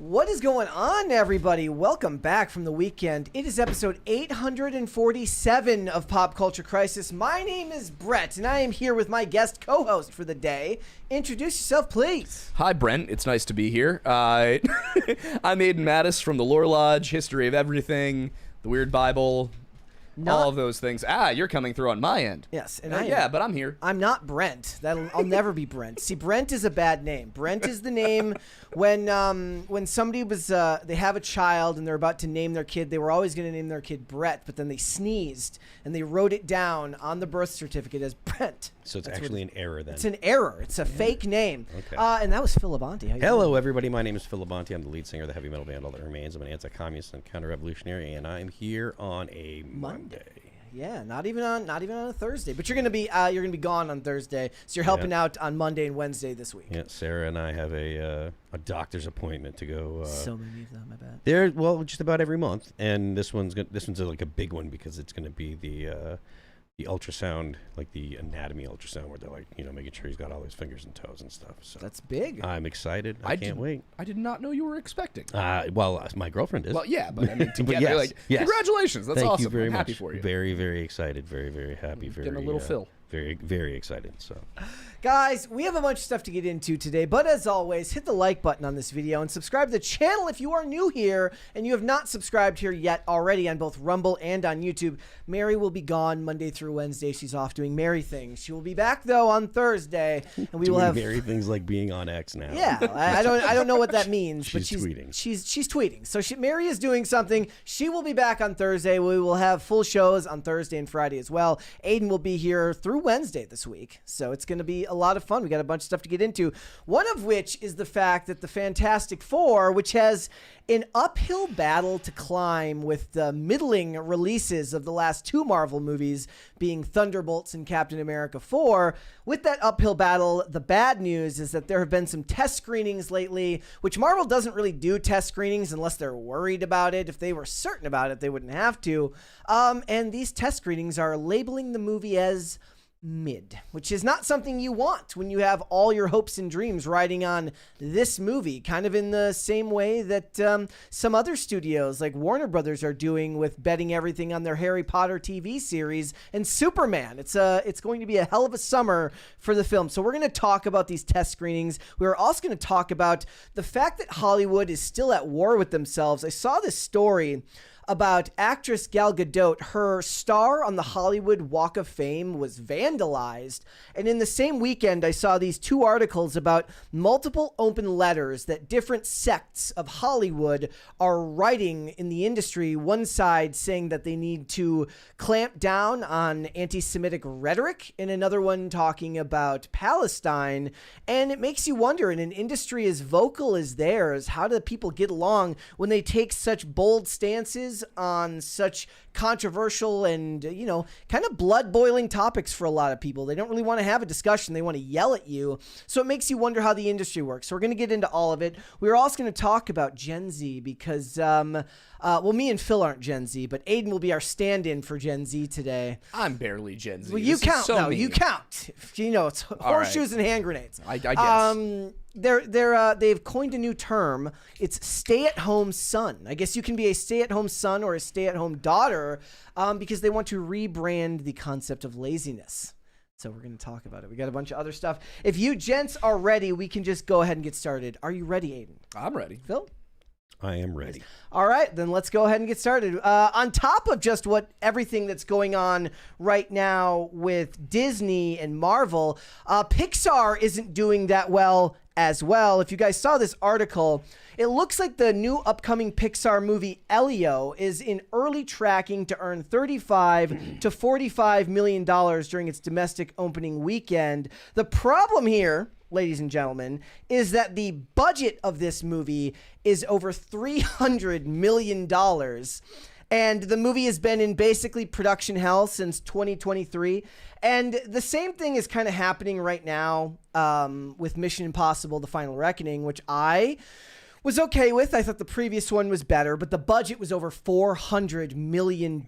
What is going on, everybody? Welcome back from the weekend. It is episode 847 of Pop Culture Crisis. My name is Brett, and I am here with my guest co-host for the day. Introduce yourself, please. Hi, Brent. It's nice to be here. I'm Aidan Mattis from the Lore Lodge, History of Everything, the Weird Bible, all of those things. You're coming through on my end. Yes, and but I'm here. I'm not Brent. I'll never be Brent. See, Brent is a bad name. Brent is the name when somebody was they have a child and they're about to name their kid. They were always going to name their kid Brett, but then they sneezed and they wrote it down on the birth certificate as Brent. So it's actually an error then. It's an error. It's a fake name. Okay. And that was Phil Labonte. Hello, everybody. My name is Phil Labonte. I'm the lead singer of the heavy metal band All That Remains. I'm an anti-communist and counter-revolutionary, and I'm here on a Monday. Yeah, not even on a Thursday. But you're gonna be gone on Thursday, so you're helping out on Monday and Wednesday this week. Yeah, Sarah and I have a doctor's appointment to go. So many of them, I bet. They're just about every month, and this one's like a big one because it's gonna be the ultrasound, like the anatomy ultrasound, where they're like, making sure he's got all his fingers and toes and stuff. So that's big. I'm excited. I can't wait. I did not know you were expecting. Well, my girlfriend is. Well, yeah, but I mean, together, yes. Congratulations. That's Thank awesome. you very I'm much. happy for you. Very, very excited. Very, very happy. Getting a little Phil. Very, very excited. So. Guys, we have a bunch of stuff to get into today, but as always, hit the like button on this video and subscribe to the channel if you are new here and you have not subscribed here yet already on both Rumble and on YouTube. Mary will be gone Monday through Wednesday. She's off doing Mary things. She will be back though on Thursday, and we will have Mary things like being on X now. Yeah, I don't know what that means, she's but she's tweeting. She's tweeting. So Mary is doing something. She will be back on Thursday. We will have full shows on Thursday and Friday as well. Aidan will be here through Wednesday this week, so it's going to be a lot of fun. We got a bunch of stuff to get into, one of which is the fact that the Fantastic Four, which has an uphill battle to climb with the middling releases of the last two Marvel movies being Thunderbolts and Captain America 4, with that uphill battle, the bad news is that there have been some test screenings lately, which Marvel doesn't really do test screenings unless they're worried about it. If they were certain about it, they wouldn't have to. And these test screenings are labeling the movie as mid, which is not something you want when you have all your hopes and dreams riding on this movie, kind of in the same way that some other studios like Warner Brothers are doing with betting everything on their Harry Potter TV series and Superman. It's going to be a hell of a summer for the film. So we're going to talk about these test screenings. We're also going to talk about the fact that Hollywood is still at war with themselves. I saw this story about actress Gal Gadot. Her star on the Hollywood Walk of Fame was vandalized. And in the same weekend, I saw these two articles about multiple open letters that different sects of Hollywood are writing in the industry. One side saying that they need to clamp down on anti-Semitic rhetoric, and another one talking about Palestine. And it makes you wonder, in an industry as vocal as theirs, how do people get along when they take such bold stances on such controversial and, kind of blood-boiling topics for a lot of people? They don't really want to have a discussion. They want to yell at you. So it makes you wonder how the industry works. So we're going to get into all of it. We're also going to talk about Gen Z because, me and Phil aren't Gen Z, but Aidan will be our stand-in for Gen Z today. I'm barely Gen Z. Well, you count, though. You count. It's horseshoes and hand grenades. I guess. They've coined a new term. It's stay-at-home son. I guess you can be a stay-at-home son or a stay-at-home daughter because they want to rebrand the concept of laziness. So we're going to talk about it. We got a bunch of other stuff. If you gents are ready, we can just go ahead and get started. Are you ready, Aidan? I'm ready. Phil? I am ready. All right, then let's go ahead and get started. On top of just everything that's going on right now with Disney and Marvel, PIXAR isn't doing that well as well. If you guys saw this article, it looks like the new upcoming Pixar movie Elio is in early tracking to earn $35 to $45 million during its domestic opening weekend. The problem here, ladies and gentlemen, is that the budget of this movie is over $300 million. And the movie has been in basically production hell since 2023. And the same thing is kind of happening right now with Mission Impossible: The Final Reckoning, which I was okay with. I thought the previous one was better, but the budget was over $400 million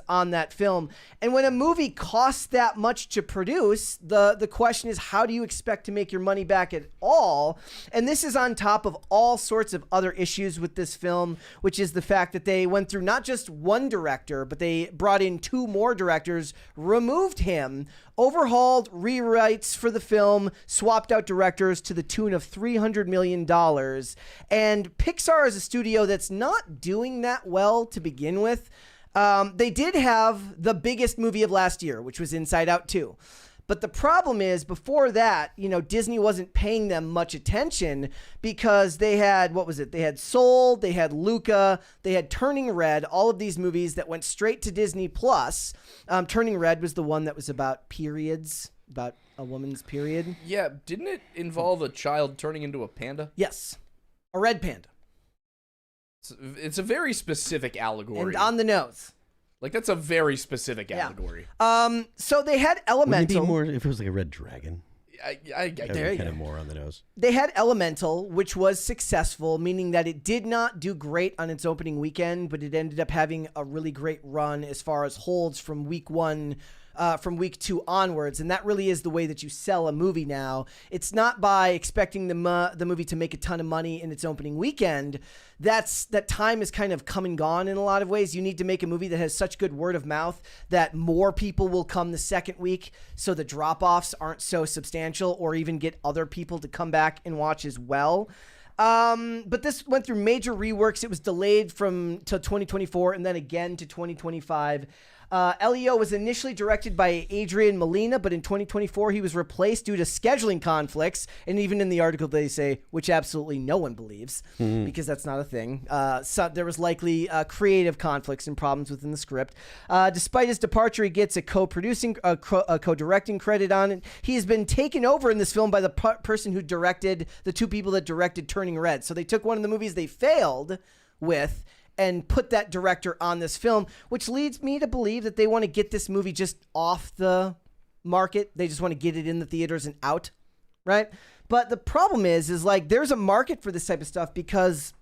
on that film. And when a movie costs that much to produce, the question is, how do you expect to make your money back at all? And this is on top of all sorts of other issues with this film, which is the fact that they went through not just one director, but they brought in 2 more directors, removed him, overhauled rewrites for the film, swapped out directors to the tune of $300 million. And Pixar is a studio that's not doing that well to begin with. They did have the biggest movie of last year, which was Inside Out 2. But the problem is, before that, Disney wasn't paying them much attention because they had, what was it? They had Soul, they had Luca, they had Turning Red, all of these movies that went straight to Disney Plus. Turning Red was the one that was about periods, about a woman's period. Yeah, didn't it involve a child turning into a panda? Yes, a red panda. It's a very specific allegory. And on the nose. Like, that's a very specific allegory. So they had Elemental. Wouldn't it be more if it was like a red dragon? I There you kind go. of more on the nose. They had Elemental, which was successful, meaning that it did not do great on its opening weekend, but it ended up having a really great run as far as holds from week 1, from week 2 onwards. And that really is the way that you sell a movie now. It's not by expecting the movie to make a ton of money in its opening weekend. That time is kind of come and gone in a lot of ways. You need to make a movie that has such good word of mouth that more people will come the second week, so the drop-offs aren't so substantial, or even get other people to come back and watch as well. But this went through major reworks. It was delayed to 2024 and then again to 2025. Leo was initially directed by Adrian Molina, but in 2024 he was replaced due to scheduling conflicts. And even in the article they say, which absolutely no one believes, because that's not a thing. So there was likely creative conflicts and problems within the script. Despite his departure, he gets a co-directing credit on it. He's been taken over in this film by the person who directed the 2 people that directed Turning Red. So they took one of the movies they failed with and put that director on this film, which leads me to believe that they want to get this movie just off the market. They just want to get it in the theaters and out, right? But the problem is like there's a market for this type of stuff because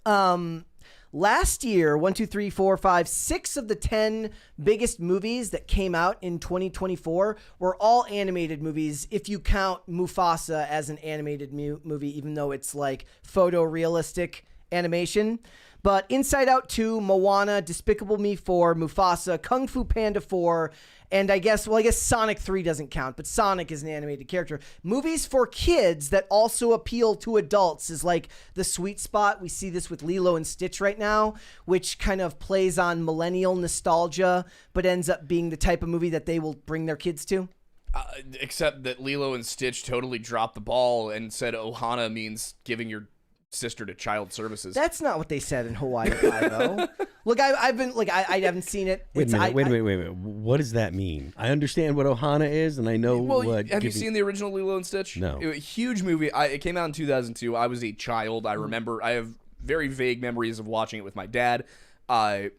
last year, 1, 2, 3, 4, 5, 6 of the 10 biggest movies that came out in 2024 were all animated movies, if you count Mufasa as an animated movie, even though it's like photorealistic animation. But Inside Out 2, Moana, Despicable Me 4, Mufasa, Kung Fu Panda 4, and I guess Sonic 3 doesn't count, but Sonic is an animated character. Movies for kids that also appeal to adults is like the sweet spot. We see this with Lilo and Stitch right now, which kind of plays on millennial nostalgia, but ends up being the type of movie that they will bring their kids to. Except that Lilo and Stitch totally dropped the ball and said Ohana means giving your sister to child services. That's not what they said in Hawaii Five-0. Look, I've been like I haven't seen it. Wait a minute. What does that mean? I understand what Ohana is, and I know what. Have you seen the original Lilo and Stitch? No. Huge movie. It came out in 2002. I was a child. I remember. I have very vague memories of watching it with my dad. The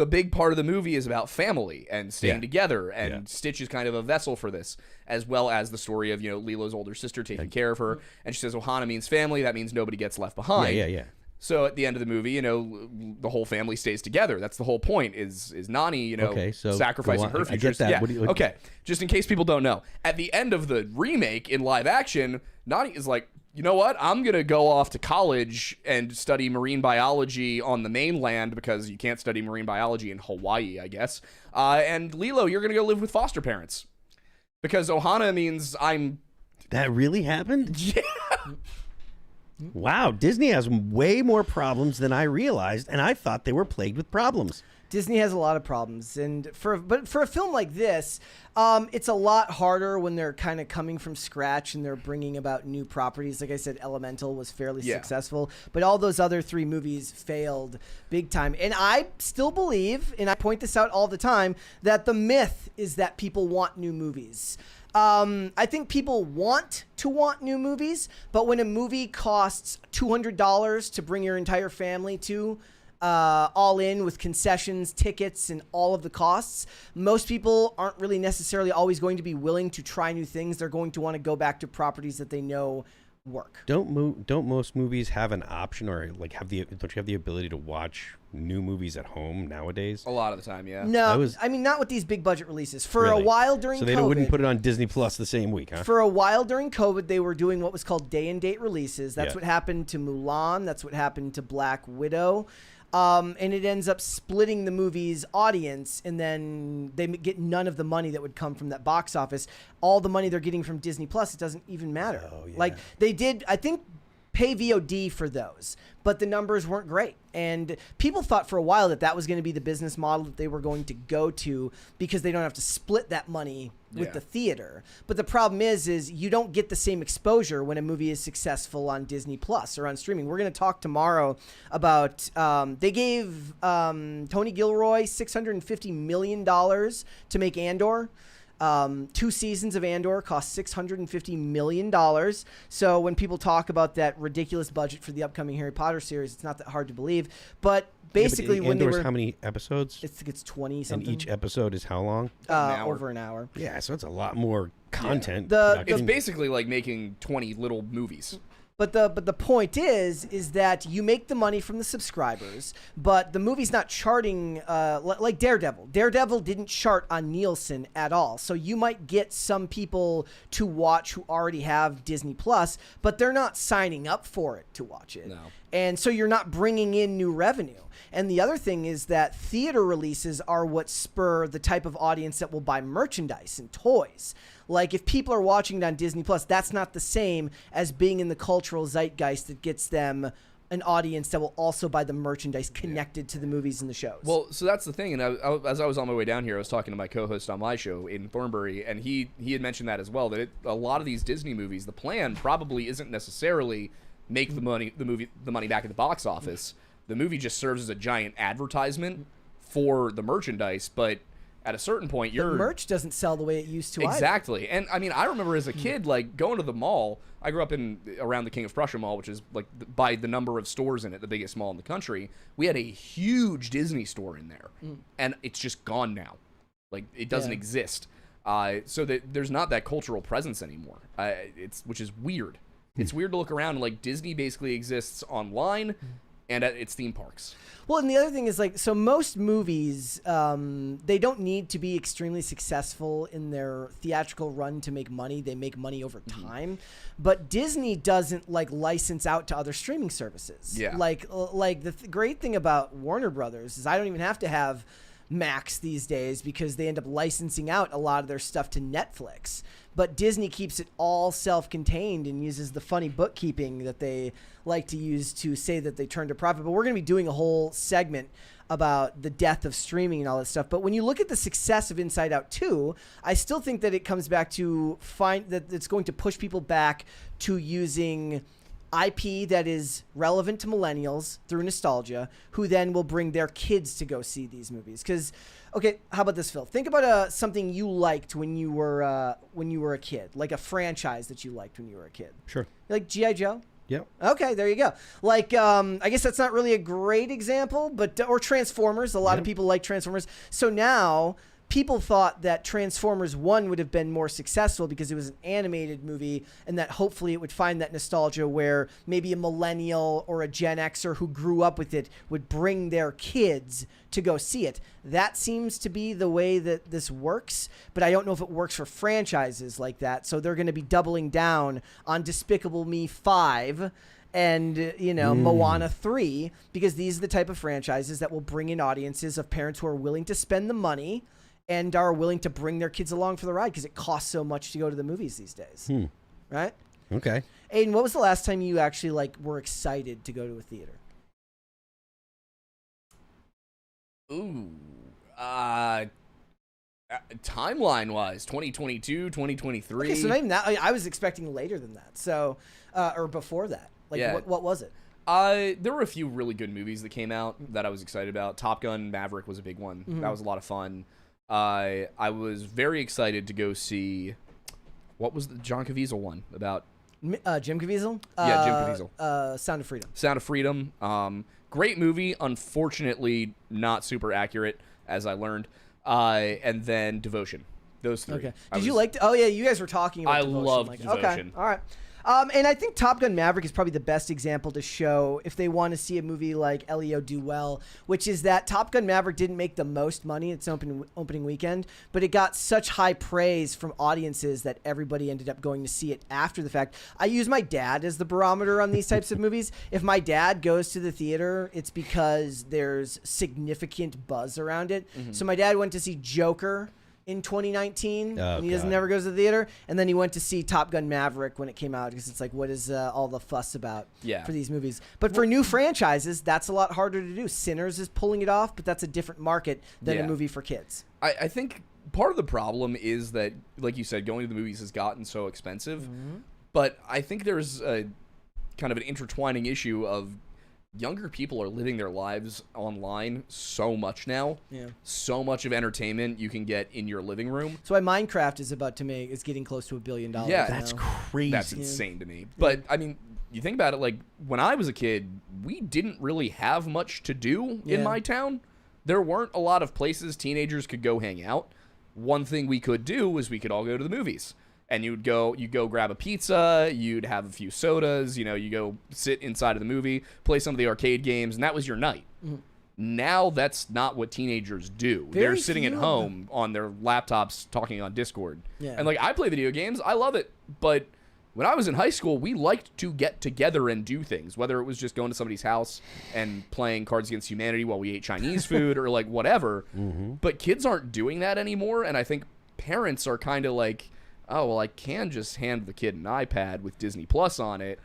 big part of the movie is about family and staying together, and Stitch is kind of a vessel for this, as well as the story of Lilo's older sister taking care of her, and she says Ohana means family. That means nobody gets left behind. Yeah. So at the end of the movie, the whole family stays together. That's the whole point. Is Nani, sacrificing her future? I get that. Yeah. Okay. Just in case people don't know, at the end of the remake in live action, Nani is like, you know what? I'm going to go off to college and study marine biology on the mainland because you can't study marine biology in Hawaii, I guess. And Lilo, you're going to go live with foster parents because Ohana means I'm... That really happened? Yeah. Wow, Disney has way more problems than I realized, and I thought they were plagued with problems. Disney has a lot of problems, but for a film like this, it's a lot harder when they're kind of coming from scratch and they're bringing about new properties. Like I said, Elemental was fairly successful, but all those other 3 movies failed big time. And I still believe, and I point this out all the time, that the myth is that people want new movies. I think people want new movies, but when a movie costs $200 to bring your entire family to, all in with concessions, tickets, and all of the costs, most people aren't really necessarily always going to be willing to try new things. They're going to want to go back to properties that they know work. Don't most movies have an option, or like don't you have the ability to watch new movies at home nowadays? A lot of the time, yeah. No, I mean, not with these big budget releases. For Really? a while during So COVID, they wouldn't put it on Disney Plus the same week, huh? For a while during COVID, they were doing what was called day-and-date releases. That's what happened to Mulan. That's what happened to Black Widow. And it ends up splitting the movie's audience, and then they get none of the money that would come from that box office. All the money they're getting from Disney Plus, it doesn't even matter. Oh, yeah. Like, they did, I think, pay VOD for those, but the numbers weren't great. And people thought for a while that that was going to be the business model that they were going to go to, because they don't have to split that money with the theater. But the problem is you don't get the same exposure when a movie is successful on Disney Plus or on streaming. We're going to talk tomorrow about they gave Tony Gilroy $650 million to make Andor. 2 seasons of Andor cost $650 million. So when people talk about that ridiculous budget for the upcoming Harry Potter series, it's not that hard to believe. But basically, when they were, how many episodes? It's 20 something. And each episode is how long? Over an hour. Yeah, so it's a lot more content. It's basically like making 20 little movies. But the point is that you make the money from the subscribers, but the movie's not charting like Daredevil. Daredevil didn't chart on Nielsen at all. So you might get some people to watch who already have Disney Plus, but they're not signing up for it to watch it. No. And so you're not bringing in new revenue. And the other thing is that theater releases are what spur the type of audience that will buy merchandise and toys. Like, if people are watching it on Disney Plus, that's not the same as being in the cultural zeitgeist that gets them an audience that will also buy the merchandise connected to the movies and the shows. Well, so that's the thing. And as I was on my way down here, I was talking to my co-host on my show, Aidan Thornbury, and he had mentioned that as well, that a lot of these Disney movies, the plan probably isn't necessarily make the money back at the box office. The movie just serves as a giant advertisement for the merchandise, but at a certain point, the merch doesn't sell the way it used to. Exactly. And I mean, I remember as a kid, like, going to the mall. I grew up around the King of Prussia Mall, which is, like, by the number of stores in it, the biggest mall in the country. We had a huge Disney store in there, and it's just gone now. Like, it doesn't exist. So that there's not that cultural presence anymore. Which is weird. It's weird to look around and, like, Disney basically exists online and at its theme parks. Well, and the other thing is, like, so most movies, they don't need to be extremely successful in their theatrical run to make money. They make money over time. But Disney doesn't, like, license out to other streaming services. Yeah. Like the great thing about Warner Brothers is I don't even have to have Max these days, because they end up licensing out a lot of their stuff to Netflix. But Disney keeps it all self-contained and uses the funny bookkeeping that they like to use to say that they turned a profit. But we're going to be doing a whole segment about the death of streaming and all that stuff. But when you look at the success of Inside Out 2, I still think that it comes back to find that it's going to push people back to using IP that is relevant to millennials through nostalgia, who then will bring their kids to go see these movies. Because, okay, how about this, Phil? Think about something you liked when you were a kid, like a franchise that you liked when you were a kid. Sure. Like G.I. Joe? Yep. Okay, there you go. Like, I guess that's not really a great example, but or Transformers. A lot of people like Transformers. So now people thought that Transformers 1 would have been more successful because it was an animated movie, and that hopefully it would find that nostalgia where maybe a millennial or a Gen Xer who grew up with it would bring their kids to go see it. That seems to be the way that this works, but I don't know if it works for franchises like that. So they're going to be doubling down on Despicable Me 5 and, Moana 3, because these are the type of franchises that will bring in audiences of parents who are willing to spend the money and are willing to bring their kids along for the ride, because it costs so much to go to the movies these days. Right? Okay. Aidan, what was the last time you actually were excited to go to a theater? Ooh. Timeline-wise, 2022, 2023. Okay, so not even that. I was expecting later than that. So, or before that. What was it? There were a few really good movies that came out that I was excited about. Top Gun Maverick was a big one. That was a lot of fun. I was very excited to go see, what was the John Caviezel one about? Jim Caviezel? Yeah, Jim Caviezel. Sound of Freedom. Sound of Freedom. Great movie. Unfortunately, not super accurate, as I learned. And then Devotion. Those three. Okay. Did you like? Oh yeah, you guys were talking about Devotion. I love Devotion. Okay. All right. And I think Top Gun Maverick is probably the best example to show if they want to see a movie like Leo do well, which is that Top Gun Maverick didn't make the most money its opening weekend, but it got such high praise from audiences that everybody ended up going to see it after the fact. I use my dad as the barometer on these types of movies. If my dad goes to the theater, it's because there's significant buzz around it. So my dad went to see Joker in 2019, and he never goes to the theater, and then he went to see Top Gun Maverick when it came out because it's like, what is all the fuss about for these movies? But for new franchises, that's a lot harder to do. Sinners is pulling it off, but that's a different market than a movie for kids. I think part of the problem is that, like you said, going to the movies has gotten so expensive, but I think there's a kind of an intertwining issue of younger people are living their lives online so much now. Yeah. So much of entertainment you can get in your living room. So why Minecraft is getting close to $1 billion. Yeah, that's crazy. That's insane to me. But I mean, you think about it, like when I was a kid, we didn't really have much to do in my town. There weren't a lot of places teenagers could go hang out. One thing we could do was we could all go to the movies. And you'd go grab a pizza, you'd have a few sodas, you go sit inside of the movie, play some of the arcade games, and that was your night. Now that's not what teenagers do. They're sitting at home on their laptops talking on Discord. And like, I play video games, I love it, but when I was in high school, we liked to get together and do things, whether it was just going to somebody's house and playing Cards Against Humanity while we ate Chinese food or like whatever. But kids aren't doing that anymore, and I think parents are kind of like, oh, well, I can just hand the kid an iPad with Disney Plus on it.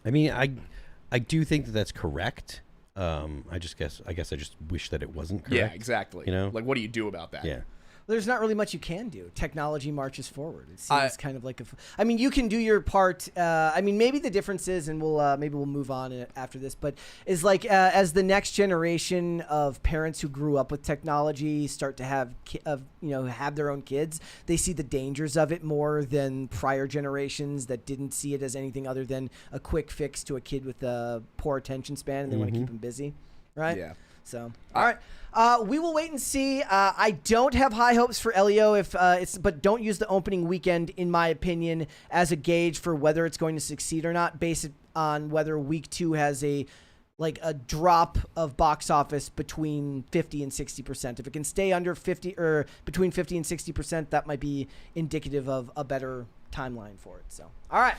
I mean, I do think that that's correct. I guess I just wish that it wasn't correct. Yeah, exactly. Like, what do you do about that? Yeah. There's not really much you can do. Technology marches forward. It seems kind of like I mean, you can do your part. I mean, maybe the difference is, and maybe we'll move on after this, but is like as the next generation of parents who grew up with technology start to have have their own kids, they see the dangers of it more than prior generations that didn't see it as anything other than a quick fix to a kid with a poor attention span, and they want to keep them busy, right? Yeah. So, all right. We will wait and see. I don't have high hopes for Elio but don't use the opening weekend, in my opinion, as a gauge for whether it's going to succeed or not. Base it on whether week 2 has a drop of box office between 50 and 60%. If it can stay under 50 or between 50 and 60%, that might be indicative of a better timeline for it. So, all right.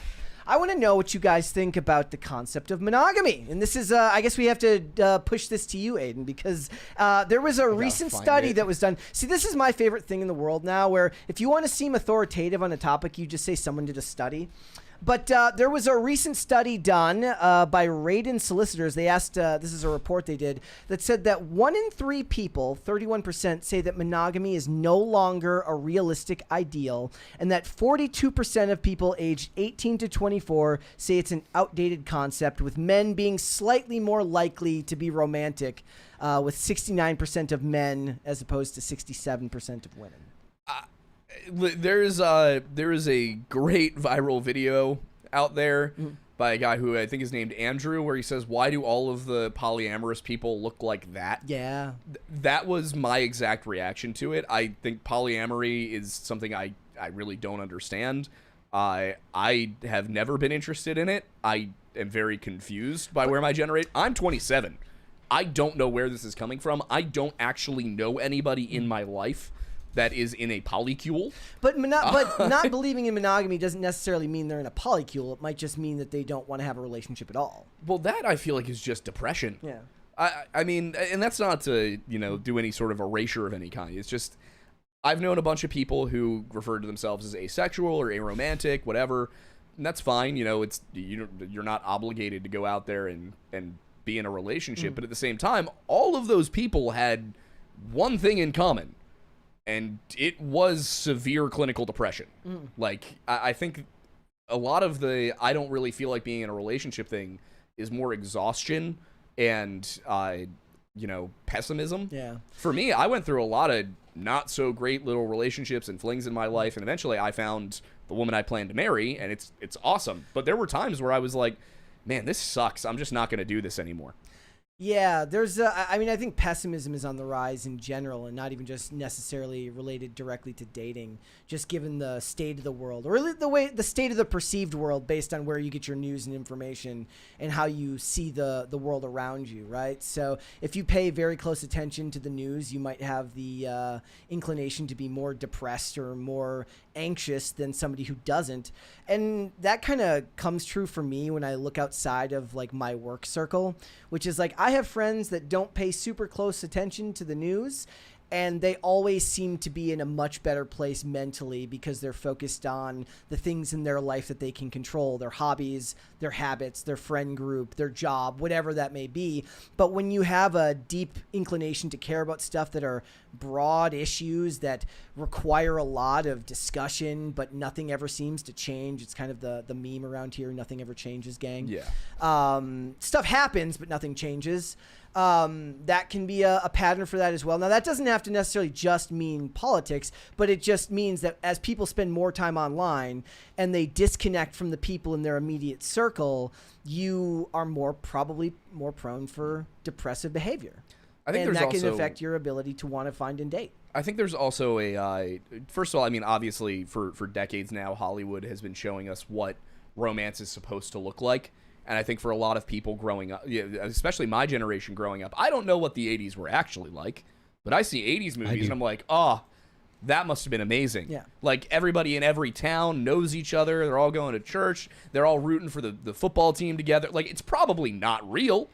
I want to know what you guys think about the concept of monogamy. And this is, I guess we have to push this to you, Aidan, because there was a recent study that was done. See, this is my favorite thing in the world now, where if you want to seem authoritative on a topic, you just say someone did a study. But there was a recent study done by Radin Solicitors. They asked, this is a report they did, that said that 1 in 3 people, 31%, say that monogamy is no longer a realistic ideal, and that 42% of people aged 18 to 24 say it's an outdated concept, with men being slightly more likely to be romantic, with 69% of men as opposed to 67% of women. There is a great viral video out there by a guy who I think is named Andrew, where he says, "Why do all of the polyamorous people look like that?" Yeah. That was my exact reaction to it. I think polyamory is something I really don't understand. I have never been interested in it. I am very confused by where my generation... I'm 27. I don't know where this is coming from. I don't actually know anybody in my life that is in a polycule. But not believing in monogamy doesn't necessarily mean they're in a polycule. It might just mean that they don't want to have a relationship at all. Well, that I feel like is just depression. Yeah. I mean, and that's not to, do any sort of erasure of any kind. It's just, I've known a bunch of people who refer to themselves as asexual or aromantic, whatever. And that's fine. It's you're not obligated to go out there and be in a relationship. But at the same time, all of those people had one thing in common. And it was severe clinical depression. Like, I think a lot of the I don't really feel like being in a relationship thing is more exhaustion and, pessimism. Yeah. For me, I went through a lot of not so great little relationships and flings in my life. And eventually I found the woman I planned to marry, and it's awesome. But there were times where I was like, man, this sucks. I'm just not going to do this anymore. Yeah, I mean, I think pessimism is on the rise in general, and not even just necessarily related directly to dating, just given the state of the world, or really the state of the perceived world based on where you get your news and information and how you see the world around you, right? So if you pay very close attention to the news, you might have the inclination to be more depressed or more anxious than somebody who doesn't. And that kind of comes true for me when I look outside of like my work circle, which is like I have friends that don't pay super close attention to the news, and they always seem to be in a much better place mentally because they're focused on the things in their life that they can control, their hobbies, their habits, their friend group, their job, whatever that may be. But when you have a deep inclination to care about stuff that are broad issues that require a lot of discussion, but nothing ever seems to change. It's kind of the meme around here, nothing ever changes, gang. Yeah. Stuff happens, but nothing changes. That can be a pattern for that as well. Now, that doesn't have to necessarily just mean politics, but it just means that as people spend more time online and they disconnect from the people in their immediate circle, you are probably more prone for depressive behavior. I think and there's that can also affect your ability to want to find and date. I think there's also first of all, I mean, obviously for decades now, Hollywood has been showing us what romance is supposed to look like. And I think for a lot of people growing up, especially my generation growing up, I don't know what the 80s were actually like, but I see 80s movies and I'm like, that must have been amazing. Yeah. Like everybody in every town knows each other. They're all going to church. They're all rooting for the football team together. Like, it's probably not real,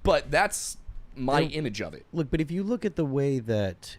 but that's my image of it. Look, but if you look at the way that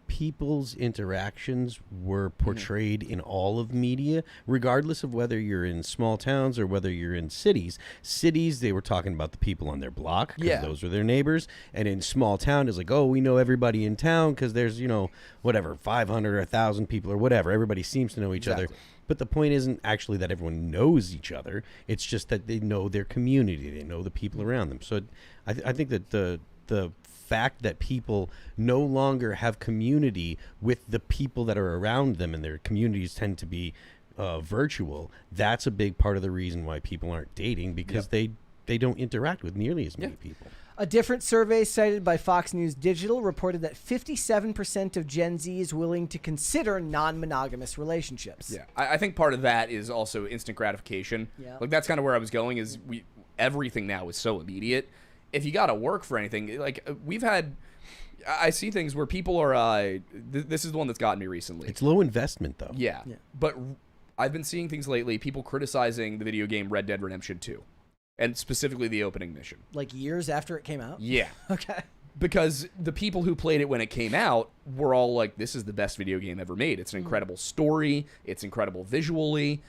people's interactions were portrayed in all of media, regardless of whether you're in small towns or whether you're in cities. Cities, they were talking about the people on their block because those are their neighbors. And in small town, it's like, oh, we know everybody in town because there's, 500 or 1,000 people or whatever. Everybody seems to know each other. But the point isn't actually that everyone knows each other. It's just that they know their community. They know the people around them. So I think that the fact that people no longer have community with the people that are around them, and their communities tend to be virtual, that's a big part of the reason why people aren't dating, because they don't interact with nearly as many people. A different survey cited by Fox News Digital reported that 57% of Gen Z is willing to consider non-monogamous relationships. Yeah, I think part of that is also instant gratification. Yeah. Like, that's kind of where I was going, is everything now is so immediate. If you got to work for anything, like I see things where people are, this is the one that's gotten me recently. It's low investment, though. Yeah. But I've been seeing things lately, people criticizing the video game Red Dead Redemption 2. And specifically the opening mission. Like years after it came out? Yeah. Okay. Because the people who played it when it came out were all like, this is the best video game ever made. It's an incredible story. It's incredible visually.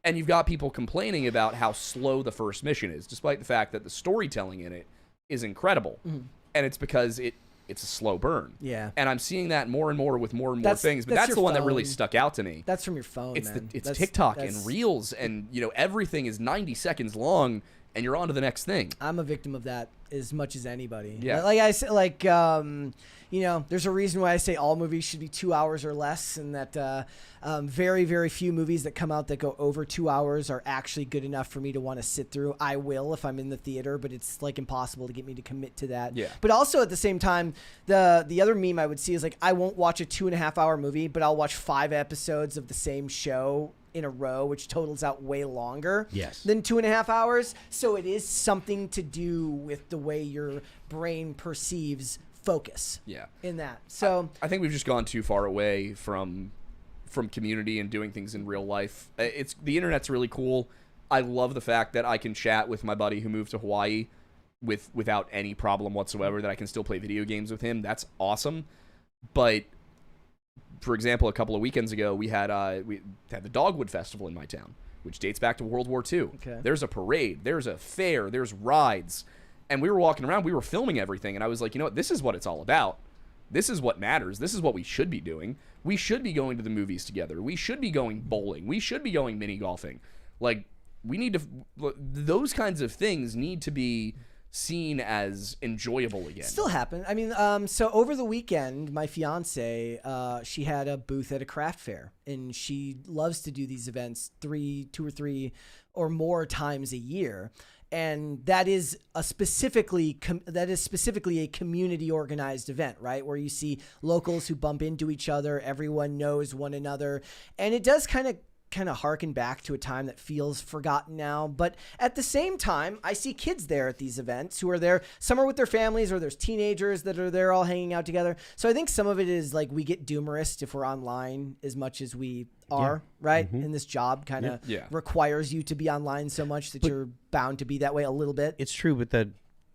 And you've got people complaining about how slow the first mission is, despite the fact that the storytelling in it is incredible. And it's because it's a slow burn. Yeah. And I'm seeing that more and more with more and more things. But that's the one that really stuck out to me. That's from your phone, man. It's TikTok and Reels, and everything is 90 seconds long, and you're on to the next thing. I'm a victim of that as much as anybody. Yeah. Like I say, there's a reason why I say all movies should be 2 hours or less, and that very, very few movies that come out that go over 2 hours are actually good enough for me to want to sit through. I will if I'm in the theater, but it's like impossible to get me to commit to that. Yeah. But But also at the same time, the other meme I would see is like, I won't watch a 2.5 hour movie, but I'll watch 5 episodes of the same show in a row, which totals out way longer than 2.5 hours. So it is something to do with the way your brain perceives focus in that. So I think we've just gone too far away from community and doing things in real life. The internet's really cool. I love the fact that I can chat with my buddy who moved to Hawaii without any problem whatsoever, that I can still play video games with him. That's awesome. But for example, a couple of weekends ago, we had the Dogwood Festival in my town, which dates back to World War II. Okay. There's a parade, there's a fair, there's rides, and we were walking around, we were filming everything, and I was like, you know what, this is what it's all about. This is what matters. This is what we should be doing. We should be going to the movies together. We should be going bowling. We should be going mini golfing. Like, we need to, those kinds of things need to be seen as enjoyable again. Still happen. I mean, so over the weekend, my fiance, she had a booth at a craft fair, and she loves to do these events 2 or 3 or more times a year. And that is specifically a community organized event, right? Where you see locals who bump into each other, everyone knows one another, and it does kind of harken back to a time that feels forgotten now. But at the same time, I see kids there at these events who are there. Some are with their families, or there's teenagers that are there all hanging out together. So I think some of it is like we get doomerist if we're online as much as we are, right? And this job kind of requires you to be online so much that you're bound to be that way a little bit. It's true, but that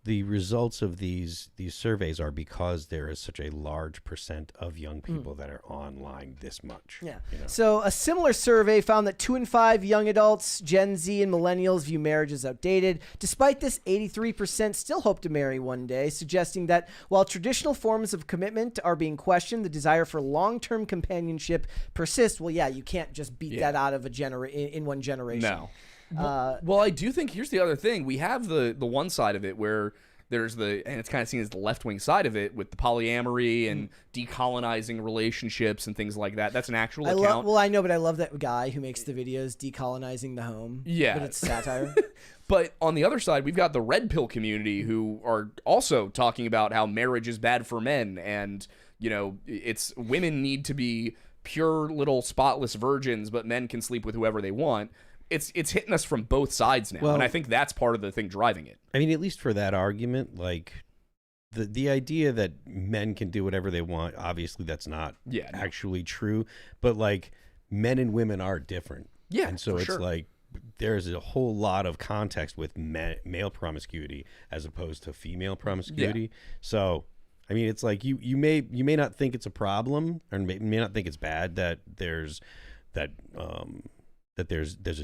the results of these surveys are because there is such a large percent of young people that are online this much. Yeah. You know? So a similar survey found that 2 in 5 young adults, Gen Z and millennials, view marriage as outdated. Despite this, 83% still hope to marry one day, suggesting that while traditional forms of commitment are being questioned, the desire for long-term companionship persists. Well, yeah, you can't just beat that out of in one generation. No. Well, I do think here's the other thing. We have the one side of it where there's and it's kind of seen as the left-wing side of it with the polyamory and decolonizing relationships and things like that. That's an actual account. I know, but I love that guy who makes the videos decolonizing the home. Yeah. But it's satire. But on the other side, we've got the red pill community who are also talking about how marriage is bad for men, and it's women need to be pure little spotless virgins, but men can sleep with whoever they want. It's hitting us from both sides now, and I think that's part of the thing driving it. I mean, at least for that argument, like the idea that men can do whatever they want, obviously that's not actually true, but like men and women are different. Yeah, and so it's like there's a whole lot of context with male promiscuity as opposed to female promiscuity. Yeah. So I mean, it's like you may not think it's a problem, or may not think it's bad that there's a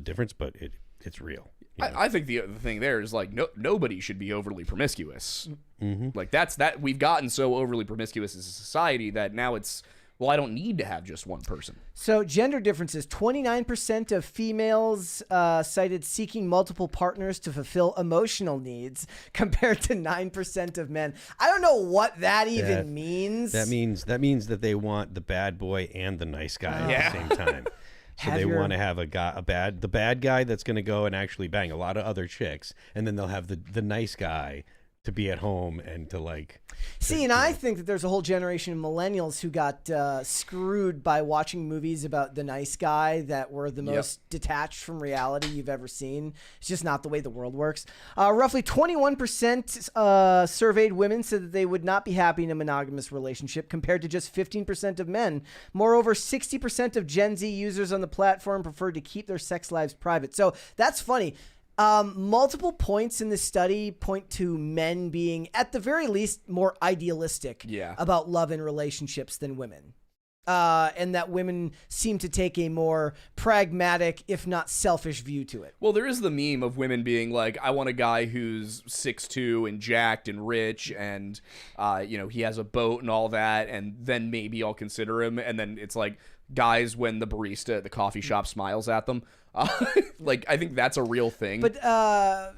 difference, but it's real. I think the thing there is like nobody should be overly promiscuous. Like that we've gotten so overly promiscuous as a society that now it's, well, I don't need to have just one person. So gender differences, 29% of females cited seeking multiple partners to fulfill emotional needs compared to 9% of men. I don't know what that even means. That means that they want the bad boy and the nice guy at the same time. So they want to have the bad guy that's going to go and actually bang a lot of other chicks, and then they'll have the nice guy to be at home and to like. See, and I think that there's a whole generation of millennials who got screwed by watching movies about the nice guy that were the most detached from reality you've ever seen. It's just not the way the world works. Roughly 21% surveyed women said that they would not be happy in a monogamous relationship, compared to just 15% of men. Moreover, 60% of Gen Z users on the platform preferred to keep their sex lives private. So that's funny. Multiple points in this study point to men being, at the very least, more idealistic about love and relationships than women. And that women seem to take a more pragmatic, if not selfish, view to it. Well, there is the meme of women being like, I want a guy who's 6'2" and jacked and rich and, he has a boat and all that, and then maybe I'll consider him. And then it's like guys when the barista at the coffee shop smiles at them. Like, I think that's a real thing. But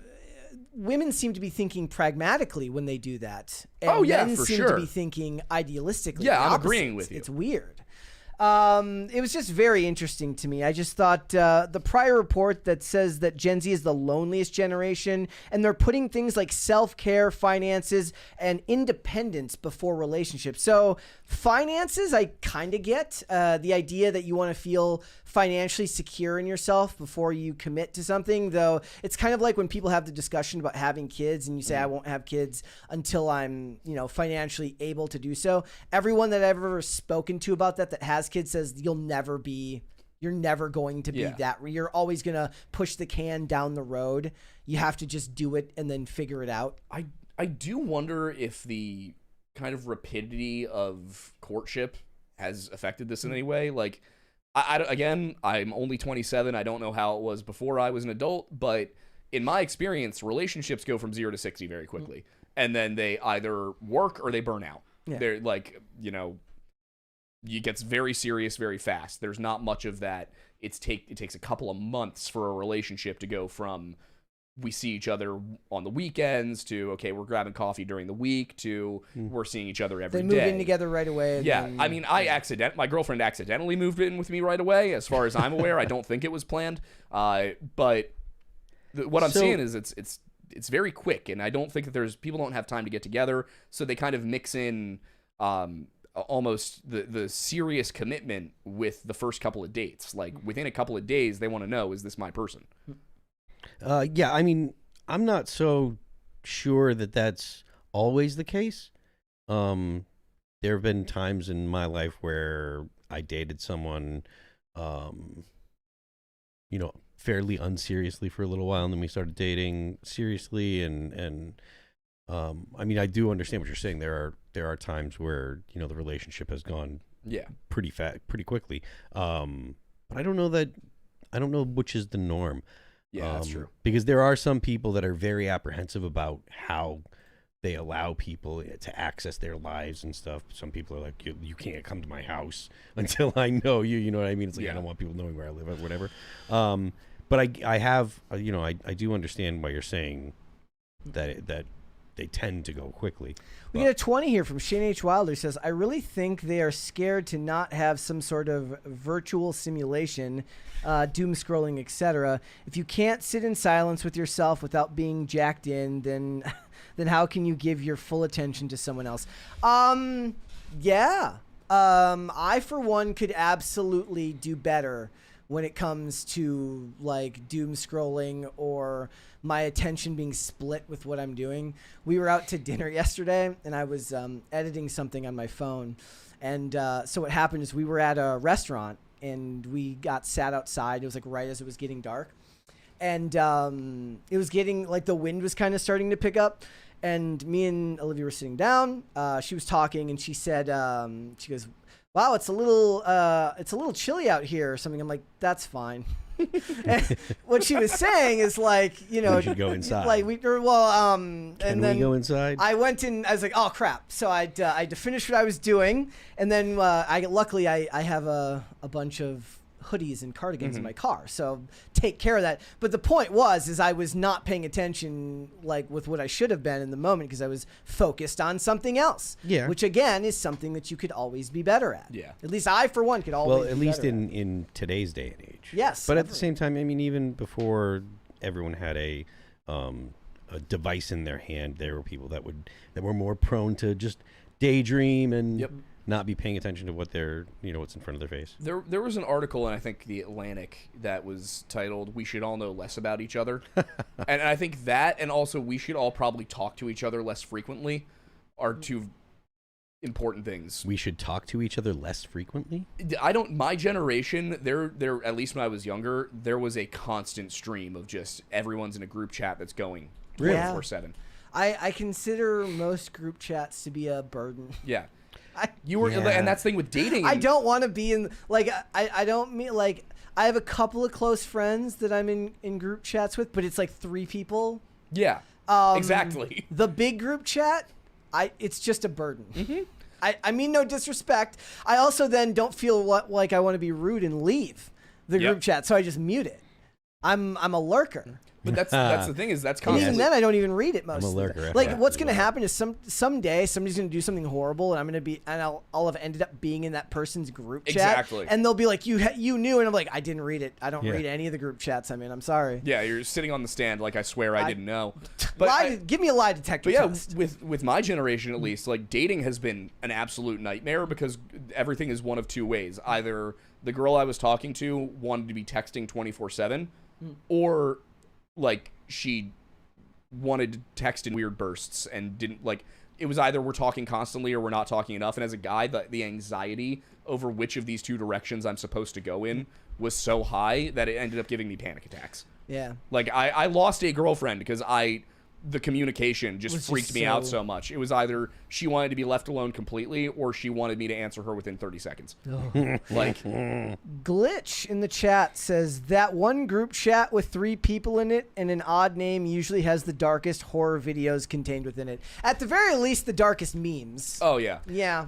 women seem to be thinking pragmatically when they do that. And men seem to be thinking idealistically. Yeah, I'm agreeing with you. It's weird. It was just very interesting to me. I just thought the prior report that says that Gen Z is the loneliest generation, and they're putting things like self-care, finances, and independence before relationships. So finances, I kind of get the idea that you want to feel financially secure in yourself before you commit to something, though it's kind of like when people have the discussion about having kids and you say, I won't have kids until I'm, financially able to do so. Everyone that I've ever spoken to about that has kids says you're never going to be that. You're always going to push the can down the road. You have to just do it and then figure it out. I do wonder if the kind of rapidity of courtship has affected this in any way. Like, again, I'm only 27. I don't know how it was before I was an adult, but in my experience, relationships go from 0 to 60 very quickly. And then they either work or they burn out. Yeah. They're like, it gets very serious very fast. There's not much of that. It takes a couple of months for a relationship to go from we see each other on the weekends to, okay, we're grabbing coffee during the week to we're seeing each other every day. They move in together right away. Yeah. I mean, my girlfriend accidentally moved in with me right away. As far as I'm aware, I don't think it was planned. But what I'm seeing is it's it's very quick, and I don't think that people don't have time to get together, so they kind of mix in almost the serious commitment with the first couple of dates. Like within a couple of days, they want to know, is this my person? Yeah, I mean, I'm not so sure that that's always the case. There have been times in my life where I dated someone, fairly unseriously for a little while, and then we started dating seriously, and I mean, I do understand what you're saying. There are times where the relationship has gone pretty quickly. But I don't know which is the norm. Yeah, that's true. Because there are some people that are very apprehensive about how they allow people to access their lives and stuff. Some people are like, you can't come to my house until I know you. You know what I mean? It's like, I don't want people knowing where I live or whatever. But I have, I do understand why you're saying that they tend to go quickly. We get a 20 here from Shane H. Wilder. He says, I really think they are scared to not have some sort of virtual simulation, doom scrolling, etc. If you can't sit in silence with yourself without being jacked in, then how can you give your full attention to someone else? Yeah. I, for one, could absolutely do better when it comes to like doom scrolling or my attention being split with what I'm doing. We were out to dinner yesterday, and I was editing something on my phone. And so what happened is we were at a restaurant, and we got sat outside. It was like right as it was getting dark. And it was getting, like, the wind was kind of starting to pick up. And me and Olivia were sitting down. She was talking, and she said, she goes, wow, it's a little chilly out here or something. I'm like, that's fine. And what she was saying is like, we should go inside. Like and then we go inside? I went in. I was like, oh crap. So I had to finish what I was doing, and then luckily I have a bunch of hoodies and cardigans in my car, so take care of that. But the point is I was not paying attention like with what I should have been in the moment because I was focused on something else. Yeah, which again is something that you could always be better at. Yeah, at least I for one could always. Well, at least in today's day and age. Yes, but at the same time, I mean, even before everyone had a device in their hand, there were people that were more prone to just daydream and not be paying attention to what what's in front of their face. There was an article in, I think, The Atlantic that was titled, "We Should All Know Less About Each Other." And I think that, and also we should all probably talk to each other less frequently, are two important things. We should talk to each other less frequently? My generation, there, at least when I was younger, there was a constant stream of just everyone's in a group chat that's going 24/7. I consider most group chats to be a burden. Yeah. And that's the thing with dating. I don't want to be in, like, I don't mean, like, I have a couple of close friends that I'm in group chats with, but it's like 3 people. Yeah, exactly. The big group chat, it's just a burden. Mm-hmm. I mean no disrespect. I also then don't feel like I want to be rude and leave the group chat, so I just mute it. I'm a lurker. But that's the thing, is that's constantly. And even then, I don't even read it most. I'm a lurker. Like, what's going to happen is someday somebody's going to do something horrible, and I'll have ended up being in that person's group chat. Exactly. And they'll be like, you knew, and I'm like, I didn't read it. I don't read any of the group chats I'm in. I'm sorry. Yeah, you're sitting on the stand like, I swear I didn't know. But give me a lie detector test. with my generation at least, like, dating has been an absolute nightmare because everything is one of two ways. Either the girl I was talking to wanted to be texting 24/7, or like she wanted to text in weird bursts and didn't, like, it was either we're talking constantly or we're not talking enough. And as a guy, the anxiety over which of these two directions I'm supposed to go in was so high that it ended up giving me panic attacks. Yeah. Like, I lost a girlfriend because the communication just freaked me out so much. It was either she wanted to be left alone completely or she wanted me to answer her within 30 seconds. Oh. Like, Glitch in the chat says that one group chat with 3 people in it and an odd name usually has the darkest horror videos contained within it. At the very least, the darkest memes. Oh, yeah. Yeah.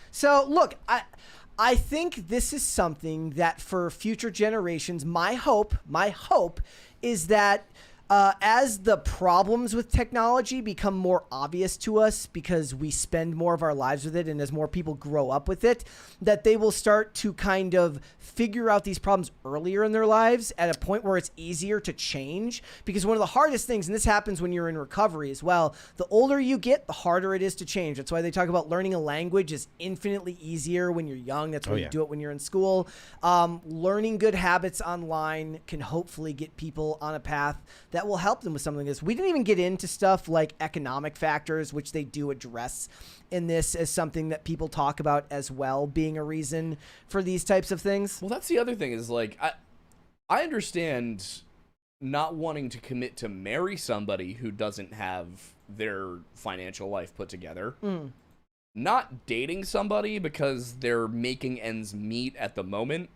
So, look, I think this is something that for future generations, my hope is that as the problems with technology become more obvious to us because we spend more of our lives with it, and as more people grow up with it, that they will start to kind of figure out these problems earlier in their lives at a point where it's easier to change. Because one of the hardest things, and this happens when you're in recovery as well, the older you get, the harder it is to change. That's why they talk about learning a language is infinitely easier when you're young. That's why you do it when you're in school. Learning good habits online can hopefully get people on a path that will help them with something like this. We didn't even get into stuff like economic factors, which they do address in this as something that people talk about as well, being a reason for these types of things. Well, that's the other thing is, like, I understand not wanting to commit to marry somebody who doesn't have their financial life put together. Not dating somebody because they're making ends meet at the moment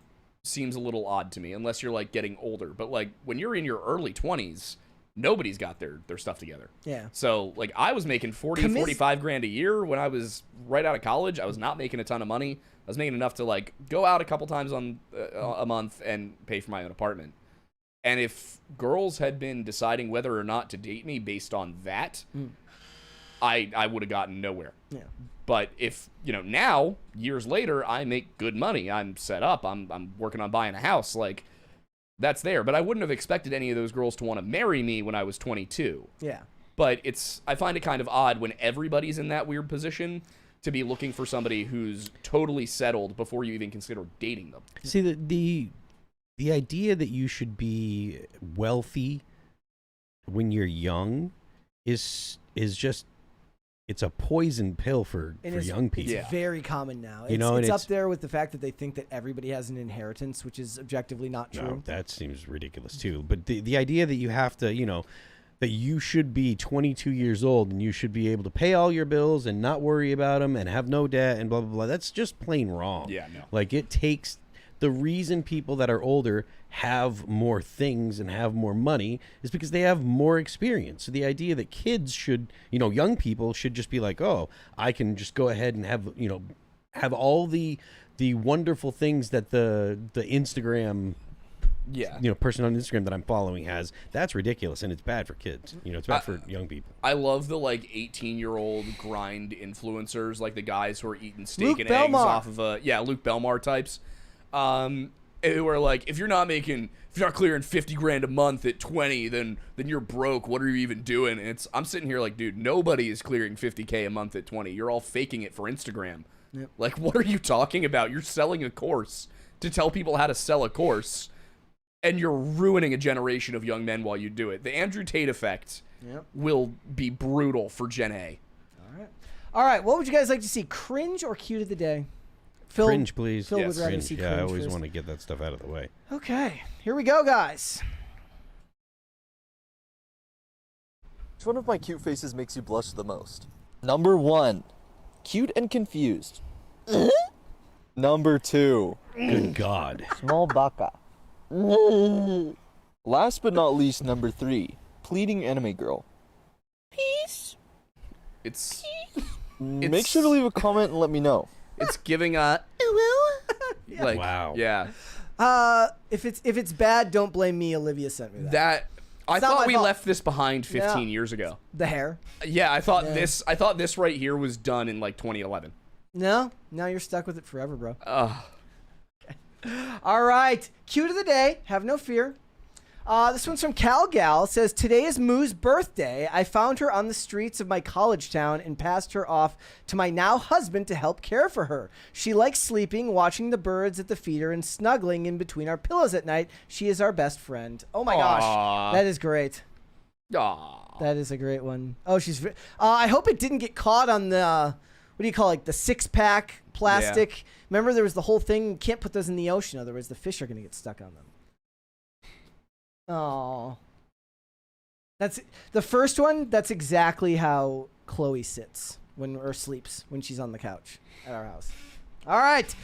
seems a little odd to me, unless you're, like, getting older. But, like, when you're in your early 20s, nobody's got their stuff together. Yeah. So, like, I was making 45 grand a year when I was right out of college. I was not making a ton of money. I was making enough to, like, go out a couple times on a month and pay for my own apartment. And if girls had been deciding whether or not to date me based on that, I would have gotten nowhere. Yeah. But if, you know, now, years later, I make good money. I'm set up. I'm working on buying a house. Like, that's there. But I wouldn't have expected any of those girls to want to marry me when I was 22. Yeah. But I find it kind of odd when everybody's in that weird position to be looking for somebody who's totally settled before you even consider dating them. See, the idea that you should be wealthy when you're young is just, it's a poison pill for young people. It's very common now. It's up there with the fact that they think that everybody has an inheritance, which is objectively not true. No, that seems ridiculous too. But the idea that you have to, that you should be 22 years old and you should be able to pay all your bills and not worry about them and have no debt and blah, blah, blah, that's just plain wrong. Yeah, no. Like, it takes... The reason people that are older have more things and have more money is because they have more experience. So the idea that kids should, young people should just be like, oh, I can just go ahead and have all the wonderful things that the Instagram, person on Instagram that I'm following has. That's ridiculous, and it's bad for kids. It's bad for young people. I love the 18-year-old grind influencers, like the guys who are eating steak and eggs off of Luke Belmar types. Who are like, if you're not clearing 50 grand a month at 20, then you're broke. What are you even doing? And I'm sitting here like, dude, nobody is clearing 50K a month at 20. You're all faking it for Instagram. Yep. Like, what are you talking about? You're selling a course to tell people how to sell a course, and you're ruining a generation of young men while you do it. The Andrew Tate effect will be brutal for Gen A. All right. What would you guys like to see? Cringe or cute of the day? Phil, Cringe, please. Phil would rather see Cringe. I always want to get that stuff out of the way. Okay, here we go, guys. Which one of my cute faces makes you blush the most? Number 1, cute and confused. Number 2, good God, small baka. Last but not least, number 3, pleading anime girl. Peace. Make sure to leave a comment and let me know. It's giving a like, wow. Yeah. If it's bad, don't blame me. Olivia sent me that. I thought we left this behind 15 years ago. The hair. Yeah, I thought this right here was done in like 2011. No, now you're stuck with it forever, bro. Okay. All right, cute of the day. Have no fear. This one's from CalGal. It says, today is Moo's birthday. I found her on the streets of my college town and passed her off to my now husband to help care for her. She likes sleeping, watching the birds at the feeder, and snuggling in between our pillows at night. She is our best friend. Oh my gosh. That is great. Aww. That is a great one. Oh, she's... I hope it didn't get caught on the... What do you call it? Like the 6-pack plastic. Yeah. Remember, there was the whole thing. You can't put those in the ocean, otherwise the fish are going to get stuck on them. Oh, that's the first one. That's exactly how Chloe sits or sleeps when she's on the couch at our house. All right.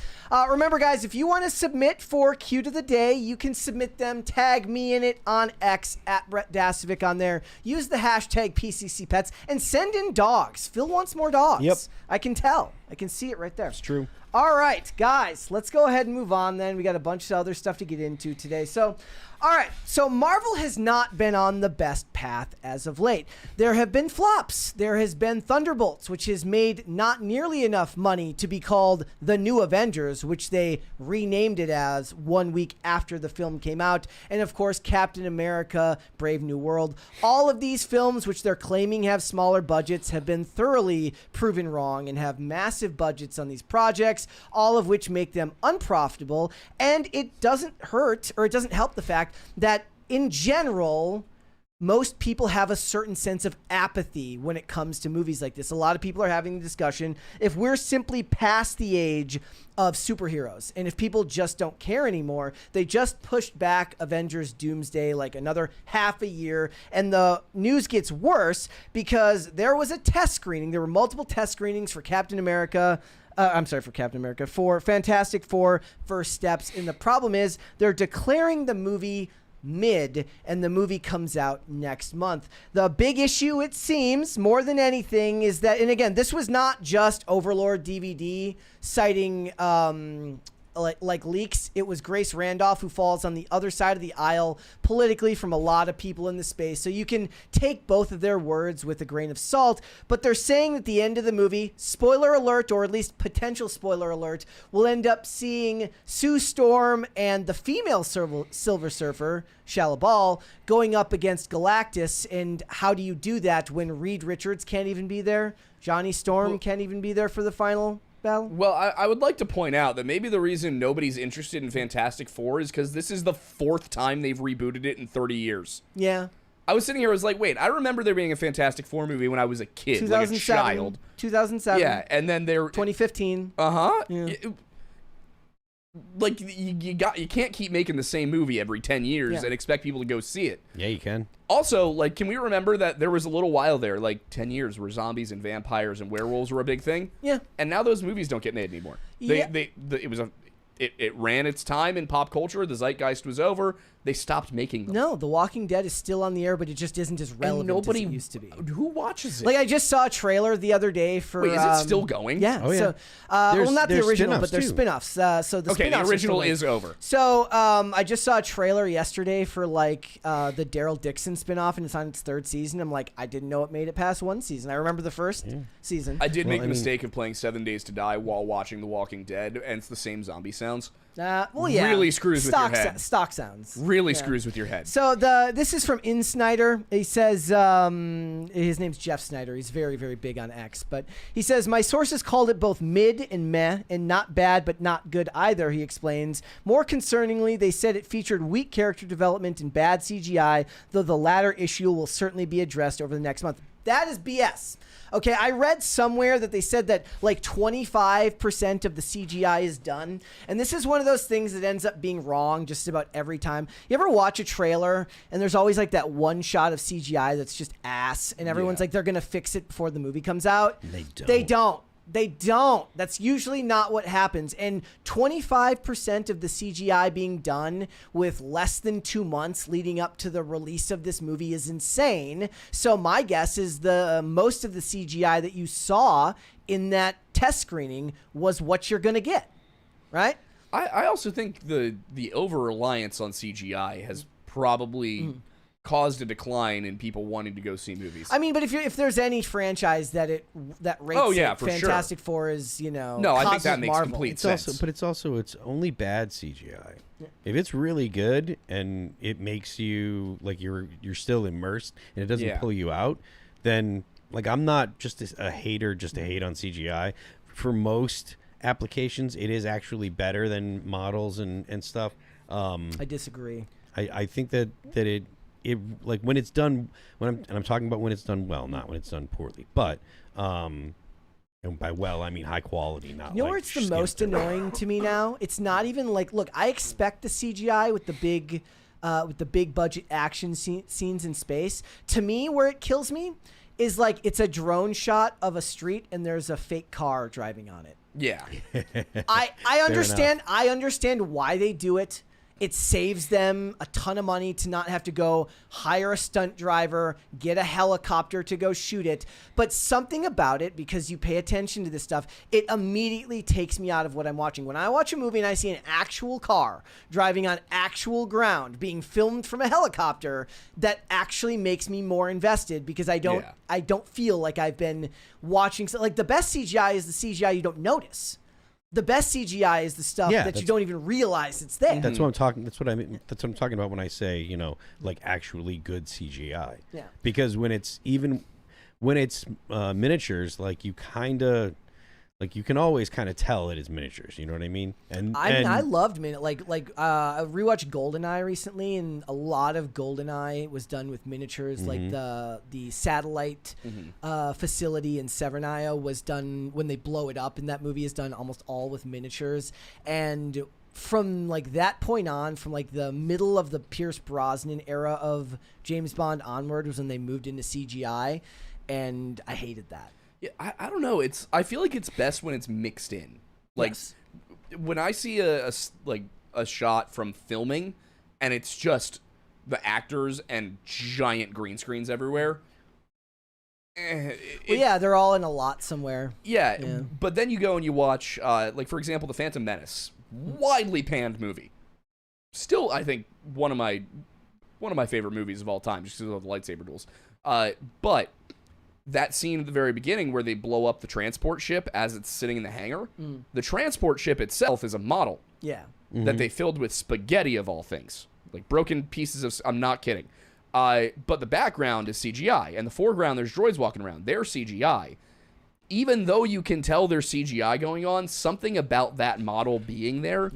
Remember, guys, if you want to submit for Cute of the Day, you can submit them. Tag me in it on X at Brett Dasovic on there. Use the hashtag PCCPets and send in dogs. Phil wants more dogs. Yep. I can tell. I can see it right there. It's true. All right, guys, let's go ahead and move on then. We got a bunch of other stuff to get into today. So, all right, so Marvel has not been on the best path as of late. There have been flops. There has been Thunderbolts, which has made not nearly enough money to be called the New Avengers, which they renamed it as 1 week after the film came out. And of course, Captain America, Brave New World. All of these films, which they're claiming have smaller budgets, have been thoroughly proven wrong and have massive budgets on these projects, all of which make them unprofitable. And it doesn't hurt, or it doesn't help the fact that in general, most people have a certain sense of apathy when it comes to movies like this. A lot of people are having the discussion if we're simply past the age of superheroes and if people just don't care anymore. They just pushed back Avengers Doomsday like another half a year, and the news gets worse because there was a test screening. There were multiple test screenings for Captain America. For Fantastic Four First Steps. And the problem is they're declaring the movie mid, and the movie comes out next month. The big issue, it seems, more than anything, is that, and again, this was not just Overlord DVD citing like leaks. It was Grace Randolph, who falls on the other side of the aisle politically from a lot of people in the space. So you can take both of their words with a grain of salt, but they're saying at the end of the movie, spoiler alert, or at least potential spoiler alert, we'll end up seeing Sue Storm and the female Silver Surfer, Shalabal, going up against Galactus. And how do you do that when Reed Richards can't even be there? Johnny Storm can't even be there for the final battle? Well, I would like to point out that maybe the reason nobody's interested in Fantastic Four is because this is the 4th time they've rebooted it in 30 years. Yeah. I was sitting here, I was like, wait, I remember there being a Fantastic Four movie when I was a kid, like a child. 2007. Yeah, and then there... 2015. Uh-huh. Yeah. Like, you can't keep making the same movie every 10 years and expect people to go see it. Yeah, you can. Also, like, can we remember that there was a little while there, like 10 years, where zombies and vampires and werewolves were a big thing? Yeah. And now those movies don't get made anymore. It ran its time in pop culture. The zeitgeist was over. They stopped making them. No, The Walking Dead is still on the air, but it just isn't as relevant as it used to be. Who watches it? Like, I just saw a trailer the other day for... Wait, is it still going? Yeah. Oh, yeah. So, well, not the there's original, but there's too. spin-offs. So the Okay, the spin-offs are original still, like- is over. So I just saw a trailer yesterday for, like, the Daryl Dixon spin-off, and it's on its 3rd season. I'm like, I didn't know it made it past 1 season. I remember the first season. I did make the mistake of playing 7 Days to Die while watching The Walking Dead, and it's the same zombie sounds. Well, yeah. Really screws with your head. Stock sounds. Really screws with your head. So this is from In Snyder. He says his name's Jeff Snyder. He's very, very big on X. But he says, my sources called it both mid and meh, and not bad but not good either, he explains. More concerningly, they said it featured weak character development and bad CGI, though the latter issue will certainly be addressed over the next month. That is BS. Okay, I read somewhere that they said that like 25% of the CGI is done. And this is one of those things that ends up being wrong just about every time. You ever watch a trailer and there's always like that one shot of CGI that's just ass, and everyone's like, they're going to fix it before the movie comes out? They don't. They don't. They don't. That's usually not what happens. And 25% of the CGI being done with less than 2 months leading up to the release of this movie is insane. So my guess is the most of the CGI that you saw in that test screening was what you're going to get, right? I also think the over-reliance on CGI has probably caused a decline in people wanting to go see movies. I mean, but if there's any franchise that rates it, for Fantastic Four is, no, I think that makes Marvel. complete sense. It's only bad CGI. If it's really good and it makes you like you're still immersed and it doesn't pull you out, then like I'm not just a hater just to hate on CGI. For most applications, it is actually better than models and stuff. I disagree. I think that it like when it's done, I'm talking about when it's done well, not when it's done poorly, but and by well I mean high quality, not You know like where it's the most annoying to me now? It's not even like, look, I expect the CGI with the big budget action scenes in space. To me, where it kills me is like it's a drone shot of a street and there's a fake car driving on it. Yeah. I understand. I understand why they do it. It saves them a ton of money to not have to go hire a stunt driver, get a helicopter to go shoot it. But something about it, because you pay attention to this stuff, it immediately takes me out of what I'm watching. When I watch a movie and I see an actual car driving on actual ground being filmed from a helicopter, that actually makes me more invested, because I don't feel like I've been watching. Like, the best CGI is the CGI you don't notice. The best CGI is the stuff that you don't even realize it's there. That's what I'm talking. That's what I mean. That's what I'm talking about when I say, you know, like actually good CGI. Yeah. Because when it's miniatures, like you kind of, like you can always kind of tell it is miniatures. You know what I mean? And I loved I rewatched GoldenEye recently, and a lot of GoldenEye was done with miniatures. Like the satellite facility in Severnaya was done when they blow it up, and that movie is done almost all with miniatures. And from like that point on, from like the middle of the Pierce Brosnan era of James Bond onward, was when they moved into CGI, and I hated that. Yeah, I don't know. I feel like it's best when it's mixed in. Like, Yes. when I see a shot from filming and it's just the actors and giant green screens everywhere. They're all in a lot somewhere. Yeah, but then you go and you watch, like, for example, The Phantom Menace. Widely panned movie. Still, I think, one of my favorite movies of all time, just because of the lightsaber duels. But that scene at the very beginning where they blow up the transport ship as it's sitting in the hangar, the transport ship itself is a model that they filled with spaghetti, of all things. Like broken pieces of... I'm not kidding. But the background is CGI. And the foreground, there's droids walking around. They're CGI. Even though you can tell there's CGI going on, something about that model being there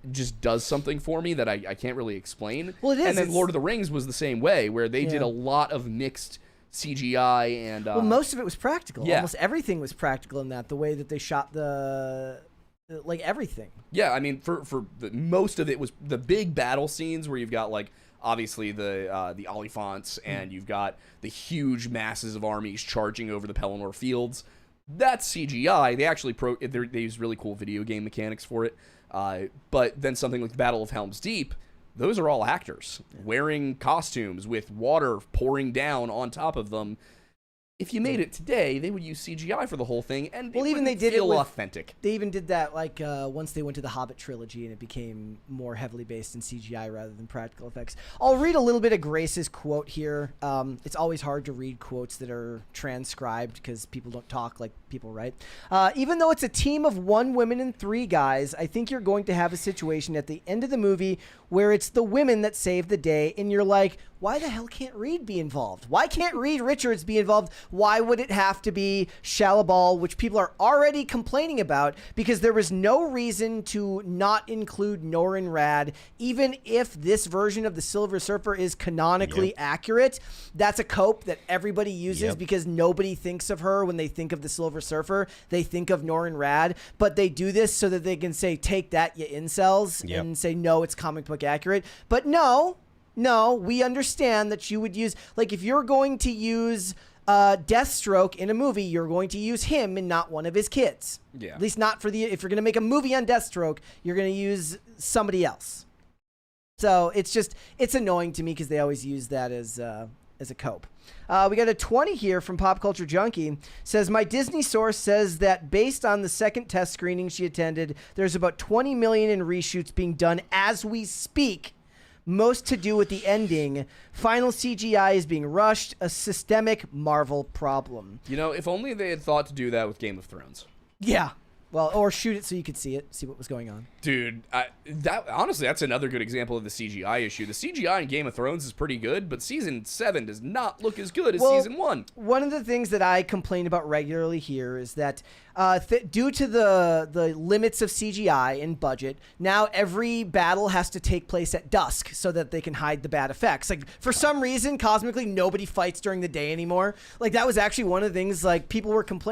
just does something for me that I can't really explain. Well, it is. And then Lord of the Rings was the same way, where they did a lot of mixed CGI and... well, most of it was practical. Yeah. Almost everything was practical in that. The way that they shot like everything. Yeah, I mean, for most of it was the big battle scenes where you've got, like, obviously the Oliphants, and you've got the huge masses of armies charging over the Pelennor fields. That's CGI. They actually they use really cool video game mechanics for it. But then something like the Battle of Helm's Deep, those are all actors wearing costumes with water pouring down on top of them. If you made it today, they would use CGI for the whole thing, and they did feel authentic. They even did that, like, once they went to the Hobbit trilogy, and it became more heavily based in CGI rather than practical effects. I'll read a little bit of Grace's quote here. It's always hard to read quotes that are transcribed because people don't talk like people write. Even though it's a team of 1 woman and 3 guys, I think you're going to have a situation at the end of the movie where it's the women that save the day, and you're like, why the hell can't Reed be involved? Why can't Reed Richards be involved? Why would it have to be Shalabal, which people are already complaining about, because there was no reason to not include Norrin Rad, even if this version of the Silver Surfer is canonically accurate. That's a cope that everybody uses because nobody thinks of her when they think of the Silver Surfer. They think of Norrin Rad, but they do this so that they can say, take that, you incels, and say, no, it's comic book accurate. But no, we understand that you would use, like, if you're going to use Deathstroke in a movie, you're going to use him and not one of his kids. Yeah. At least not for if you're going to make a movie on Deathstroke, you're going to use somebody else. So it's annoying to me because they always use that as a cope. We got a 20 here from Pop Culture Junkie. Says, my Disney source says that based on the second test screening she attended, there's about 20 million in reshoots being done as we speak. Most to do with the ending. Final CGI is being rushed, a systemic Marvel problem. You know, if only they had thought to do that with Game of Thrones. Yeah. Well, or shoot it so you could see what was going on. Dude, honestly, that's another good example of the CGI issue. The CGI in Game of Thrones is pretty good, but Season 7 does not look as good as Season 1. One of the things that I complain about regularly here is that due to the limits of CGI and budget, now every battle has to take place at dusk so that they can hide the bad effects. Like, for some reason, cosmically, nobody fights during the day anymore. Like, that was actually one of the things, like,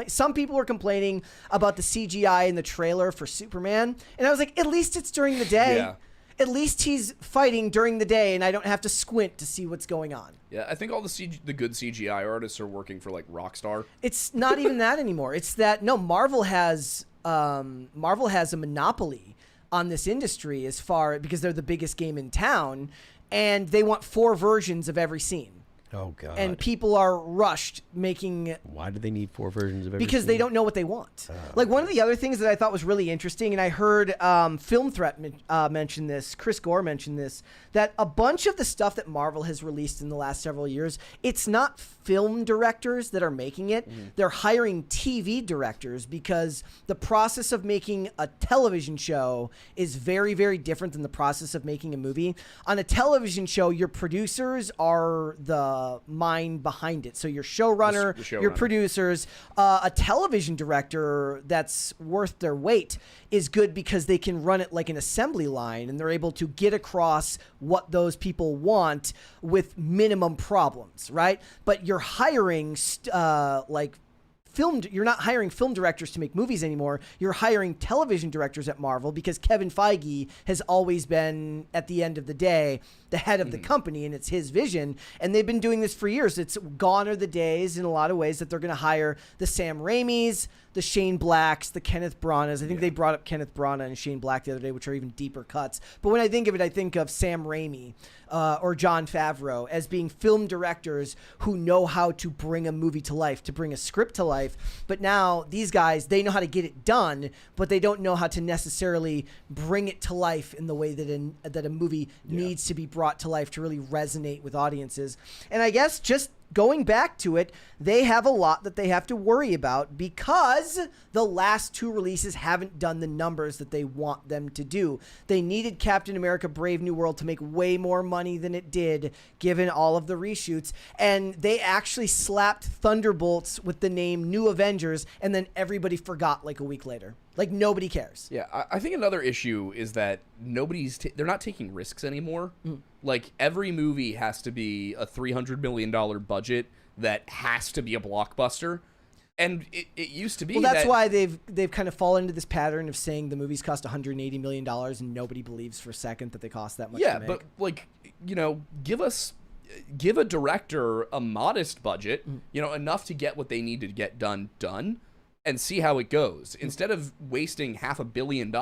some people were complaining about the CGI in the trailer for Superman, and I was like, at least it's during the day. Yeah. At least he's fighting during the day, and I don't have to squint to see what's going on. Yeah, I think all the good CGI artists are working for, like, Rockstar. It's not even that anymore. It's that Marvel has a monopoly on this industry as far because they're the biggest game in town, and they want 4 versions of every scene. Oh God! And people are rushed making. Why do they need 4 versions of every Because scene? they don't know what they want. Like one of the other things that I thought was really interesting, and I heard Film Threat mention this, Chris Gore mentioned this, that a bunch of the stuff that Marvel has released in the last several years, it's not film directors that are making it. They're hiring TV directors because the process of making a television show is very, very different than the process of making a movie. On a television show, your producers are the mind behind it. So your showrunner, your producers, a television director that's worth their weight is good because they can run it like an assembly line and they're able to get across what those people want with minimum problems, right? But you're hiring you're not hiring film directors to make movies anymore. You're hiring television directors at Marvel because Kevin Feige has always been, at the end of the day, the head of the company, and it's his vision. And they've been doing this for years. It's gone are the days in a lot of ways that they're going to hire the Sam Raimis, the Shane Blacks, the Kenneth Branaghs. I think they brought up Kenneth Branagh and Shane Black the other day, which are even deeper cuts. But when I think of it, I think of Sam Raimi or Jon Favreau as being film directors who know how to bring a movie to life, to bring a script to life. But now these guys, they know how to get it done, but they don't know how to necessarily bring it to life in the way that a movie needs to be brought to life to really resonate with audiences. And I guess just going back to it, they have a lot that they have to worry about because the last 2 releases haven't done the numbers that they want them to do. They needed Captain America Brave New World to make way more money than it did, given all of the reshoots. And they actually slapped Thunderbolts with the name New Avengers, and then everybody forgot like a week later. Like, nobody cares. Yeah, I think another issue is that they're not taking risks anymore. Like, every movie has to be a $300 million budget that has to be a blockbuster. And it used to be that's why they've kind of fallen into this pattern of saying the movies cost $180 million and nobody believes for a second that they cost that much to make. But, like, give a director a modest budget, enough to get what they need to get done, and see how it goes. Instead of wasting $500 million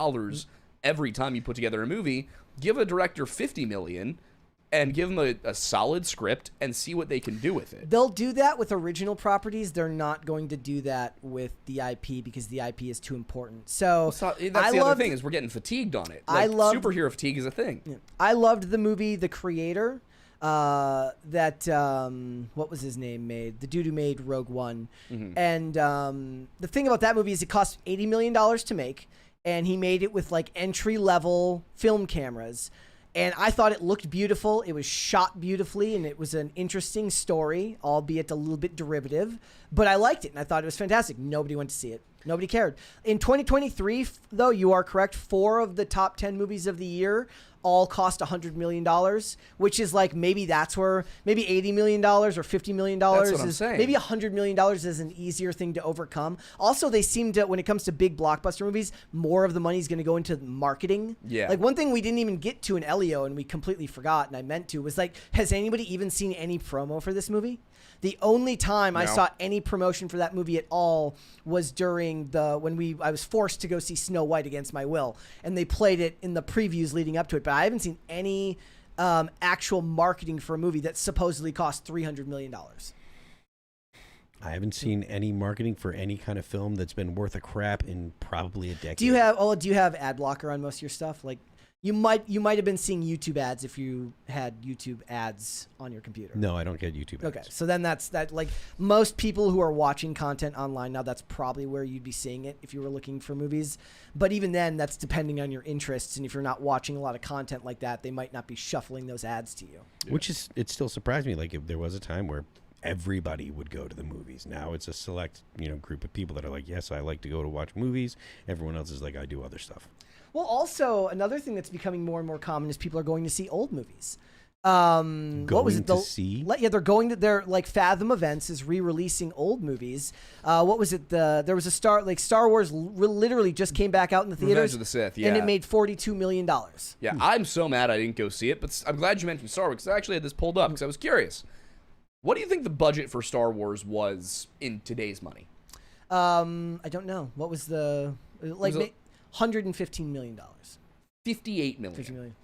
every time you put together a movie, give a director $50 million and give them a solid script and see what they can do with it. They'll do that with original properties. They're not going to do that with the IP because the IP is too important. So that's the other thing is we're getting fatigued on it. Like, superhero fatigue is a thing. Yeah. I loved the movie The Creator. What was his name made? The dude who made Rogue One. And the thing about that movie is it cost $80 million to make, and he made it with like entry-level film cameras. And I thought it looked beautiful. It was shot beautifully, and it was an interesting story, albeit a little bit derivative. But I liked it, and I thought it was fantastic. Nobody went to see it. Nobody cared. In 2023, though, you are correct. 4 of the top 10 movies of the year all cost $100 million, which is like maybe that's where maybe $80 million or $50 million that's what I'm saying. Maybe $100 million is an easier thing to overcome. Also, they seem to, when it comes to big blockbuster movies, more of the money is going to go into marketing. Yeah. Like one thing we didn't even get to in Elio and we completely forgot and I meant to was like, has anybody even seen any promo for this movie? The only time I saw any promotion for that movie at all was during I was forced to go see Snow White against my will, and they played it in the previews leading up to it. But I haven't seen any actual marketing for a movie that supposedly cost $300 million. I haven't seen any marketing for any kind of film that's been worth a crap in probably a decade. Do you have ad blocker on most of your stuff? Like you might have been seeing YouTube ads if you had YouTube ads on your computer. No, I don't get YouTube ads. Okay, so then that's like most people who are watching content online now, that's probably where you'd be seeing it if you were looking for movies. But even then, that's depending on your interests, and if you're not watching a lot of content like that, they might not be shuffling those ads to you. Yeah. Which is, it still surprised me. Like if there was a time where everybody would go to the movies. Now it's a select, group of people that are like, yes, I like to go to watch movies. Everyone else is like, I do other stuff. Well, also another thing that's becoming more and more common is people are going to see old movies. What was it? Yeah, they're like Fathom Events is re-releasing old movies. What was it? There was a Star Wars literally just came back out in the theaters. Revenge of the Sith, yeah. And it made $42 million. Yeah, I'm so mad I didn't go see it, but I'm glad you mentioned Star Wars because I actually had this pulled up because I was curious. What do you think the budget for Star Wars was in today's money? I don't know. What was the $115 million $58 million. 50 million.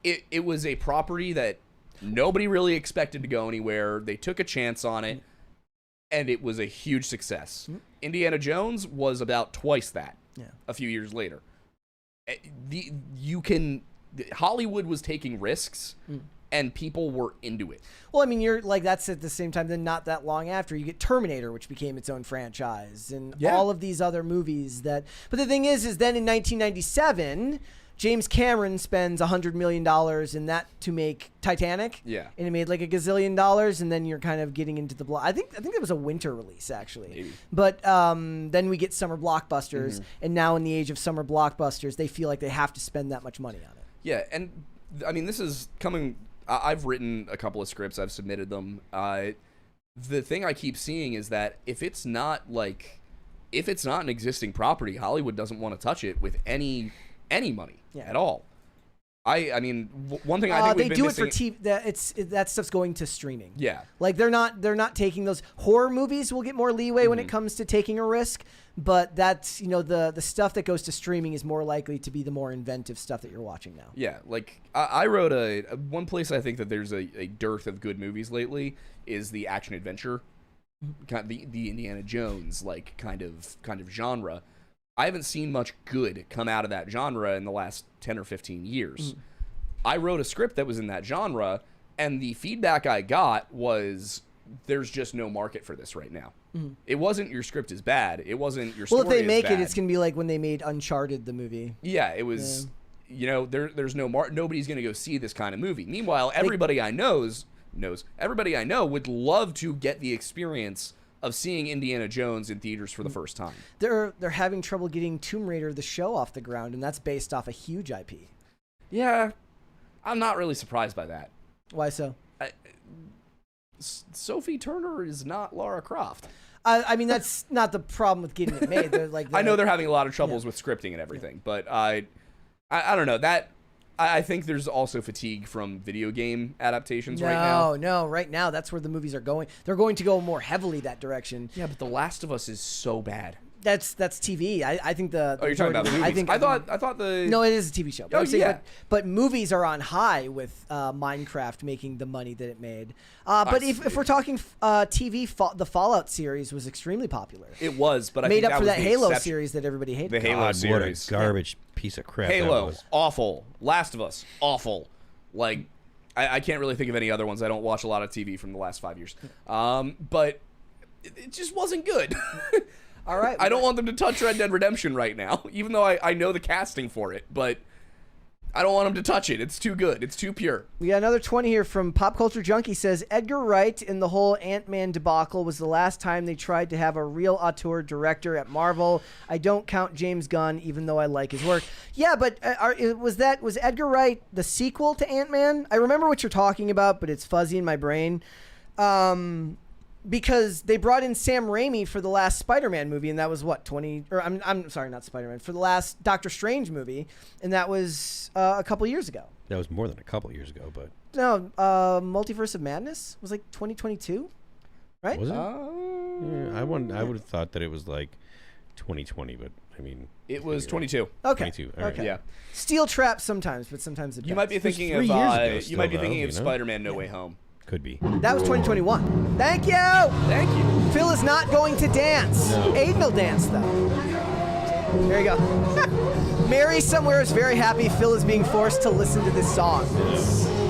It was a property that nobody really expected to go anywhere. They took a chance on it, and it was a huge success. Indiana Jones was about twice that a few years later. Hollywood was taking risks, and people were into it. Well, I mean, you're like, that's at the same time, then not that long after, you get Terminator, which became its own franchise, and all of these other movies that. But the thing is then in 1997, James Cameron spends $100 million in that to make Titanic. Yeah. And it made like $1 gazillion, and then you're kind of getting into the I think it was a winter release, actually. Maybe. But then we get summer blockbusters, and now in the age of summer blockbusters, they feel like they have to spend that much money on it. Yeah, and I mean, this is coming. I've written a couple of scripts. I've submitted them. The thing I keep seeing is that if it's not an existing property, Hollywood doesn't want to touch it with any money at all. I mean, one thing I think they we've been do missing, it for TV. That stuff's going to streaming. Yeah, like they're not taking those. Horror movies will get more leeway when it comes to taking a risk, but that's the stuff that goes to streaming is more likely to be the more inventive stuff that you're watching now. Yeah, like I wrote one place I think that there's a dearth of good movies lately is the action adventure, kind of the Indiana Jones kind of genre. I haven't seen much good come out of that genre in the last 10 or 15 years. I wrote a script that was in that genre, and the feedback I got was there's just no market for this right now. It wasn't your script is bad. It wasn't your story Well, if they make is bad. it's going to be like when they made Uncharted, the movie. Yeah, it was, there's no nobody's going to go see this kind of movie. Meanwhile, everybody I know would love to get the experience of seeing Indiana Jones in theaters for the first time. They're having trouble getting Tomb Raider the show off the ground, and that's based off a huge IP. Yeah, I'm not really surprised by that. Why so? Sophie Turner is not Lara Croft. I mean, that's not the problem with getting it made. I know they're having a lot of troubles with scripting and everything, but I don't know that. I think there's also fatigue from video game adaptations right now. No, right now that's where the movies are going. They're going to go more heavily that direction. Yeah, but The Last of Us is so bad. That's TV. I think the. Oh, you're talking about the movies. I thought the. No, it is a TV show. But Oh, I'm saying, yeah. But movies are on high with Minecraft making the money that it made. But if we're talking TV, the Fallout series was extremely popular. It was, but I made think up for was that the Halo exception. series that everybody hated. The Halo God, series. What a garbage piece of crap that Halo, was. awful. Last of Us, awful. Like, I can't really think of any other ones. I don't watch a lot of TV from the last 5 years. But it just wasn't good. All right. I don't want them to touch Red Dead Redemption right now, even though I know the casting for it, but I don't want them to touch it. It's too good. It's too pure. We got another 20 here from Pop Culture Junkie. Says Edgar Wright in the whole Ant-Man debacle was the last time they tried to have a real auteur director at Marvel. I don't count James Gunn, even though I like his work. Yeah, but was Edgar Wright the sequel to Ant-Man? I remember what you're talking about, but it's fuzzy in my brain. Because they brought in Sam Raimi for the last Spider-Man movie, and that was what, 20? Or I'm sorry, not Spider-Man, for the last Doctor Strange movie, and that was a couple years ago. That was more than a couple years ago, but No, Multiverse of Madness was like 2022, right? was it? Yeah, I would have thought that it was like 2020, but I mean, It was 22. Okay. 22. All right. Okay. Yeah. Steel Trap sometimes, but sometimes it You might be does. thinking 3 of years ago you still, might be though, thinking you of know? Spider-Man No Way Home. Could be. That was 2021. Thank you. Thank you. Phil is not going to dance. No. Aiden will dance though. There you go. Mary somewhere is very happy Phil is being forced to listen to this song.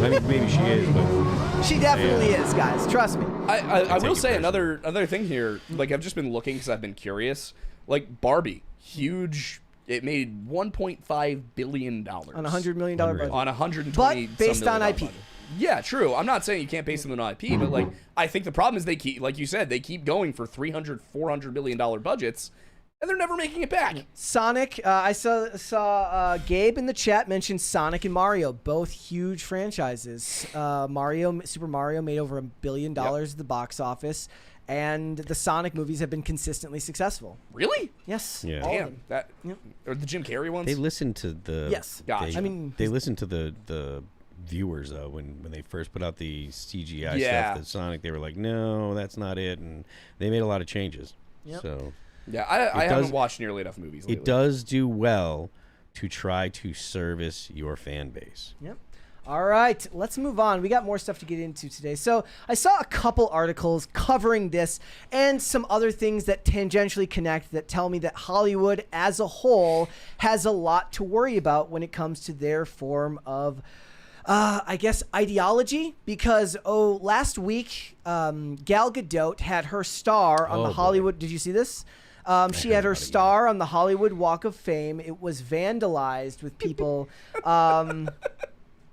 I mean, maybe she is, but She definitely is, guys. Trust me. I will take it say personally. another thing here. Like, I've just been looking because I've been curious. Like, Barbie, huge. It made $1.5 billion On a $100 million budget. on 120. But based on IP. Yeah, true. I'm not saying you can't base them on IP, but like, I think the problem is they keep, like you said, they keep going for $300-400 million budgets, and they're never making it back. Sonic, I saw Gabe in the chat mention Sonic and Mario, both huge franchises. Super Mario made over $1 billion at the box office, and the Sonic movies have been consistently successful. Really? Yes. Yeah. all of Damn. them. That or the Jim Carrey ones. they listened to the. Yes. Gosh. They, I mean, they listened to the viewers though when they first put out the CGI Yeah. stuff. The Sonic, they were like, no, that's not it, and they made a lot of changes. Yep. So Yeah, I haven't does- watched nearly enough movies lately. it does do well, to try to service your fan base. Yep. All right, let's move on. We got more stuff to get into today. So I saw a couple articles covering this and some other things that tangentially connect that tell me that Hollywood as a whole has a lot to worry about when it comes to their form of, I guess, ideology. Because, last week, Gal Gadot had her star on the Hollywood. Did you see this? She had her star on the Hollywood Walk of Fame. It was vandalized with people.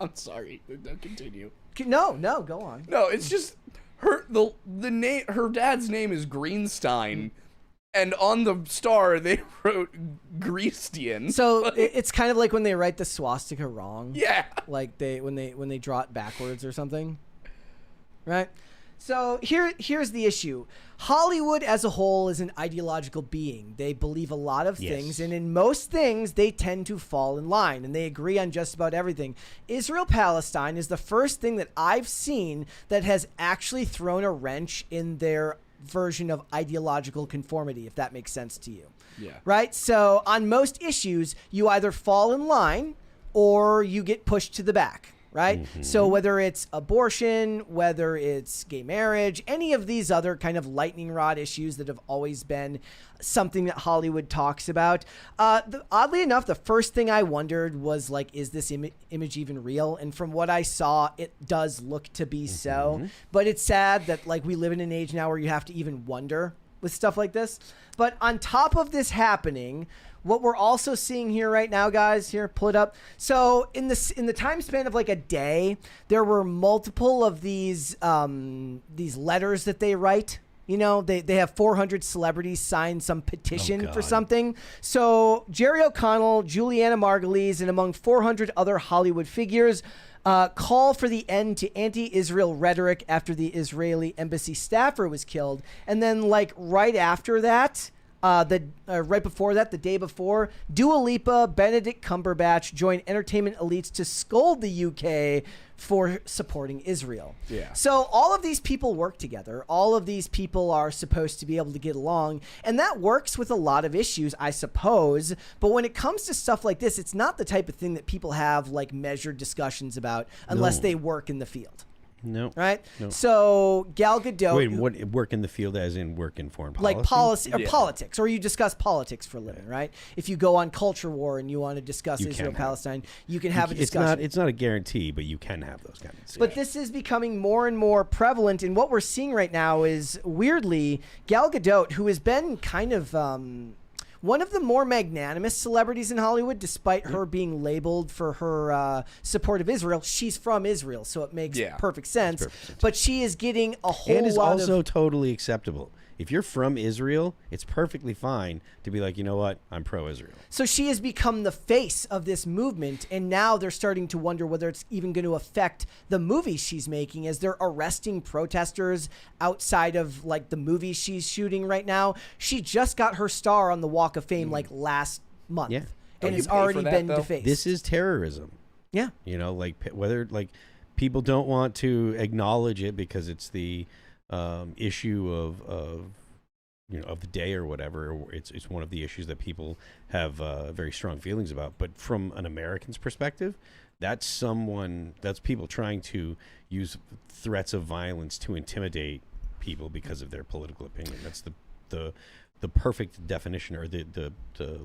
I'm sorry. Don't continue. No, go on. No, it's just her name. Her dad's name is Greenstein, and on the star they wrote Greestian. So it's kind of like when they write the swastika wrong. Yeah. Like when they draw it backwards or something. Right? So here's the issue. Hollywood as a whole is an ideological being. They believe a lot of things, and in most things, they tend to fall in line, and they agree on just about everything. Israel-Palestine is the first thing that I've seen that has actually thrown a wrench in their version of ideological conformity, if that makes sense to you. Yeah. Right? So on most issues, you either fall in line or you get pushed to the back. Right? So whether it's abortion, whether it's gay marriage, any of these other kind of lightning rod issues that have always been something that Hollywood talks about. Oddly enough, the first thing I wondered was like, is this image even real? And from what I saw, it does look to be so. But it's sad that like we live in an age now where you have to even wonder with stuff like this. But on top of this happening, what we're also seeing here right now, guys, here, pull it up. So in the time span of like a day, there were multiple of these letters that they write. You know, they have 400 celebrities sign some petition for something. So Jerry O'Connell, Juliana Margulies, and among 400 other Hollywood figures call for the end to anti-Israel rhetoric after the Israeli embassy staffer was killed. And then like right after that, right before that, the day before, Dua Lipa, Benedict Cumberbatch joined entertainment elites to scold the UK for supporting Israel. Yeah. So all of these people work together. All of these people are supposed to be able to get along. And that works with a lot of issues, I suppose. But when it comes to stuff like this, it's not the type of thing that people have like measured discussions about unless they work in the field. No. Right? No. So Gal Gadot. Wait, what, work in the field as in work in foreign policy? Like policy or politics, or you discuss politics for a living, right? If you go on Culture War and you want to discuss Israel-Palestine, you can have a discussion. It's not a guarantee, but you can have those kind of discussions. But this is becoming more and more prevalent, and what we're seeing right now is, weirdly, Gal Gadot, who has been kind of one of the more magnanimous celebrities in Hollywood, despite her being labeled for her support of Israel. She's from Israel, so it makes perfect sense. But she is getting a whole lot of... And is also totally acceptable. If you're from Israel, it's perfectly fine to be like, you know what, I'm pro-Israel. So she has become the face of this movement, and now they're starting to wonder whether it's even going to affect the movies she's making, as they're arresting protesters outside of like the movies she's shooting right now. She just got her star on the Walk of Fame like last month, and it's already been defaced. This is terrorism. Yeah. You know, like whether like people don't want to acknowledge it because it's the issue of you know, of the day or whatever. It's one of the issues that people have very strong feelings about. But from an American's perspective, that's people trying to use threats of violence to intimidate people because of their political opinion. That's the perfect definition, or the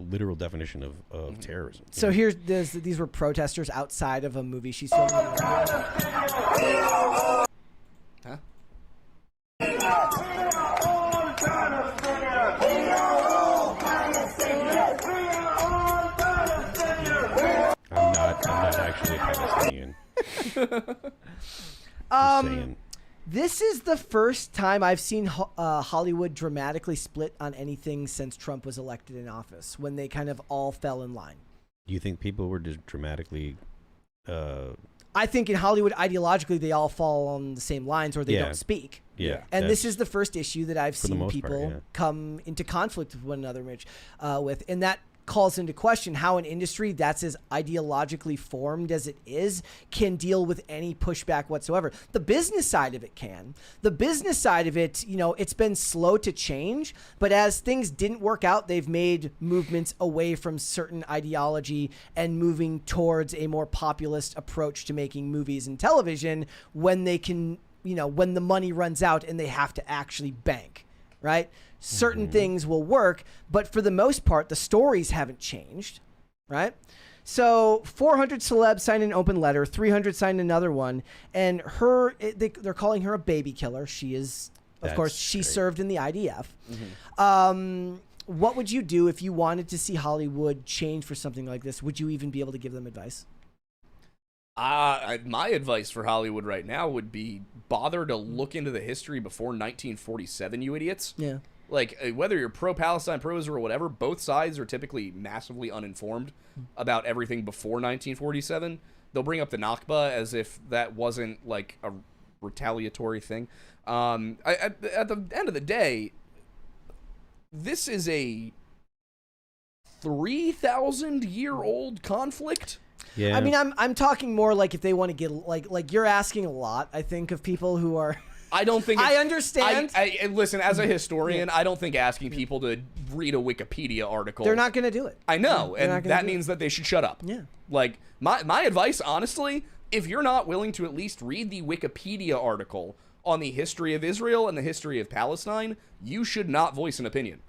literal definition of terrorism. So these were protesters outside of a movie she's filming. Huh? I'm not actually Palestinian. This is the first time I've seen Hollywood dramatically split on anything since Trump was elected in office, when they kind of all fell in line. Do you think people were just dramatically... I think in Hollywood, ideologically, they all fall on the same lines, or they don't speak. Yeah. And this is the first issue that I've seen people part, come into conflict with one another, Mitch, with. And that calls into question how an industry that's as ideologically formed as it is can deal with any pushback whatsoever. The business side of it can. The business side of it, you know, it's been slow to change, but as things didn't work out, they've made movements away from certain ideology and moving towards a more populist approach to making movies and television when they can, you know, when the money runs out and they have to actually bank, right? Certain things will work, but for the most part, the stories haven't changed, right? So 400 celebs signed an open letter, 300 signed another one, and they're calling her a baby killer. She is, of course, she served in the IDF. What would you do if you wanted to see Hollywood change for something like this? Would you even be able to give them advice? My advice for Hollywood right now would be bother to look into the history before 1947, you idiots. Yeah. Like, whether you're pro-Palestine, pro-Israel, whatever, both sides are typically massively uninformed about everything before 1947. They'll bring up the Nakba as if that wasn't, like, a retaliatory thing. At the end of the day, this is a 3,000-year-old conflict. Yeah. I mean, I'm talking more like if they want to get, like you're asking a lot, I think, of people who are... I don't think I understand. Listen, as a historian, I don't think asking people to read a Wikipedia article. They're not going to do it. I know, and that means that they should shut up. Yeah. Like, my advice, honestly, if you're not willing to at least read the Wikipedia article on the history of Israel and the history of Palestine, you should not voice an opinion.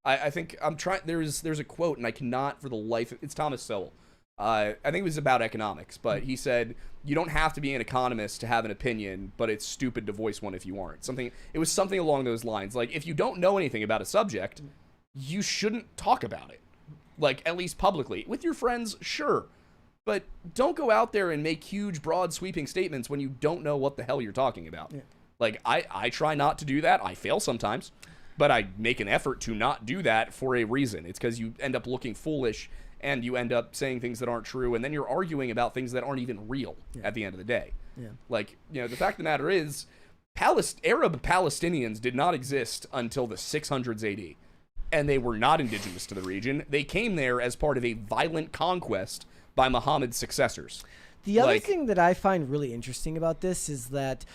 I think I'm trying. There's a quote, and I cannot for the life. It's Thomas Sowell. I think it was about economics, but he said, you don't have to be an economist to have an opinion, but it's stupid to voice one if you aren't. It was something along those lines. Like, if you don't know anything about a subject, you shouldn't talk about it. Like, at least publicly. With your friends, sure. But don't go out there and make huge, broad, sweeping statements when you don't know what the hell you're talking about. Yeah. Like, I try not to do that. I fail sometimes. But I make an effort to not do that for a reason. It's because you end up looking foolish and you end up saying things that aren't true, and then you're arguing about things that aren't even real at the end of the day. Yeah. Like, you know, the fact of the matter is, Arab Palestinians did not exist until the 600s AD, and they were not indigenous to the region. They came there as part of a violent conquest by Muhammad's successors. The other thing that I find really interesting about this is that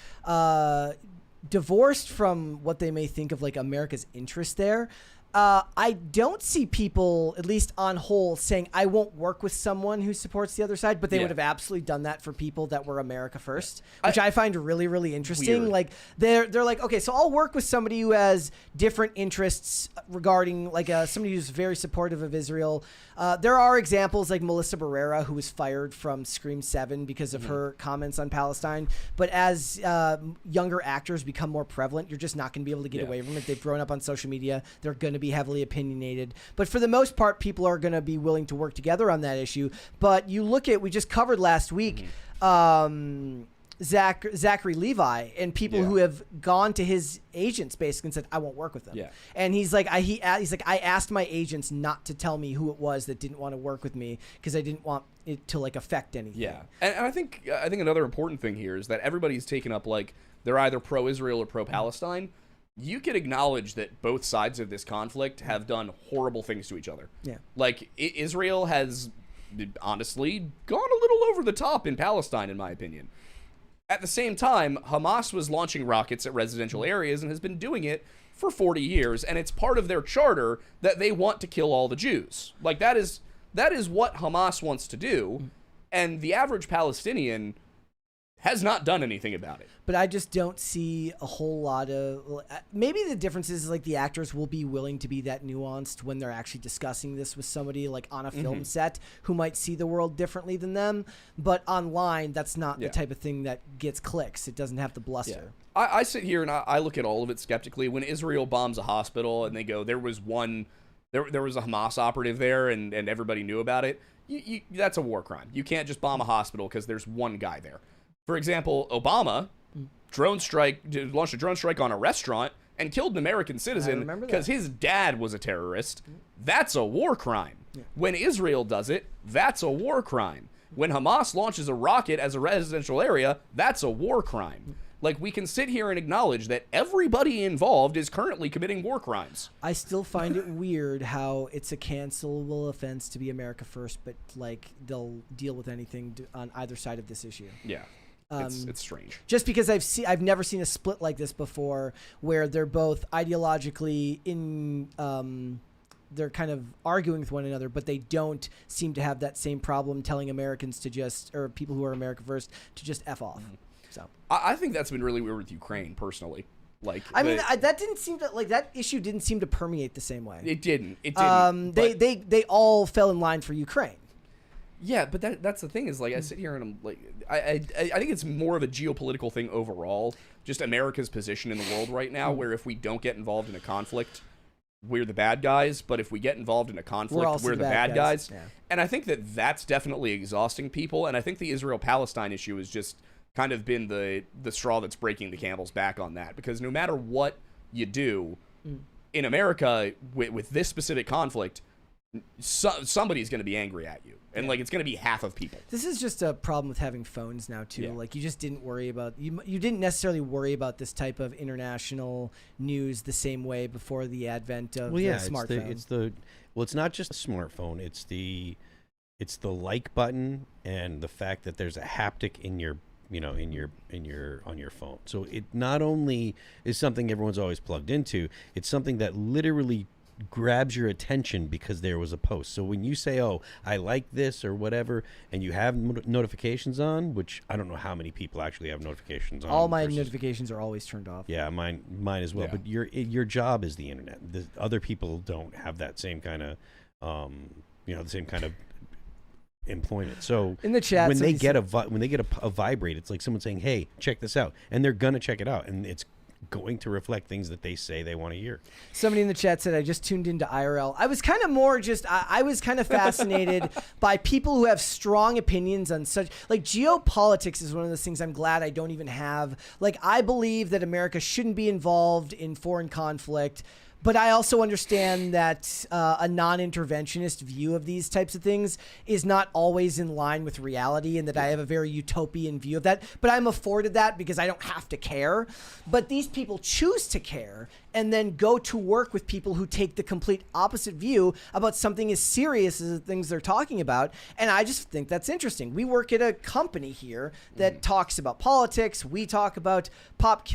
divorced from what they may think of like America's interest there, I don't see people, at least on whole, saying I won't work with someone who supports the other side, but they would have absolutely done that for people that were America first, which I find really, really interesting. Weird. Like they're like, okay, so I'll work with somebody who has different interests regarding like somebody who's very supportive of Israel. There are examples like Melissa Barrera, who was fired from Scream 7 because of her comments on Palestine. But as younger actors become more prevalent, you're just not going to be able to get away from it. They've grown up on social media. They're going to be heavily opinionated. But for the most part, people are going to be willing to work together on that issue. But you look at, we just covered last week, Zachary Levi and people who have gone to his agents basically and said, I won't work with them. Yeah. And he's like, he's like, I asked my agents not to tell me who it was that didn't want to work with me because I didn't want it to like affect anything. Yeah. And I think another important thing here is that everybody's taken up like they're either pro-Israel or pro-Palestine. You can acknowledge that both sides of this conflict have done horrible things to each other. Yeah. Like, Israel has honestly gone a little over the top in Palestine, in my opinion. At the same time, Hamas was launching rockets at residential areas and has been doing it for 40 years, and it's part of their charter that they want to kill all the Jews. Like, that is what Hamas wants to do, and the average Palestinian has not done anything about it. But I just don't see a whole lot of... Maybe the difference is like the actors will be willing to be that nuanced when they're actually discussing this with somebody like on a film set who might see the world differently than them. But online, that's not the type of thing that gets clicks. It doesn't have the bluster. Yeah. I sit here and I look at all of it skeptically. When Israel bombs a hospital and they go, there was a Hamas operative there and everybody knew about it, that's a war crime. You can't just bomb a hospital because there's one guy there. For example, Obama launched a drone strike on a restaurant and killed an American citizen because his dad was a terrorist. That's a war crime. Yeah. When Israel does it, that's a war crime. When Hamas launches a rocket as a residential area, that's a war crime. Like, we can sit here and acknowledge that everybody involved is currently committing war crimes. I still find it weird how it's a cancelable offense to be America first, but like they'll deal with anything on either side of this issue. Yeah. It's strange. Just because I've never seen a split like this before, where they're both ideologically they're kind of arguing with one another, but they don't seem to have that same problem telling Americans or people who are America first to just F off. So I think that's been really weird with Ukraine, personally. Like, that didn't seem to that issue didn't seem to permeate the same way. It didn't. They all fell in line for Ukraine. Yeah, but that's the thing is, like, I sit here and I'm like, I think it's more of a geopolitical thing overall, just America's position in the world right now, where if we don't get involved in a conflict, we're the bad guys, but if we get involved in a conflict, we're the bad guys. Yeah. And I think that's definitely exhausting people, and I think the Israel-Palestine issue has just kind of been the straw that's breaking the camel's back on that, because no matter what you do, in America, with this specific conflict, somebody's going to be angry at you, and like, it's going to be half of people. This is just a problem with having phones now too. Yeah. Like, you just didn't worry about you didn't necessarily worry about this type of international news the same way before the advent of the smartphone. It's not just a smartphone. It's the like button and the fact that there's a haptic in your on your phone. So it not only is something everyone's always plugged into, it's something that literally grabs your attention because there was a post. So when you say, oh, I like this or whatever, and you have notifications on, which I don't know how many people actually have notifications on. All my notifications are always turned off. Yeah, mine as well. Yeah. But your job is the internet. Other people don't have that same kind of the same kind of employment. So in the chat, when they get a vibrate, it's like someone saying, hey, check this out, and they're gonna check it out, and it's going to reflect things that they say they want to hear. Somebody in the chat said, I just tuned into IRL. I was kind of I was kind of fascinated by people who have strong opinions on such, like, geopolitics is one of those things I'm glad I don't even have. Like, I believe that America shouldn't be involved in foreign conflict, but I also understand that a non-interventionist view of these types of things is not always in line with reality, and that I have a very utopian view of that. But I'm afforded that because I don't have to care. But these people choose to care and then go to work with people who take the complete opposite view about something as serious as the things they're talking about. And I just think that's interesting. We work at a company here that talks about politics. We talk about pop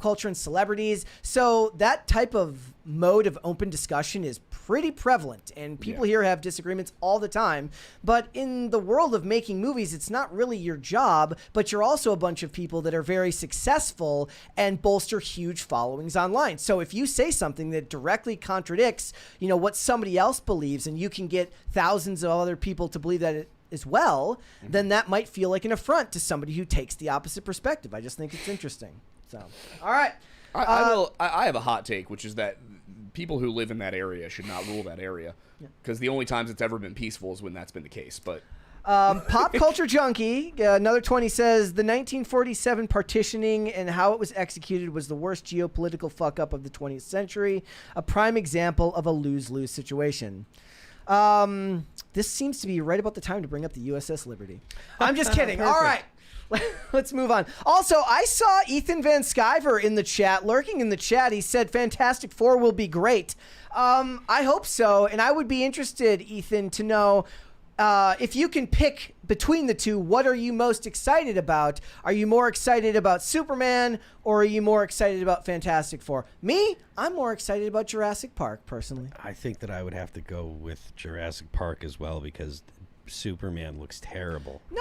culture and celebrities. So that type of mode of open discussion is pretty prevalent, and people here have disagreements all the time. But in the world of making movies, it's not really your job, but you're also a bunch of people that are very successful and bolster huge followings online. So if you say something that directly contradicts, what somebody else believes, and you can get thousands of other people to believe that as well, then that might feel like an affront to somebody who takes the opposite perspective. I just think it's interesting. So, all right. I have a hot take, which is that people who live in that area should not rule that area, because the only times it's ever been peaceful is when that's been the case. But Pop Culture Junkie, another 20, says the 1947 partitioning and how it was executed was the worst geopolitical fuck up of the 20th century. A prime example of a lose-lose situation. This seems to be right about the time to bring up the USS Liberty. I'm just kidding. All right. Let's move on. Also, I saw Ethan Van Sciver in the chat, lurking in the chat. He said Fantastic Four will be great. I hope so, and I would be interested, Ethan, to know if you can pick between the two, what are you most excited about? Are you more excited about Superman, or are you more excited about Fantastic Four? Me, I'm more excited about Jurassic Park, personally. I think that I would have to go with Jurassic Park as well, because Superman looks terrible. No,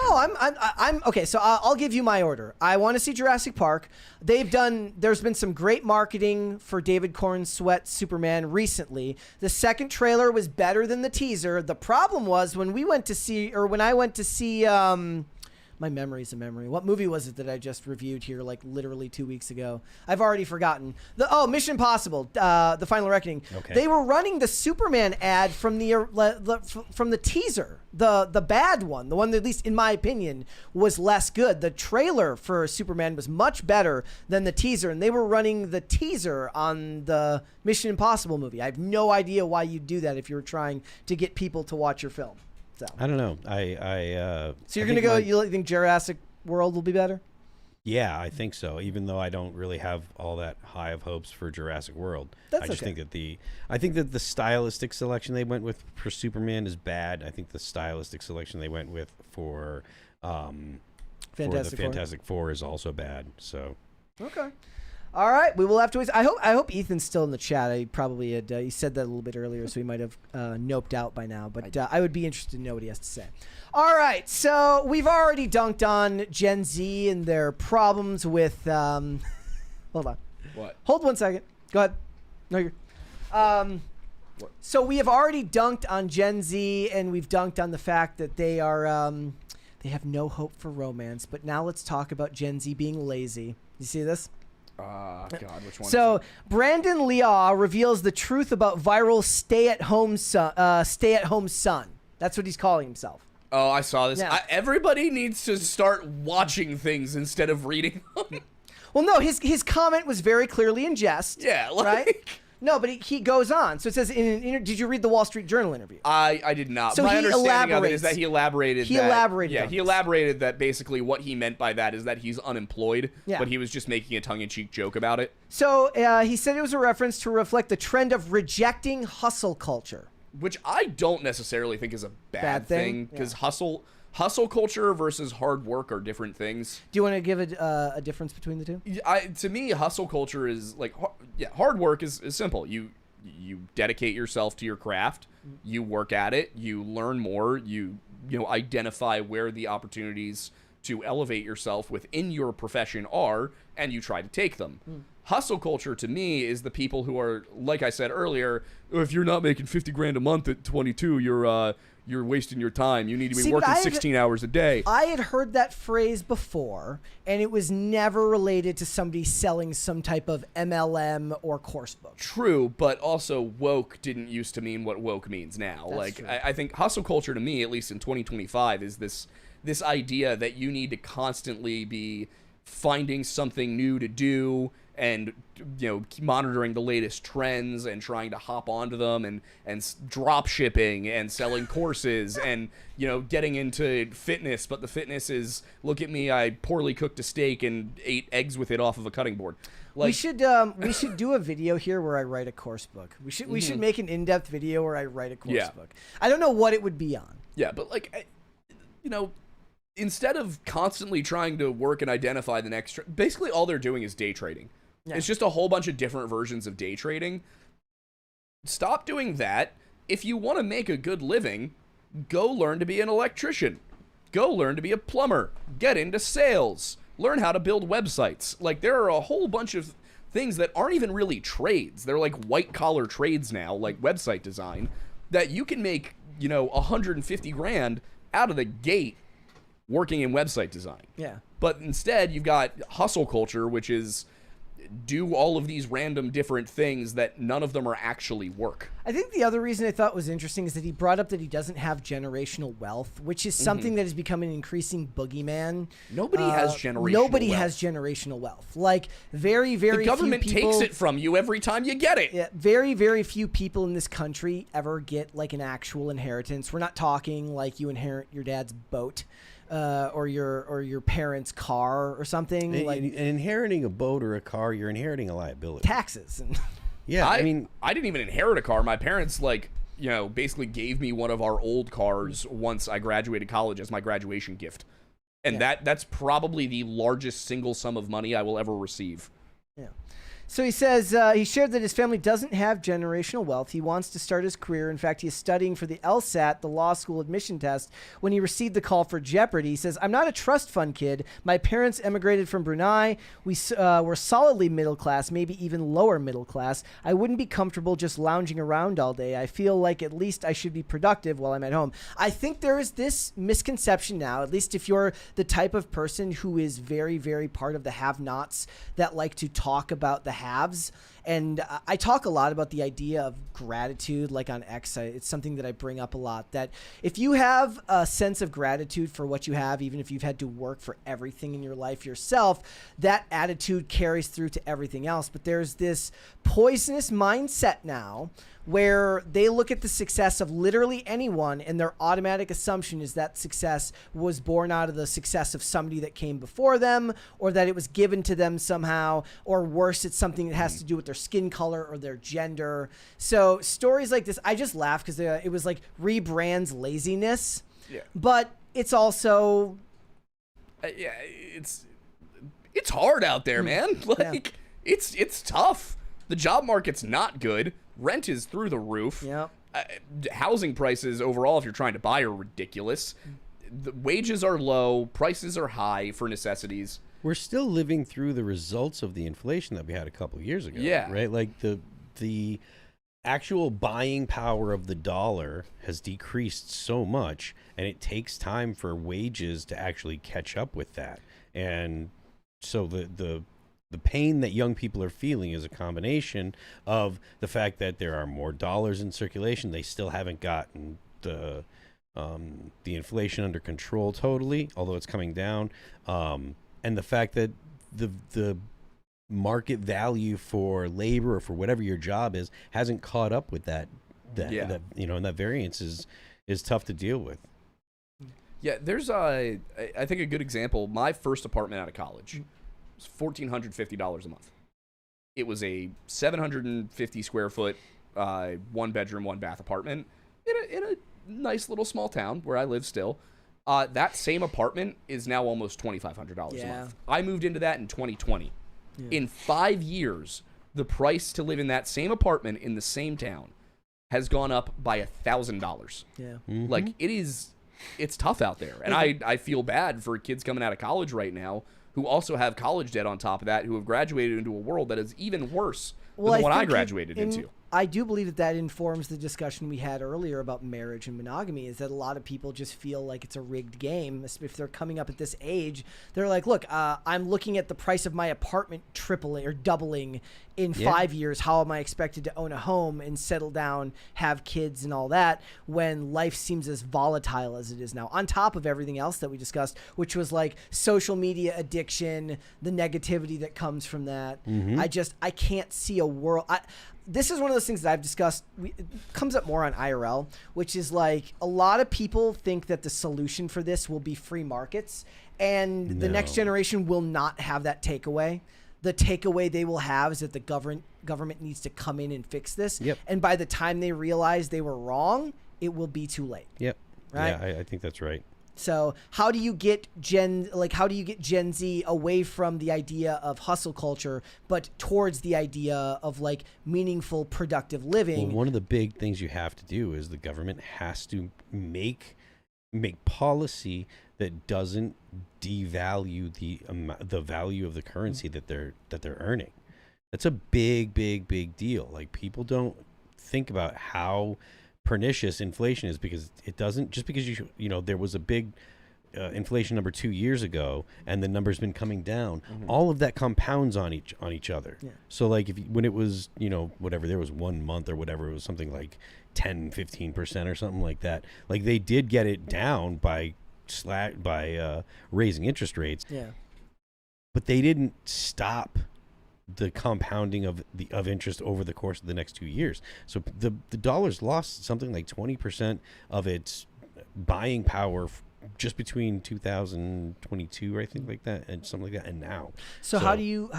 I'm okay. So I'll give you my order. I want to see Jurassic Park. There's been some great marketing for David Cornsweet's Superman recently. The second trailer was better than the teaser. The problem was when I went to see, my memory's a memory. What movie was it that I just reviewed here, like literally 2 weeks ago? I've already forgotten. Mission Impossible, The Final Reckoning. Okay. They were running the Superman ad from the teaser, the bad one, the one that, at least in my opinion, was less good. The trailer for Superman was much better than the teaser, and they were running the teaser on the Mission Impossible movie. I have no idea why you'd do that if you were trying to get people to watch your film. So. I don't know. So you're going to go, you think Jurassic World will be better? Yeah, I think so. Even though I don't really have all that high of hopes for Jurassic World, That's I just okay. think that the stylistic selection they went with for Superman is bad. I think the stylistic selection they went with for the Fantastic Four is also bad. So Okay. All right, we will have to wait. I hope Ethan's still in the chat. I probably had he said that a little bit earlier, so he might have noped out by now. But I would be interested to know what he has to say. All right, so we've already dunked on Gen Z and their problems with. Hold on. What? Hold 1 second. Go ahead. No, you're. So we have already dunked on Gen Z, and we've dunked on the fact that they are they have no hope for romance. But now let's talk about Gen Z being lazy. You see this? God, which one? So is it? Brandon Liaw reveals the truth about viral stay-at-home son. That's what he's calling himself. Oh, I saw this. Yeah. Everybody needs to start watching things instead of reading them. Well, no, his comment was very clearly in jest. Yeah, like... right. No, but he goes on. So it says, did you read the Wall Street Journal interview? I did not. So My he understanding of it elaborates. is that he elaborated. He that, elaborated Yeah, on he this. elaborated that basically what he meant by that is that he's unemployed, Yeah. but he was just making a tongue-in-cheek joke about it. So he said it was a reference to reflect the trend of rejecting hustle culture. Which I don't necessarily think is a Bad bad thing? thing, because hustle culture versus hard work are different things. Do you want to give a difference between the two? To me, hustle culture is like, hard work is simple. You dedicate yourself to your craft, you work at it, you learn more, you identify where the opportunities to elevate yourself within your profession are, and you try to take them. Hustle culture to me is the people who are, like I said earlier, if you're not making 50 grand a month at 22, you're wasting your time. You need to be working 16 hours a day. I had heard that phrase before, and it was never related to somebody selling some type of MLM or course book. True, but also woke didn't used to mean what woke means now. That's like true. I think hustle culture to me, at least in 2025, is this idea that you need to constantly be finding something new to do and monitoring the latest trends and trying to hop onto them and drop shipping and selling courses and getting into fitness, but the fitness is, look at me, I poorly cooked a steak and ate eggs with it off of a cutting board. Like, we should do a video here where I write a course book. We should make an in-depth video where I write a course book. I don't know what it would be on. Yeah, but instead of constantly trying to work and identify the next, basically all they're doing is day trading. Yeah. It's just a whole bunch of different versions of day trading. Stop doing that. If you want to make a good living, go learn to be an electrician. Go learn to be a plumber. Get into sales. Learn how to build websites. Like, there are a whole bunch of things that aren't even really trades. They're like white-collar trades now, like website design, that you can make, 150 grand out of the gate working in website design. Yeah. But instead, you've got hustle culture, which is do all of these random different things that none of them are actually work. I think the other reason I thought was interesting is that he brought up that he doesn't have generational wealth, which is something that has become an increasing boogeyman. Nobody has generational Nobody wealth. has generational wealth. Like, very, very The government few people, takes it from you every time you get it. Yeah, very, very few people in this country ever get like an actual inheritance. We're not talking like you inherit your dad's boat. Or your parents' car or something. And inheriting a boat or a car, you're inheriting a liability. Taxes. Yeah, I mean, I didn't even inherit a car. My parents, basically gave me one of our old cars once I graduated college as my graduation gift. And that's probably the largest single sum of money I will ever receive. Yeah. So he says he shared that his family doesn't have generational wealth. He wants to start his career. In fact, he is studying for the LSAT, the law school admission test, when he received the call for Jeopardy. He says, I'm not a trust fund kid. My parents emigrated from Brunei. We were solidly middle class, maybe even lower middle class. I wouldn't be comfortable just lounging around all day. I feel like at least I should be productive while I'm at home. I think there is this misconception now, at least if you're the type of person who is very, very part of the have-nots that like to talk about the haves And I talk a lot about the idea of gratitude, like on X. It's something that I bring up a lot, that if you have a sense of gratitude for what you have, even if you've had to work for everything in your life yourself, that attitude carries through to everything else. But there's this poisonous mindset now where they look at the success of literally anyone, and their automatic assumption is that success was born out of the success of somebody that came before them, or that it was given to them somehow, or worse, it's something that has to do with their skin color or their gender. So stories like this, I just laugh because it was like rebrands laziness, but it's also it's hard out there, man. Like it's tough. The job market's not good. Rent is through the roof. Yeah. Housing prices overall, if you're trying to buy, are ridiculous. The wages are low. Prices are high for necessities. We're still living through the results of the inflation that we had a couple of years ago. Yeah. Right? Like the actual buying power of the dollar has decreased so much, and it takes time for wages to actually catch up with that. And so the pain that young people are feeling is a combination of the fact that there are more dollars in circulation. They still haven't gotten the inflation under control totally, although it's coming down. And the fact that the market value for labor or for whatever your job is hasn't caught up with that and that variance is tough to deal with. Yeah, there's I think a good example. My first apartment out of college was $1,450 a month. It was a 750 square foot, 1 bedroom, 1 bath apartment in a nice little small town where I live still. That same apartment is now almost $2,500 a month. I moved into that in 2020. Yeah. In 5 years, the price to live in that same apartment in the same town has gone up by $1,000. Yeah. Mm-hmm. Like it's tough out there. And I feel bad for kids coming out of college right now who also have college debt on top of that, who have graduated into a world that is even worse than the one I graduated into. I do believe that informs the discussion we had earlier about marriage and monogamy, is that a lot of people just feel like it's a rigged game. If they're coming up at this age, they're like, look, I'm looking at the price of my apartment tripling or doubling in 5 years. How am I expected to own a home and settle down, have kids and all that, when life seems as volatile as it is now, on top of everything else that we discussed, which was like social media addiction, the negativity that comes from that. Mm-hmm. I can't see a world. This is one of those things that I've discussed. It comes up more on IRL, which is like a lot of people think that the solution for this will be free markets, and the next generation will not have that takeaway. The takeaway they will have is that the government needs to come in and fix this. Yep. And by the time they realize they were wrong, it will be too late. Yep. Right? Yeah, I think that's right. So how do you get Gen Z away from the idea of hustle culture, but towards the idea of like meaningful, productive living? Well, one of the big things you have to do is the government has to make policy that doesn't devalue the value of the currency that they're earning. That's a big deal. Like, people don't think about how pernicious inflation is, because it doesn't, just because there was a big inflation number 2 years ago and the number's been coming down, all of that compounds on each other. Yeah. So like when it was, whatever, there was 1 month or whatever, it was something like 10-15% or something like that. Like, they did get it down by raising interest rates. Yeah. But they didn't stop the compounding of interest over the course of the next 2 years. So the dollar's lost something like 20% of its buying power just between 2022, I think, like that, and something like that, and now. So how do you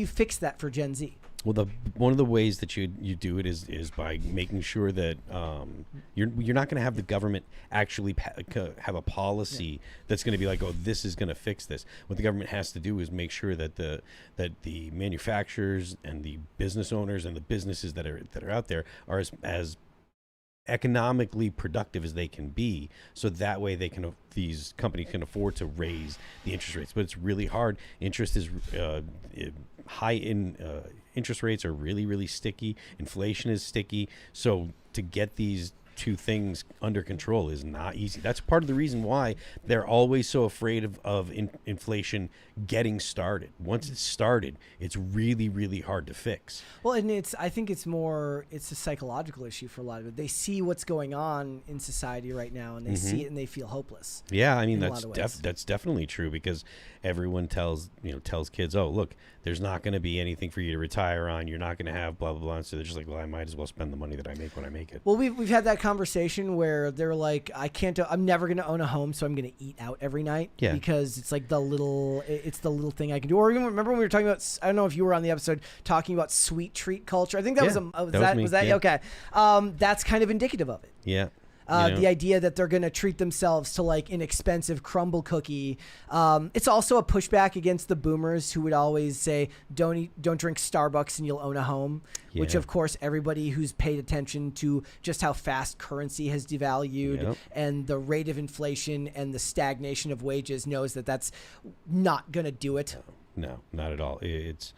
fix that for Gen Z? Well, one of the ways that you do it is by making sure that you're not going to have the government actually have a policy that's going to be like, oh, this is going to fix this. What the government has to do is make sure that the manufacturers and the business owners and the businesses that are out there are as economically productive as they can be, so that way these companies can afford to raise the interest rates. But it's really hard. Interest is high in interest rates are really sticky. Inflation is sticky. So to get these two things under control is not easy. That's part of the reason why they're always so afraid of inflation getting started. Once it's started, it's really, really hard to fix. Well, and I think it's a psychological issue for a lot of it. They see what's going on in society right now, and they see it and they feel hopeless. Yeah, I mean, that's definitely true, because everyone tells kids, oh, look, there's not going to be anything for you to retire on. You're not going to have blah, blah, blah. And so they're just like, well, I might as well spend the money that I make when I make it. Well, we've had that conversation where they're like, I'm never going to own a home, so I'm going to eat out every night. Yeah. Because it's like the little thing I can do. Or even remember when we were talking about, I don't know if you were on the episode talking about sweet treat culture. I think that was that yeah. okay. That's kind of indicative of it. Yeah. The idea that they're going to treat themselves to like an expensive crumble cookie. It's also a pushback against the boomers who would always say, don't drink Starbucks and you'll own a home, which of course everybody who's paid attention to just how fast currency has devalued and the rate of inflation and the stagnation of wages knows that that's not going to do it. No, not at all. It's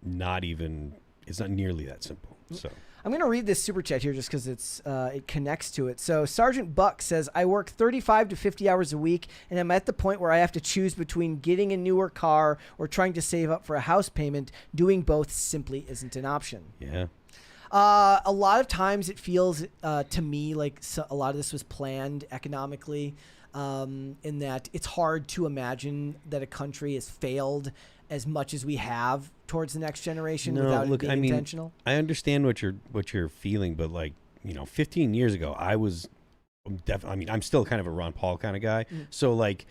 not nearly that simple. So I'm going to read this super chat here just because it connects to it. So Sergeant Buck says, I work 35 to 50 hours a week, and I'm at the point where I have to choose between getting a newer car or trying to save up for a house payment. Doing both simply isn't an option. Yeah. A lot of times it feels to me like a lot of this was planned economically, in that it's hard to imagine that a country has failed as much as we have towards the next generation without it being intentional. I understand what you're feeling, but 15 years ago, I'm still kind of a Ron Paul kind of guy. So like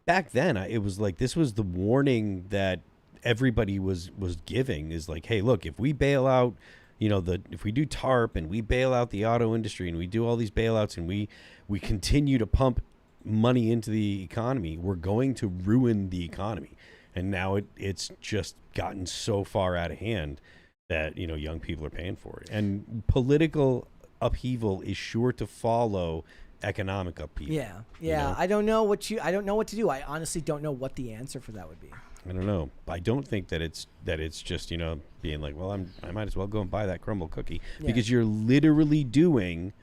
back then, it was like this was the warning that everybody was giving is like, hey, look, if we bail out, if we do TARP and we bail out the auto industry and we do all these bailouts and we continue to pump money into the economy, we're going to ruin the economy. And now it's just gotten so far out of hand that, young people are paying for it. And political upheaval is sure to follow economic upheaval. Yeah. I don't know what to do. I honestly don't know what the answer for that would be. I don't know. I don't think that it's just, being like, well, I might as well go and buy that crumble cookie, because you're literally doing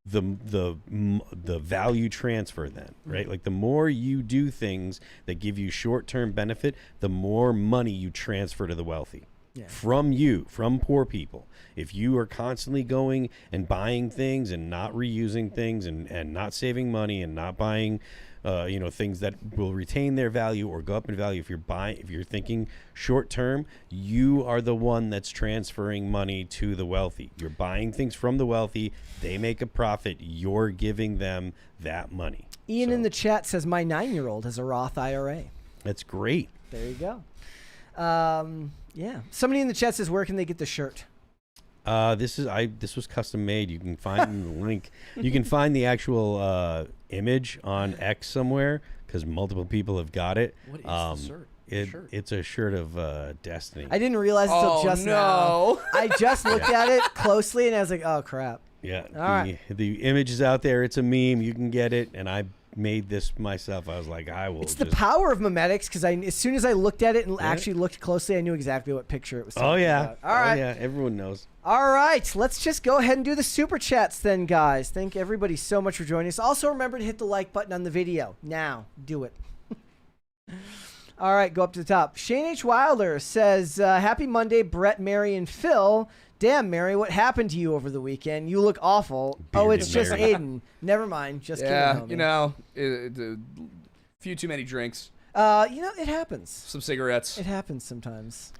the value transfer then, right? Like the more you do things that give you short-term benefit, the more money you transfer to the wealthy from poor people. If you are constantly going and buying things and not reusing things and not saving money and not buying things that will retain their value or go up in value, if you're thinking short term, you are the one that's transferring money to the wealthy. You're buying things from the wealthy, they make a profit, you're giving them that money. Ian in the chat says my 9-year-old has a Roth IRA. That's great. There you go. Somebody in the chat says, where can they get the shirt? This was custom made. You can find the link. You can find the actual image on X somewhere, because multiple people have got it. What is the shirt? It's a shirt of Destiny. I didn't realize until just now. I just looked at it closely and I was like, oh crap. Yeah. All right. The image is out there. It's a meme. You can get it. And I made this myself. I was like, It's the power of memetics, because as soon as I looked at it and actually looked closely, I knew exactly what picture it was talking about. All right. Oh yeah, everyone knows. All right, let's just go ahead and do the super chats then, guys. Thank everybody so much for joining us. Also, remember to hit the like button on the video. Now, do it. All right, go up to the top. Shane H. Wilder says, happy Monday, Brett, Mary, and Phil. Damn, Mary, what happened to you over the weekend? You look awful. Bearded it's just Mary. Aiden. Never mind. Just kidding, Yeah, homie. a few too many drinks. It happens. Some cigarettes. It happens sometimes.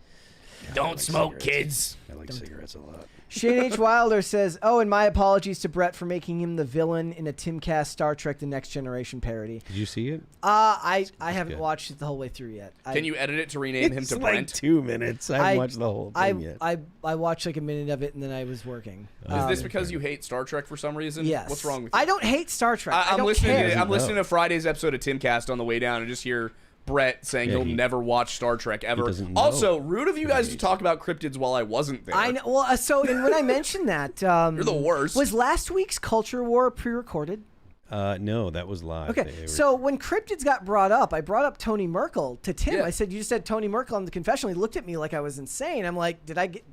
Don't smoke, kids. I like cigarettes a lot. Shane H. Wilder says, and my apologies to Brett for making him the villain in a Timcast Star Trek The Next Generation parody. Did you see it? I haven't watched it the whole way through yet. Can you edit it to rename him to It's Brent? like 2 minutes. I haven't watched the whole thing yet. I watched like a minute of it and then I was working. Is this because you hate Star Trek for some reason? Yes. What's wrong with you? I don't hate Star Trek. I'm listening. I'm listening know. to Friday's episode of Timcast on the way down and just hear Brett saying he'll never watch Star Trek ever. doesn't know. Also, rude of you guys to talk about cryptids while I wasn't there. I know. Well, and when I mentioned that, You're the worst. Was last week's Culture War pre-recorded? No, that was live. Okay, so when cryptids got brought up, I brought up Tony Merkel to Tim. Yeah. I said, you just said Tony Merkel on the confessional. He looked at me like I was insane. I'm like, did I get...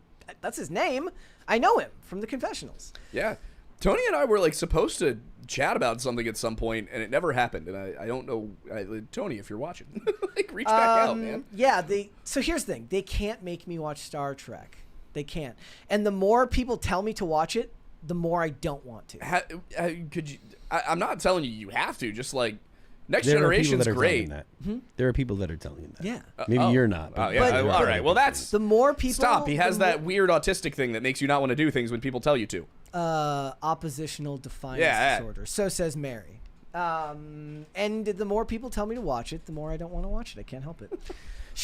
That's his name. I know him from the confessionals. Yeah. Tony and I were like supposed to chat about something at some point, and it never happened. And I don't know, Tony, if you're watching, like reach back out, man. Yeah. So here's the thing: they can't make me watch Star Trek. They can't. And the more people tell me to watch it, the more I don't want to. Could you? I'm not telling you you have to. Just like Next There Generation's are great. that. There are people that are telling you that. Yeah. Maybe you're not. Oh, yeah. there are All right. other Well, people. that's The more people. stop. He has the that weird autistic thing that makes you not want to do things when people tell you to. oppositional defiance Yeah. disorder. So says Mary. And the more people tell me to watch it, the more I don't want to watch it. I can't help it.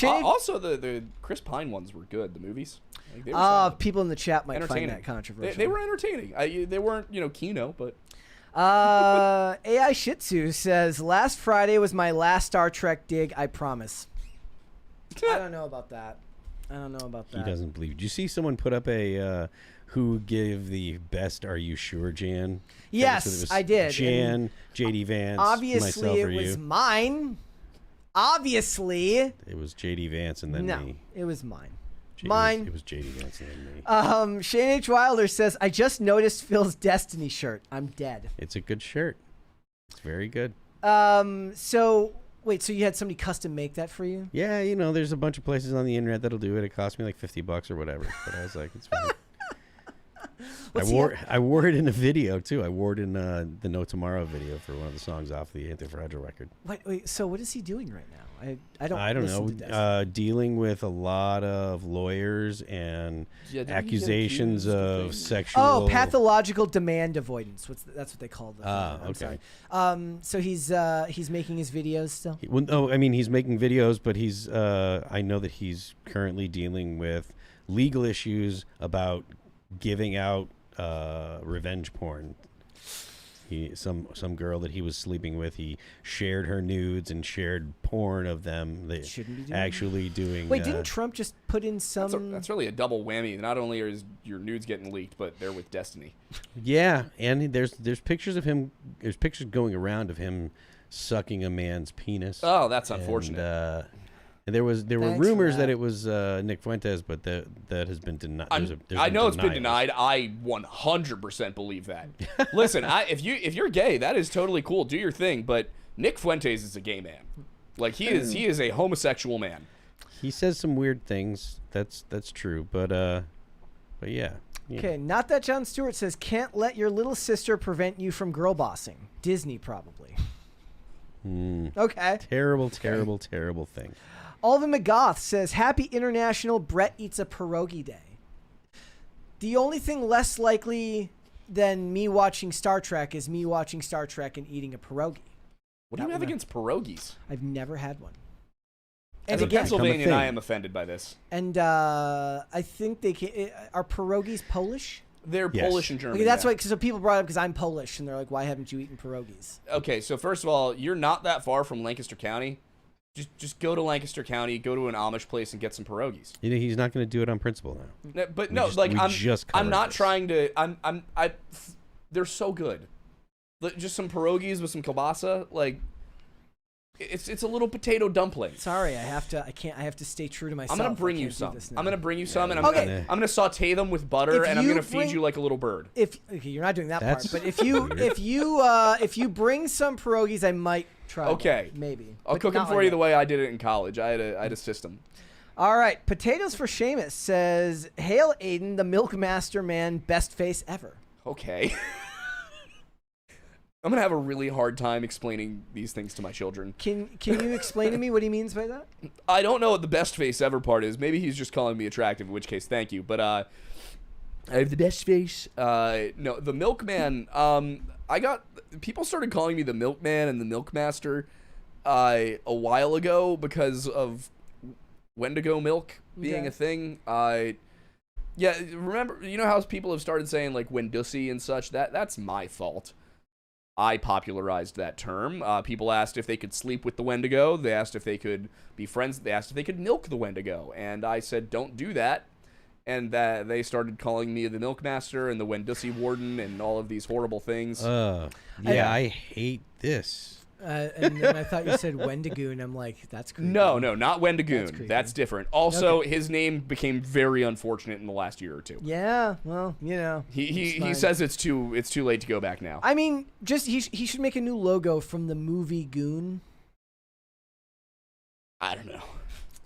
Also, the Chris Pine ones were good. The movies. Like, they were solid. People in the chat might find Entertaining. that controversial. They were entertaining. They weren't, Kino, but AI Shih Tzu says, last Friday was my last Star Trek dig, I promise. I don't know about that. He doesn't believe. Did you see someone put up a who gave the best "Are you sure, Jan"? Yes, So it was I did. Jan, JD Vance, Obviously, myself, it or was you. mine. Obviously. It was JD Vance and then No, me. it was mine. JD Mine. It was JD Vance and then me. Shane H. Wilder says, I just noticed Phil's Destiny shirt. I'm dead. It's a good shirt. It's very good. So, wait, so you had somebody custom make that for you? Yeah, there's a bunch of places on the internet that'll do it. It cost me like $50 or whatever. But I was like, it's fine. I wore it in a video too. I wore it in the No Tomorrow video for one of the songs off the Anti-Fragile record. Wait, so what is he doing right now? I don't know. listen to Destiny. Dealing with a lot of lawyers and accusations of sexual. Oh, pathological demand avoidance. That's what they call it. Okay. So he's making his videos still. He's making videos, but he's. I know that he's currently dealing with legal issues about giving out revenge porn. Some girl that he was sleeping with, he shared her nudes and shared porn of them. They shouldn't be doing actually doing. Wait, didn't Trump just put in some? That's really a double whammy. Not only is your nudes getting leaked, but they're with Destiny. Yeah, and there's pictures of him. There's pictures going around of him sucking a man's penis. Oh, that's unfortunate. And there were Thanks rumors for that that. it was Nick Fuentes, but that has been denied. I know it's been denied. I 100% believe that. Listen, if you're gay, that is totally cool. Do your thing. But Nick Fuentes is a gay man. Like he is a homosexual man. He says some weird things. That's true. But yeah. Okay, not that John Stewart says can't let your little sister prevent you from girl bossing. Disney probably. Okay. Terrible thing. Alvin McGoth says, Happy International Brett Eats a Pierogi Day. The only thing less likely than me watching Star Trek is me watching Star Trek and eating a pierogi. What do you have against pierogies? I've never had one. As a Pennsylvanian, I am offended by this. And I think are pierogies Polish? They're Polish and German. Okay, that's yeah. why. So people brought it up because I'm Polish, and they're like, "Why haven't you eaten pierogies?" Okay, so first of all, you're not that far from Lancaster County. Just go to Lancaster County, go to an Amish place, and get some pierogies. He's not going to do it on principle now. I'm not trying to. They're so good. Just some pierogies with some kielbasa, like. It's a little potato dumpling. Sorry, I have to stay true to myself. I'm gonna bring you some. And I'm gonna saute them with butter, and I'm gonna feed you like a little bird. You're not doing that part, but if you bring some pierogies, I might try. Okay, them, maybe. I'll cook them for you the way I did it in college. I had a system. All right, Potatoes for Seamus says, "Hail Aidan, the Milkmaster man, best face ever." Okay. I'm gonna have a really hard time explaining these things to my children. Can you explain to me what he means by that? I don't know what the best face ever part is. Maybe he's just calling me attractive, in which case, thank you. But I have the best face. No, the Milkman. People started calling me the Milkman and the Milkmaster a while ago because of Wendigo milk being a thing. Yeah, remember, how people have started saying like Wendussy and such. That's my fault. I popularized that term. People asked if they could sleep with the Wendigo. They asked if they could be friends. They asked if they could milk the Wendigo. And I said, don't do that. And they started calling me the Milkmaster and the Wendussy Warden and all of these horrible things. I hate this. And then I thought you said Wendigo, and I'm like, that's creepy. No, not Wendigoon. creepy. That's different. Also, his name became very unfortunate in the last year or two. Yeah, well, you know. He says it's too late to go back now. I mean, just he should make a new logo from the movie Goon. I don't know.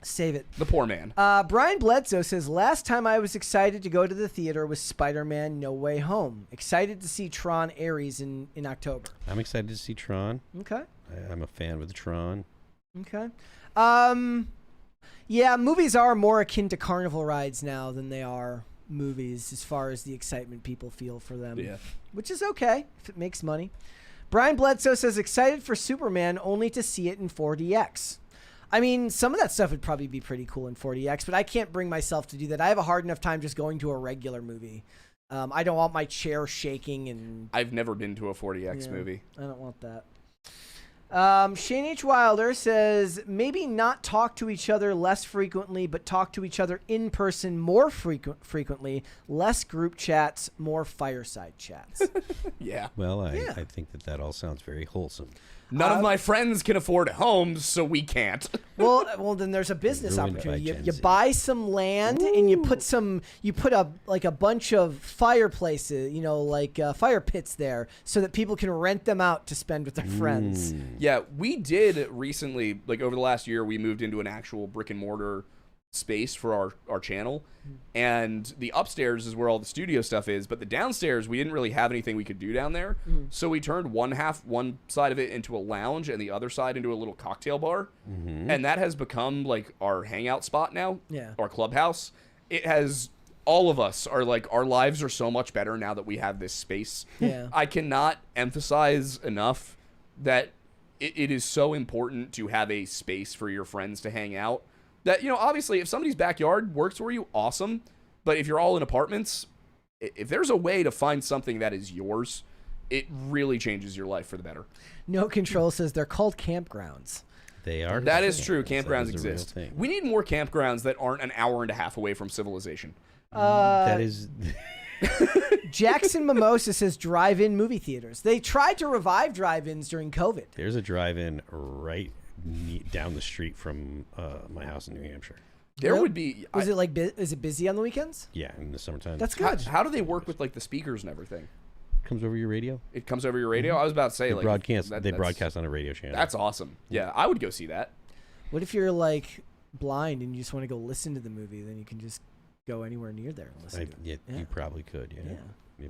Save it. The poor man. Brian Bledsoe says, last time I was excited to go to the theater was Spider-Man No Way Home. Excited to see Tron Ares in October. I'm excited to see Tron. Okay. I'm a fan with Tron. Okay. Yeah, movies are more akin to carnival rides now than they are movies as far as the excitement people feel for them. Yeah. Which is okay if it makes money. Brian Bledsoe says, excited for Superman only to see it in 4DX. I mean, some of that stuff would probably be pretty cool in 4DX, but I can't bring myself to do that. I have a hard enough time just going to a regular movie. I don't want my chair shaking and... I've never been to a 40X movie. I don't want that. Shane H. Wilder says, maybe not talk to each other less frequently, but talk to each other in person more frequently, less group chats, more fireside chats. Yeah. Well, I think that all sounds very wholesome. None of my friends can afford homes, so we can't. Well, then there's a business Ruined by opportunity. Gen You Z. buy some land and you put a bunch of fireplaces, fire pits there, so that people can rent them out to spend with their friends. Yeah, we did recently, like over the last year, we moved into an actual brick and mortar space for our channel, and the upstairs is where all the studio stuff is, but the downstairs we didn't really have anything we could do down there, so we turned one side of it into a lounge and the other side into a little cocktail bar, and that has become like our hangout spot now. Our clubhouse. It has, all of us are like, our lives are so much better now that we have this space. I cannot emphasize enough that it is so important to have a space for your friends to hang out. That, obviously, if somebody's backyard works for you, awesome. But if you're all in apartments, if there's a way to find something that is yours, it really changes your life for the better. No Control says they're called campgrounds. They are. That is true. Campgrounds That is a real exist. thing. We need more campgrounds that aren't an hour and a half away from civilization. That is. Jackson Mimosa says drive-in movie theaters. They tried to revive drive-ins during COVID. There's a drive-in right down the street from my house in New Hampshire. There would be. Is it busy on the weekends? Yeah, in the summertime. That's good. How do they work with like the speakers and everything? Comes over your radio. It comes over your radio. I was about to say They broadcast on a radio channel. That's awesome. Yeah, I would go see that. What if you're like blind and you just want to go listen to the movie? Then you can just go anywhere near there and listen to it. You probably could. Yeah.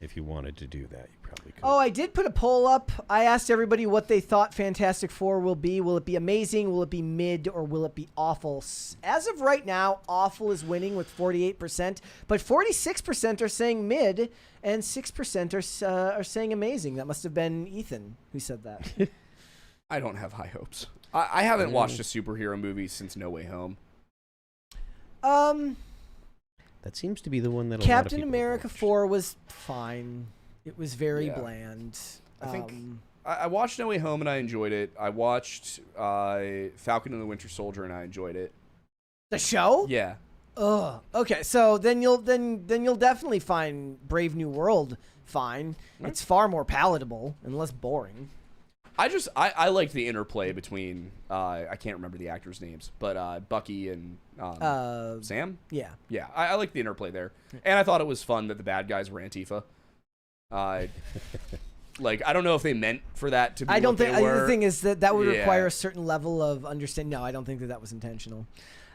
If you wanted to do that, you probably could. Oh, I did put a poll up. I asked everybody what they thought Fantastic Four will be. Will it be amazing? Will it be mid? Or will it be awful? As of right now, awful is winning with 48%, but 46% are saying mid, and 6% are saying amazing. That must have been Ethan who said that. I don't have high hopes. I haven't watched a superhero movie since No Way Home. That seems to be the one that Captain a lot of America 4 was fine. It was very bland. I think I watched No Way Home and I enjoyed it. I watched Falcon and the Winter Soldier and I enjoyed it. The show? Yeah. Ugh. Okay, so then you'll definitely find Brave New World fine. It's far more palatable and less boring. I liked the interplay between I can't remember the actors' names, but Bucky and Sam. Yeah. I liked the interplay there, and I thought it was fun that the bad guys were Antifa. Like, I don't know if they meant for that to be. I don't think. The thing is that would require a certain level of understanding. No, I don't think that was intentional.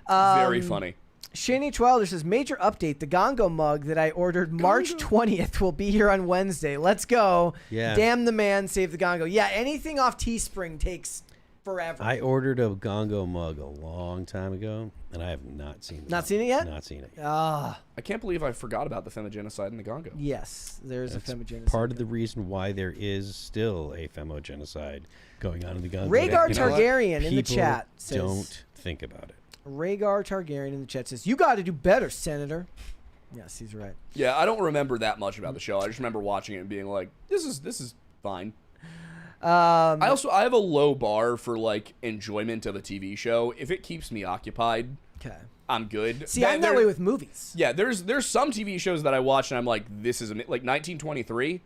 Very funny. Shane H. Wilder says, major update. The Gongo mug that I ordered March 20th will be here on Wednesday. Let's go. Yeah. Damn the man, save the Gongo. Yeah, anything off Teespring takes forever. I ordered a Gongo mug a long time ago, and I have not seen it. Not seen it yet? Not seen it. I can't believe I forgot about the femigenocide in the Gongo. Yes, there is a femigenocide. Part of the reason why there is still a femogenocide going on in the Gongo. Rhaegar Targaryen in the chat says, don't think about it. Rhaegar Targaryen in the chat says, you got to do better, Senator. Yes, he's right. Yeah, I don't remember that much about the show. I just remember watching it and being like, this is fine. I have a low bar for like enjoyment of a TV show. If it keeps me occupied, I'm good. See, I'm that way with movies. Yeah, there's some TV shows that I watch and I'm like, this is like 1923.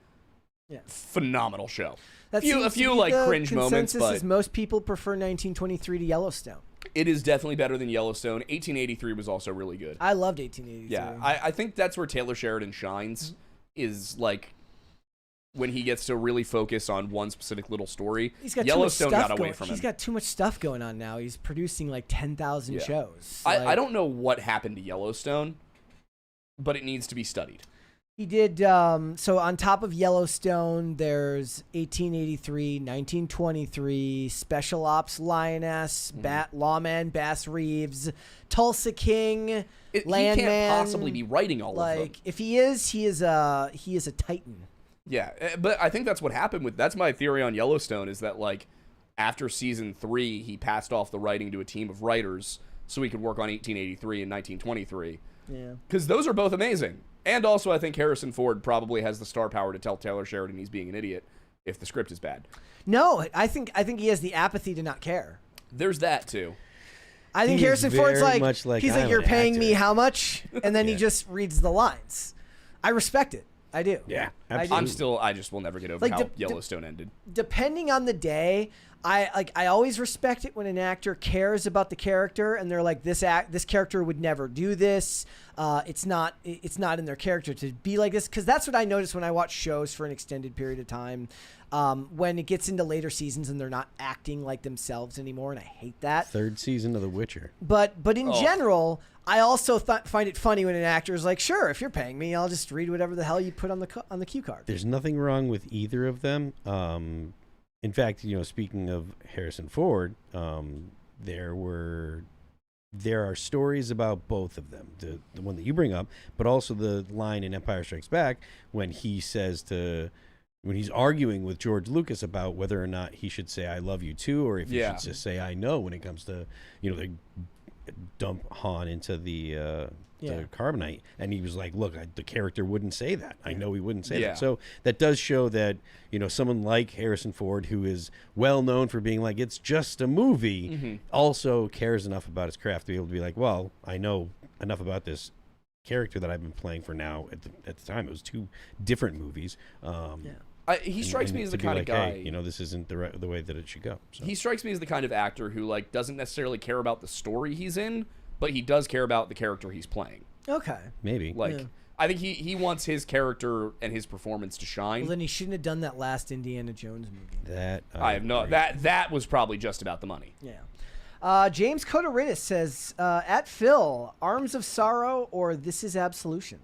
Yeah, phenomenal show. That a seems to few be like the cringe moments, consensus is but most people prefer 1923 to Yellowstone. it is definitely better than Yellowstone. 1883 was also really good. I loved 1883. Yeah, I think that's where Taylor Sheridan shines, is like when he gets to really focus on one specific little story. He's got Yellowstone too much stuff got away going. from He's him. got too much stuff going on now. He's producing like 10,000 shows. I don't know what happened to Yellowstone, but it needs to be studied. He did, so on top of Yellowstone, there's 1883, 1923, Special Ops Lioness, Lawman, Bass Reeves, Tulsa King, Landman. He can't possibly be writing all of them. Like, if he is a titan. Yeah, but I think that's what happened with, that's my theory on Yellowstone, is that like after season 3, he passed off the writing to a team of writers so he could work on 1883 and 1923. Yeah. Because those are both amazing. And also, I think Harrison Ford probably has the star power to tell Taylor Sheridan he's being an idiot if the script is bad. No, I think he has the apathy to not care. There's that too. I think He is Harrison Ford's very like, much like, he's like, I'm you're an paying actor." me how much? And then he Yeah. just reads the lines. I respect it. I do. Yeah, I do. absolutely. I just will never get over Like, how Yellowstone ended. Depending on the day, I always respect it when an actor cares about the character and they're like, this character would never do this. It's not in their character to be like this, because that's what I notice when I watch shows for an extended period of time. When it gets into later seasons and they're not acting like themselves anymore, and I hate that. 3rd season of The Witcher. But in general, I also find it funny when an actor is like, sure, if you're paying me, I'll just read whatever the hell you put on the cue card. There's nothing wrong with either of them. In fact, speaking of Harrison Ford, there are stories about both of them. The one that you bring up, but also the line in Empire Strikes Back when he's arguing with George Lucas about whether or not he should say "I love you" too, or if he should just say "I know" when it comes to they dump Han into the carbonite, and he was like, "Look, the character wouldn't say that. I know he wouldn't say that." So that does show that someone like Harrison Ford, who is well known for being like, "It's just a movie," also cares enough about his craft to be able to be like, "Well, I know enough about this character that I've been playing for now." At the time, it was 2 different movies. He strikes me as the kind of guy. Hey, this isn't the way that it should go. So. He strikes me as the kind of actor who like doesn't necessarily care about the story he's in, but he does care about the character he's playing. Okay. Maybe. Like, I think he wants his character and his performance to shine. Well, then he shouldn't have done that last Indiana Jones movie. That I have no that was probably just about the money. Yeah. James Coteridis says, at Phil, Arms of Sorrow or This Is Absolution?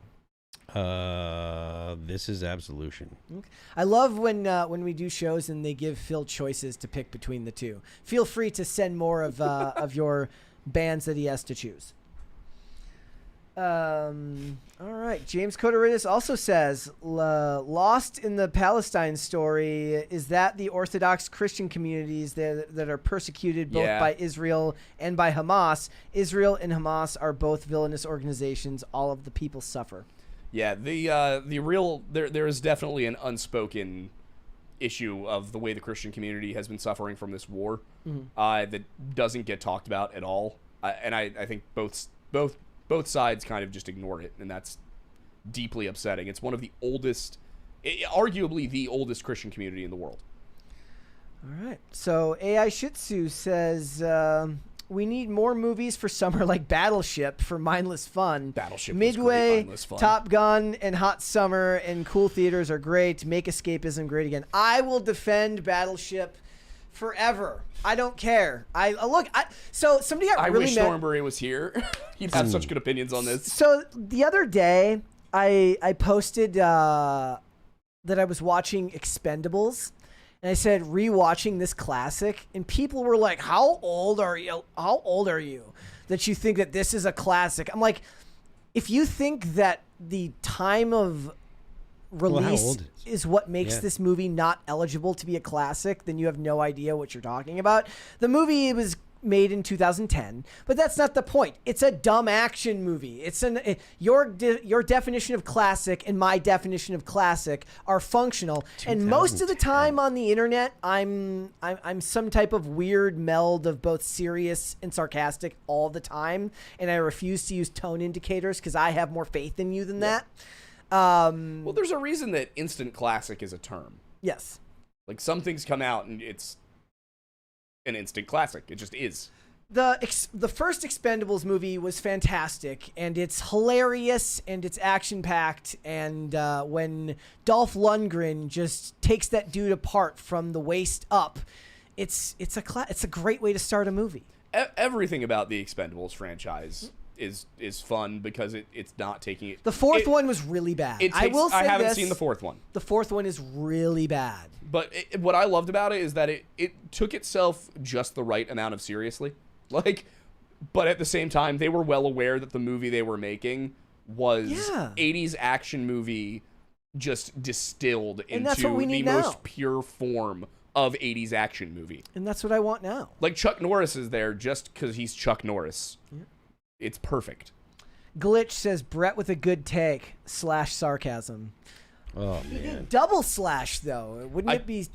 This is Absolution. Okay. I love when we do shows and they give Phil choices to pick between the two. Feel free to send more of your bands that he has to choose. All right. James Coteridis also says, Lost in the Palestine story, is that the Orthodox Christian communities that are persecuted both by Israel and by Hamas? Israel and Hamas are both villainous organizations. All of the people suffer. Yeah, the real there is definitely an unspoken issue of the way the Christian community has been suffering from this war that doesn't get talked about at all, and I think both sides kind of just ignore it, and that's deeply upsetting. It's one of the oldest, arguably the oldest Christian community in the world. All right. So AI Shih Tzu says, we need more movies for summer like Battleship for mindless fun. Battleship was Midway, great, mindless fun. Top Gun, and Hot Summer and cool theaters are great. Make escapism great again. I will defend Battleship forever. I don't care. So somebody got I really wish mad. Thornbury was here. He'd have such good opinions on this. So the other day, I posted that I was watching Expendables. And I said, rewatching this classic, and people were like, how old are you? How old are you that you think that this is a classic? I'm like, if you think that the time of release is what makes this movie not eligible to be a classic, then you have no idea what you're talking about. The movie was made in 2010, but that's not the point. It's a dumb action movie. It's your definition of classic and my definition of classic are functional. And most of the time on the internet, I'm some type of weird meld of both serious and sarcastic all the time, and I refuse to use tone indicators because I have more faith in you than that. Well, there's a reason that instant classic is a term. Yes. Like, some things come out and it's an instant classic. It just is. The first Expendables movie was fantastic, and it's hilarious, and it's action-packed, and when Dolph Lundgren just takes that dude apart from the waist up, it's a great way to start a movie. Everything about the Expendables franchise is fun because it's not taking it. The fourth one was really bad. I haven't seen the fourth one. The fourth one is really bad. But what I loved about it is that it took itself just the right amount of seriously. Like, but at the same time, they were well aware that the movie they were making was 80s action movie just distilled into the most pure form of 80s action movie. And that's what I want now. Like, Chuck Norris is there just because he's Chuck Norris. Yeah. It's perfect. Glitch says, Brett with a good take / sarcasm. Oh, man. Double slash, though. Wouldn't it be...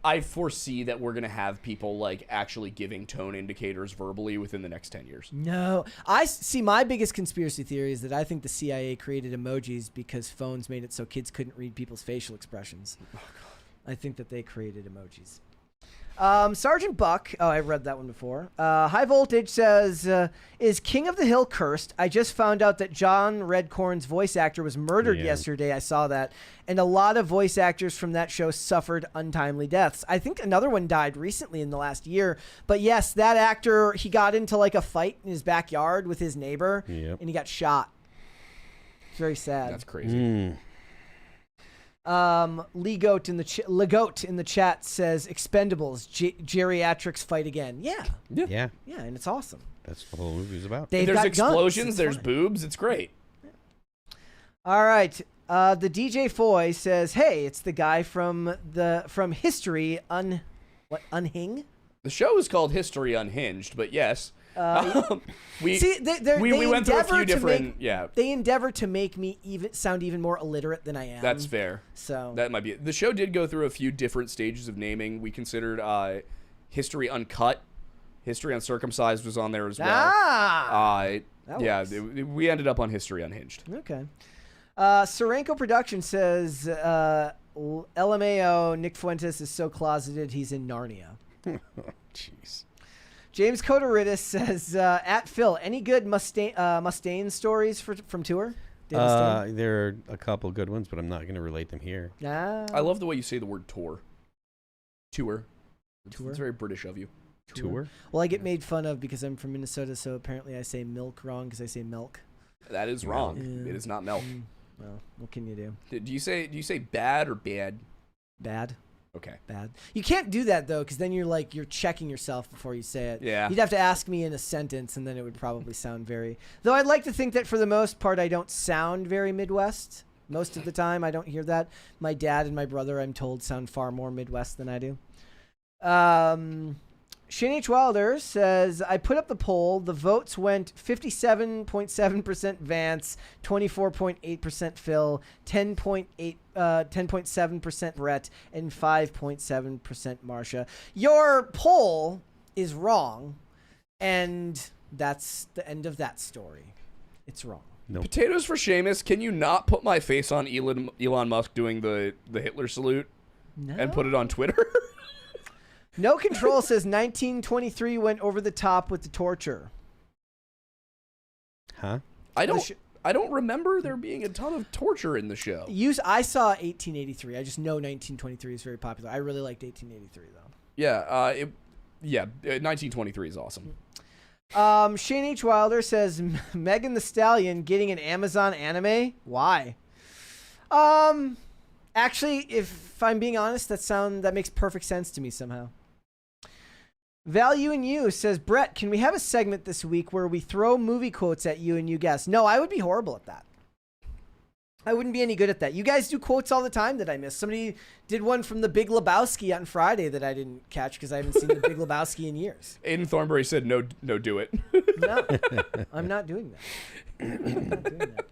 I foresee that we're going to have people, like, actually giving tone indicators verbally within the next 10 years. No. I see, my biggest conspiracy theory is that I think the CIA created emojis because phones made it so kids couldn't read people's facial expressions. Oh, God. I think that they created emojis. Sergeant Buck. Oh, I've read that one before. High Voltage says, is King of the Hill cursed? I just found out that John Redcorn's voice actor was murdered yesterday. I saw that. And a lot of voice actors from that show suffered untimely deaths. I think another one died recently in the last year. But yes, that actor, he got into like a fight in his backyard with his neighbor. Yep. And he got shot. It's very sad. That's crazy. Legoat in the chat says Expendables geriatrics fight again. Yeah, and it's awesome. That's what the whole movie's about. There's explosions, there's boobs, it's great. Yeah. All right, the DJ Foy says, "Hey, it's the guy from History Unhing." The show is called History Unhinged, but yes. We went through a few different. They endeavor to make me sound even more illiterate than I am. That's fair. So that might be it. The show did go through a few different stages of naming. We considered History Uncut, History Uncircumcised was on there as well. We ended up on History Unhinged. Okay. Serenko Production says LMAO Nick Fuentes is so closeted he's in Narnia. Jeez. James Coteridis says, at Phil, any good Mustaine stories from tour? There are a couple good ones, but I'm not going to relate them here. I love the way you say the word tour. Tour. It's very British of you. Tour? Well, I get made fun of because I'm from Minnesota, so apparently I say milk wrong because I say milk. That is wrong. Yeah. It is not milk. Well, what can you do? Do you say bad or bad? Bad. Okay. Bad. You can't do that, though, because then you're checking yourself before you say it. Yeah. You'd have to ask me in a sentence, and then it would probably sound very... Though I'd like to think that for the most part, I don't sound very Midwest. Most of the time, I don't hear that. My dad and my brother, I'm told, sound far more Midwest than I do. Shane H. Wilder says, I put up the poll. The votes went 57.7% Vance, 24.8% Phil, 10.7% Brett, and 5.7% Marsha. Your poll is wrong, and that's the end of that story. It's wrong. Nope. Potatoes for Seamus. Can you not put my face on Elon Musk doing the Hitler salute and put it on Twitter? No Control says 1923 went over the top with the torture. Huh? I don't remember there being a ton of torture in the show. I saw 1883. I just know 1923 is very popular. I really liked 1883 though. Yeah, 1923 is awesome. Shane H. Wilder says Megan Thee Stallion getting an Amazon anime. Why? Actually, if I'm being honest, that makes perfect sense to me somehow. Value in You says, Brett, can we have a segment this week where we throw movie quotes at you and you guess? No, I would be horrible at that. I wouldn't be any good at that. You guys do quotes all the time that I miss. Somebody did one from The Big Lebowski on Friday that I didn't catch because I haven't seen The Big Lebowski in years. Aidan Thornberry said, no, do it. No, I'm not doing that. I'm not doing that.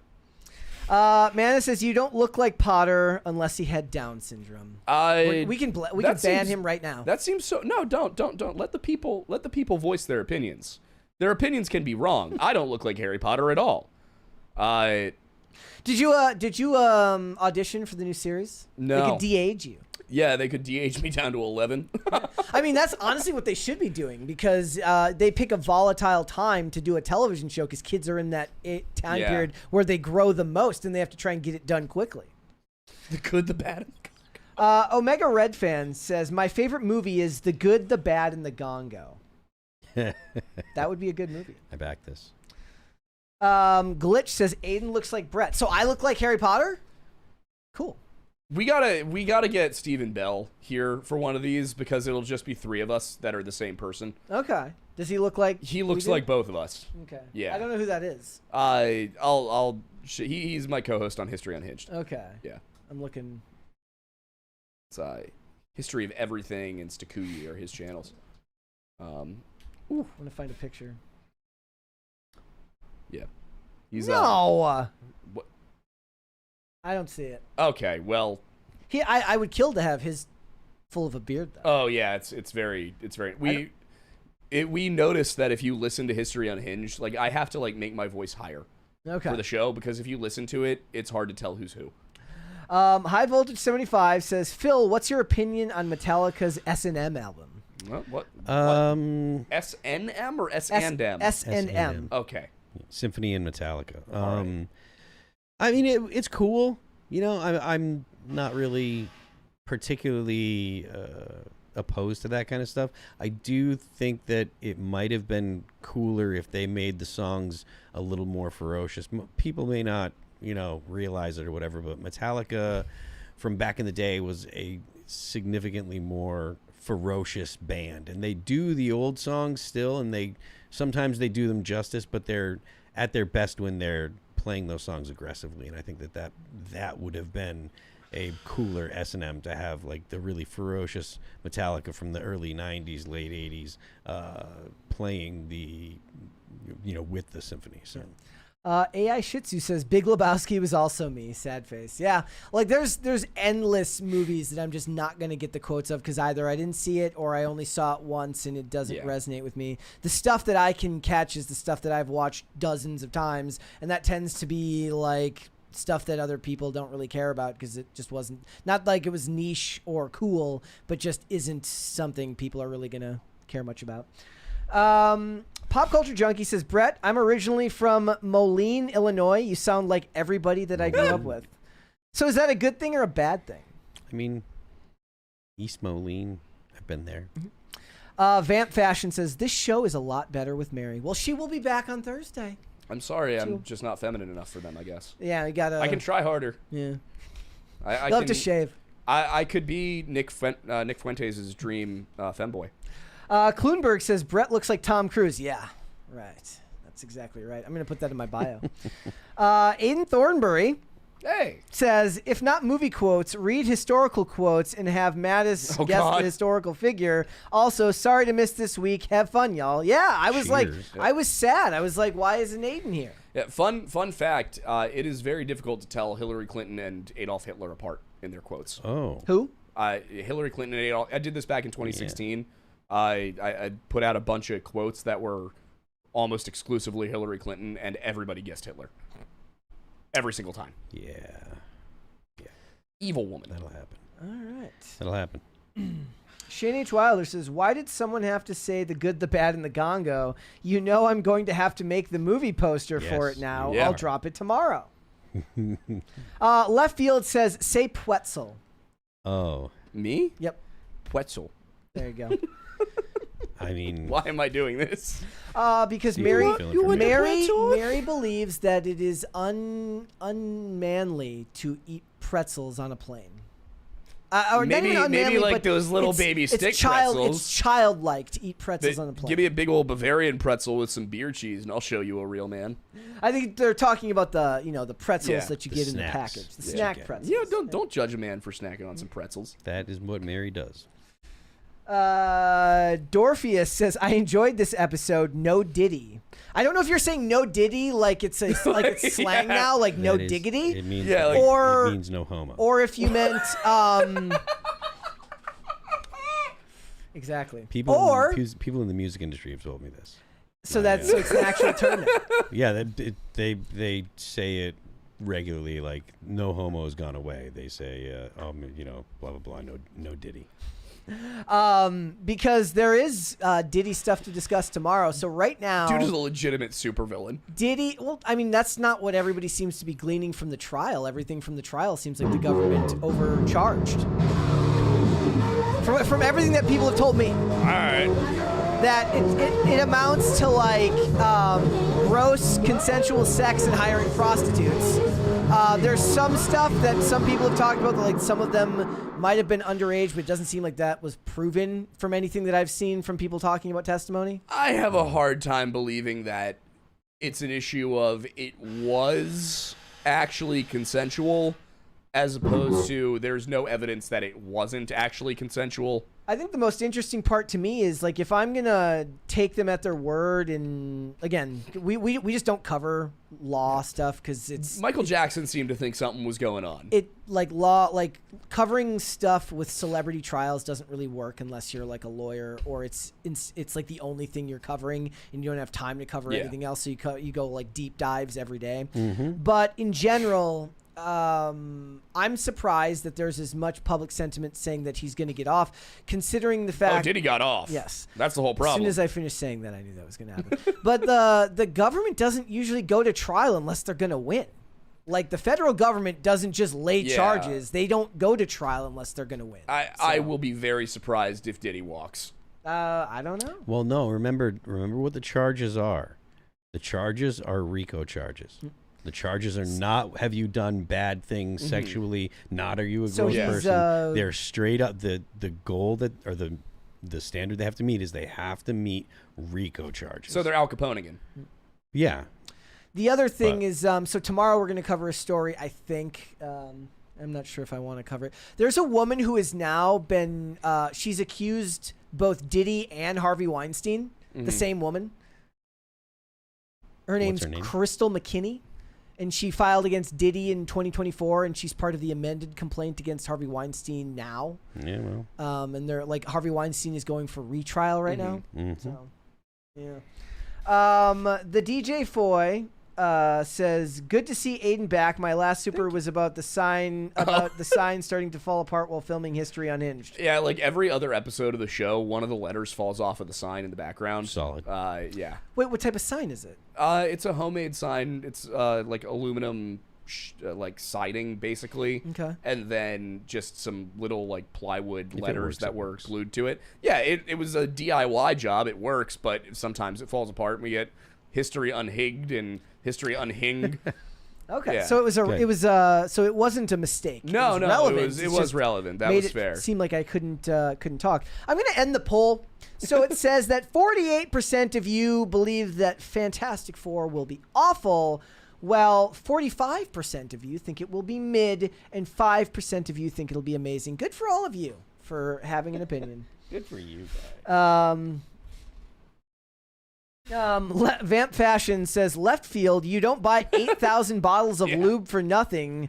Mana says you don't look like Potter unless he had Down syndrome. We can ban him right now. That seems so. No, don't. Let the people voice their opinions. Their opinions can be wrong. I don't look like Harry Potter at all. Did you audition for the new series? No. They could de-age you. Yeah, they could DH me down to 11. I mean, that's honestly what they should be doing because they pick a volatile time to do a television show because kids are in that time period where they grow the most and they have to try and get it done quickly. The good, the bad, and the Omega Red Fan says, my favorite movie is The Good, the Bad, and the Gongo. That would be a good movie. I back this. Glitch says, Aidan looks like Brett. So I look like Harry Potter? Cool. We gotta get Stephen Bell here for one of these because it'll just be 3 of us that are the same person. Okay. Does he look like? He looks like both of us. Okay. Yeah. I don't know who that is. He's my co-host on History Unhinged. Okay. Yeah. I'm looking. It's History of Everything and Stakuyi are his channels. I'm gonna find a picture. Yeah. He's no. What? I don't see it. Okay, well. I would kill to have his full of a beard though. Oh yeah, it's very we noticed that if you listen to History Unhinged, like I have to like make my voice higher for the show because if you listen to it, it's hard to tell who's who. High Voltage 75 says, Phil, what's your opinion on Metallica's S&M album? What? S&M or S&M? S&M. Okay. Symphony and Metallica. Right. I mean, it's cool. You know, I'm not really particularly opposed to that kind of stuff. I do think that it might have been cooler if they made the songs a little more ferocious. People may not, realize it or whatever, but Metallica from back in the day was a significantly more ferocious band, and they do the old songs still, and sometimes they do them justice, but they're at their best when they're playing those songs aggressively, and I think that would have been a cooler S&M to have like the really ferocious Metallica from the early 90s, late 80s playing with the symphony. So AI Shih Tzu says Big Lebowski was also me. Sad face. Yeah, like there's endless movies that I'm just not gonna get the quotes of because either I didn't see it or I only saw it once and it doesn't resonate with me. The stuff that I can catch is the stuff that I've watched dozens of times, and that tends to be like stuff that other people don't really care about because it just wasn't, not like it was niche or cool, but just isn't something people are really gonna care much about. Pop Culture Junkie says, Brett, I'm originally from Moline, Illinois. You sound like everybody that I grew up with. So is that a good thing or a bad thing? I mean, East Moline, I've been there. Vamp Fashion says, this show is a lot better with Mary. Well, she will be back on Thursday. I'm sorry, I'm just not feminine enough for them, I guess. Yeah, you gotta. I can try harder. Yeah. You'll have to shave. I could be Nick Fuentes' dream femboy. Kloonberg says, Brett looks like Tom Cruise. Yeah, right. That's exactly right. I'm going to put that in my bio. Aidan Thornbury says, if not movie quotes, read historical quotes and have Mattis guess the historical figure. Also, sorry to miss this week. Have fun, y'all. Yeah, I was I was sad. I was like, why isn't Aidan here? Yeah, fun fact, it is very difficult to tell Hillary Clinton and Adolf Hitler apart in their quotes. Oh. Who? Hillary Clinton and Adolf. I did this back in 2016. Yeah. I put out a bunch of quotes that were almost exclusively Hillary Clinton, and everybody guessed Hitler. Every single time. Yeah. Evil woman. That'll happen. All right. That'll happen. Shane H. Wilder says, why did someone have to say the good, the bad, and the gongo? You know I'm going to have to make the movie poster for it now. I'll drop it tomorrow. Left Field says, say Pwetzel. Oh. Me? Yep. Pwetzel. There you go. I mean, why am I doing this? Because Mary believes that it is unmanly to eat pretzels on a plane. Or maybe like those little baby stick pretzels. It's childlike to eat pretzels on a plane. Give me a big old Bavarian pretzel with some beer cheese, and I'll show you a real man. I think they're talking about the pretzels that you get in the package, the snack pretzels. Yeah, don't judge a man for snacking on some pretzels. That is what Mary does. Dorpheus says, I enjoyed this episode. No diddy. I don't know if you're saying no diddy like it's it's slang now, like no diggity. It means or it means no homo. Or if you meant exactly. People in the music industry have told me this. So so it's an actual term. Yeah, they say it regularly, like, no homo has gone away. They say, you know, blah, blah, blah, no Diddy. Because there is Diddy stuff to discuss tomorrow. So right now, Dude is a legitimate supervillain. Diddy, well, I mean, that's not what everybody seems to be gleaning from the trial. Everything from the trial seems like the government overcharged. From everything that people have told me. All right. That it amounts to like gross consensual sex and hiring prostitutes. There's some stuff that some people have talked about that like some of them might have been underage, but it doesn't seem like that was proven from anything that I've seen from people talking about testimony. I have a hard time believing that it's an issue of it was actually consensual as opposed to there's no evidence that it wasn't actually consensual. I think the most interesting part to me is like if I'm gonna take them at their word, and again, we just don't cover law stuff because it's Michael Jackson seemed to think something was going on. Like covering stuff with celebrity trials doesn't really work unless you're like a lawyer or it's like the only thing you're covering and you don't have time to cover anything else, so you go like deep dives every day. But in general, I'm surprised that there's as much public sentiment saying that he's going to get off, considering the fact. Oh, Diddy got off. Yes, that's the whole problem. As soon as I finished saying that, I knew that was going to happen. But the government doesn't usually go to trial unless they're going to win. Like the federal government doesn't just lay charges; they don't go to trial unless they're going to win. I will be very surprised if Diddy walks. I don't know. Well, no. Remember what the charges are. The charges are RICO charges. The charges are not, have you done bad things sexually, not are you a gross person. They're straight up, the goal that, or the standard they have to meet is they have to meet RICO charges. So they're Al Caponeing. Yeah. The other thing is, so tomorrow we're going to cover a story, I think, I'm not sure if I want to cover it. There's a woman who has now been, she's accused both Diddy and Harvey Weinstein, the same woman. Her name's Crystal McKinney. And she filed against Diddy in 2024, and she's part of the amended complaint against Harvey Weinstein now. Yeah, well. And they're like Harvey Weinstein is going for retrial right now. So, yeah. The DJ Foy says, "Good to see Aidan back. My last super was about the sign starting to fall apart while filming History Unhinged." Yeah, like every other episode of the show, one of the letters falls off of the sign in the background. Solid. Yeah. Wait, what type of sign is it? It's a homemade sign. It's like aluminum like siding basically. Okay. And then just some little like plywood letters that were glued to it. Yeah, it was a DIY job. It works, but sometimes it falls apart and we get History Unhigged and History Unhinged. Okay, Yeah. so so it wasn't a mistake. No, it was relevant. it was relevant. That was fair. Seemed like I couldn't talk. I'm going to end the poll. So it says that 48% of you believe that Fantastic Four will be awful, while 45% of you think it will be mid, and 5% of you think it'll be amazing. Good for all of you for having an opinion. Good for you guys. Vamp Fashion says, left field, you don't buy 8,000 bottles of lube for nothing.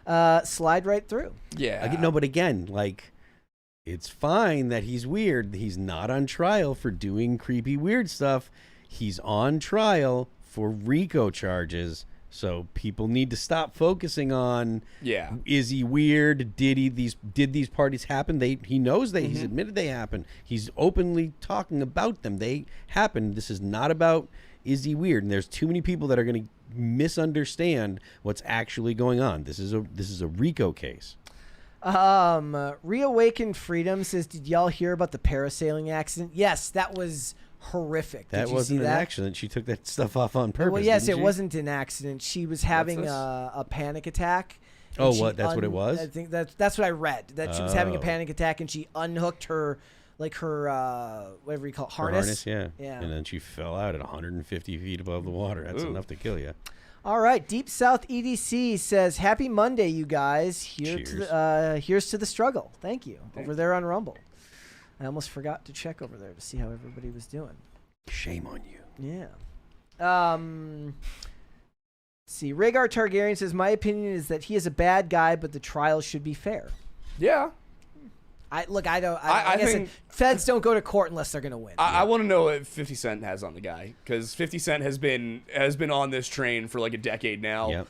Slide right through. Yeah. No, but again, like, it's fine that he's weird. He's not on trial for doing creepy, weird stuff. He's on trial for RICO charges. So people need to stop focusing on, is he weird? Did these parties happen? He knows he's admitted they happened. He's openly talking about them. They happened. This is not about, is he weird? And there's too many people that are going to misunderstand what's actually going on. This is a RICO case. Reawakened Freedom says, did y'all hear about the parasailing accident? Yes, that was horrific. That wasn't an accident. She took that stuff off on purpose. Well, yes, it she? wasn't an accident. She was having a panic attack. Oh, what? That's what it was? I think that's what I read. That she was having a panic attack and she unhooked her, whatever you call it, harness. Yeah. And then she fell out at 150 feet above the water. That's enough to kill you. All right, Deep South EDC says, "Happy Monday, you guys. Here's to the struggle. Thank you." Over there on Rumble. I almost forgot to check over there to see how everybody was doing. Shame on you. Yeah. Let's see, Rhaegar Targaryen says, "My opinion is that he is a bad guy, but the trial should be fair." Yeah. I think feds don't go to court unless they're gonna win. I want to know what 50 Cent has on the guy, because 50 Cent has been on this train for like a decade now. Yep.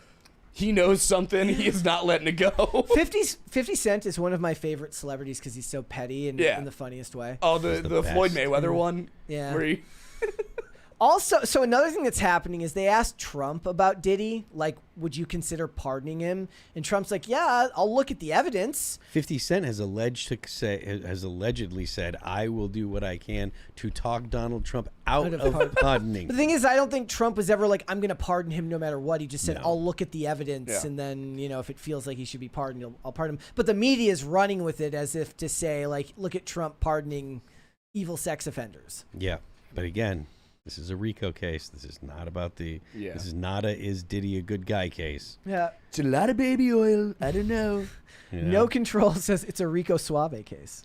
He knows something. He is not letting it go. 50 Cent is one of my favorite celebrities because he's so petty and in the funniest way. Oh, the Floyd Mayweather one? Yeah. Where he... Also, so another thing that's happening is they asked Trump about Diddy, like, would you consider pardoning him? And Trump's like, yeah, I'll look at the evidence. 50 Cent has allegedly said, I will do what I can to talk Donald Trump out of pardoning. But the thing is, I don't think Trump was ever like, I'm going to pardon him no matter what. He just said, No. I'll look at the evidence, and then, you know, if it feels like he should be pardoned, I'll pardon him. But the media is running with it as if to say, like, look at Trump pardoning evil sex offenders. Yeah, but again, this is a RICO case. This is not about the. Yeah. This is not a is Diddy a good guy case. Yeah. It's a lot of baby oil. I don't know. You No know? Control says it's a Rico Suave case.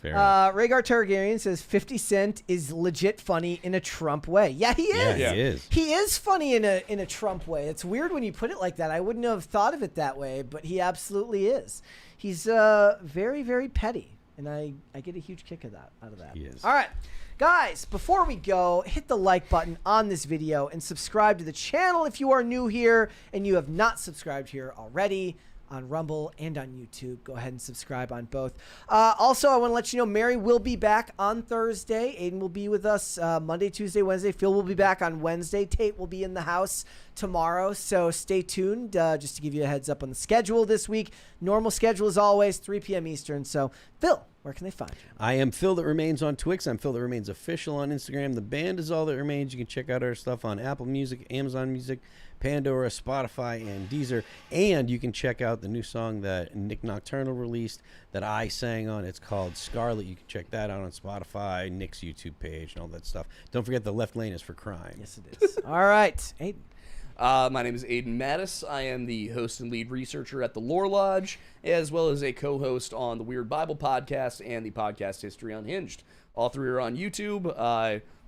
Fair enough. Rhaegar Targaryen says 50 Cent is legit funny in a Trump way. Yeah, he is. Yeah, he is. He is funny in a Trump way. It's weird when you put it like that. I wouldn't have thought of it that way, but he absolutely is. He's very, very petty, and I get a huge kick out of that. He is. All right. Guys, before we go, hit the like button on this video and subscribe to the channel if you are new here and you have not subscribed here already on Rumble and on YouTube. Go ahead and subscribe on both. Also, I want to let you know Mary will be back on Thursday. Aiden will be with us Monday, Tuesday, Wednesday. Phil will be back on Wednesday. Tate will be in the house tomorrow, so stay tuned just to give you a heads up on the schedule this week. Normal schedule as always, 3 p.m. Eastern. So, Phil, where can they find you? I am Phil That Remains on Twix. I'm Phil That Remains Official on Instagram. The band is All That Remains. You can check out our stuff on Apple Music, Amazon Music, Pandora, Spotify, and Deezer. And you can check out the new song that Nick Nocturnal released that I sang on. It's called Scarlet. You can check that out on Spotify, Nick's YouTube page, and all that stuff. Don't forget the left lane is for crime. Yes, it is. All right, Aiden. My name is Aidan Mattis. I am the host and lead researcher at the Lore Lodge, as well as a co-host on the Weird Bible podcast and the podcast History Unhinged. All three are on YouTube.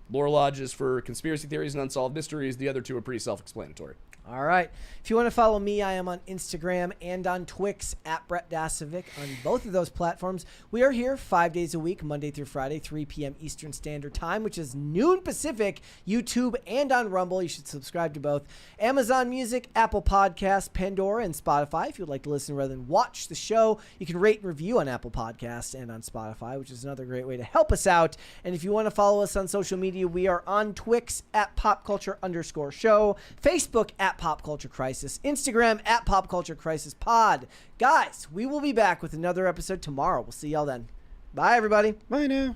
Lore Lodge is for conspiracy theories and unsolved mysteries. The other two are pretty self-explanatory. All right. If you want to follow me, I am on Instagram and on Twix at Brett Dasovic on both of those platforms. We are here 5 days a week, Monday through Friday, 3 p.m. Eastern Standard Time, which is noon Pacific, YouTube and on Rumble. You should subscribe to both. Amazon Music, Apple Podcasts, Pandora, and Spotify. If you'd like to listen rather than watch the show, you can rate and review on Apple Podcasts and on Spotify, which is another great way to help us out. And if you want to follow us on social media, we are on Twix at popculture_show, Facebook at Pop Culture Crisis, Instagram at Pop Culture Crisis Pod. Guys, we will be back with another episode tomorrow. We'll see y'all then. Bye, everybody. Bye now.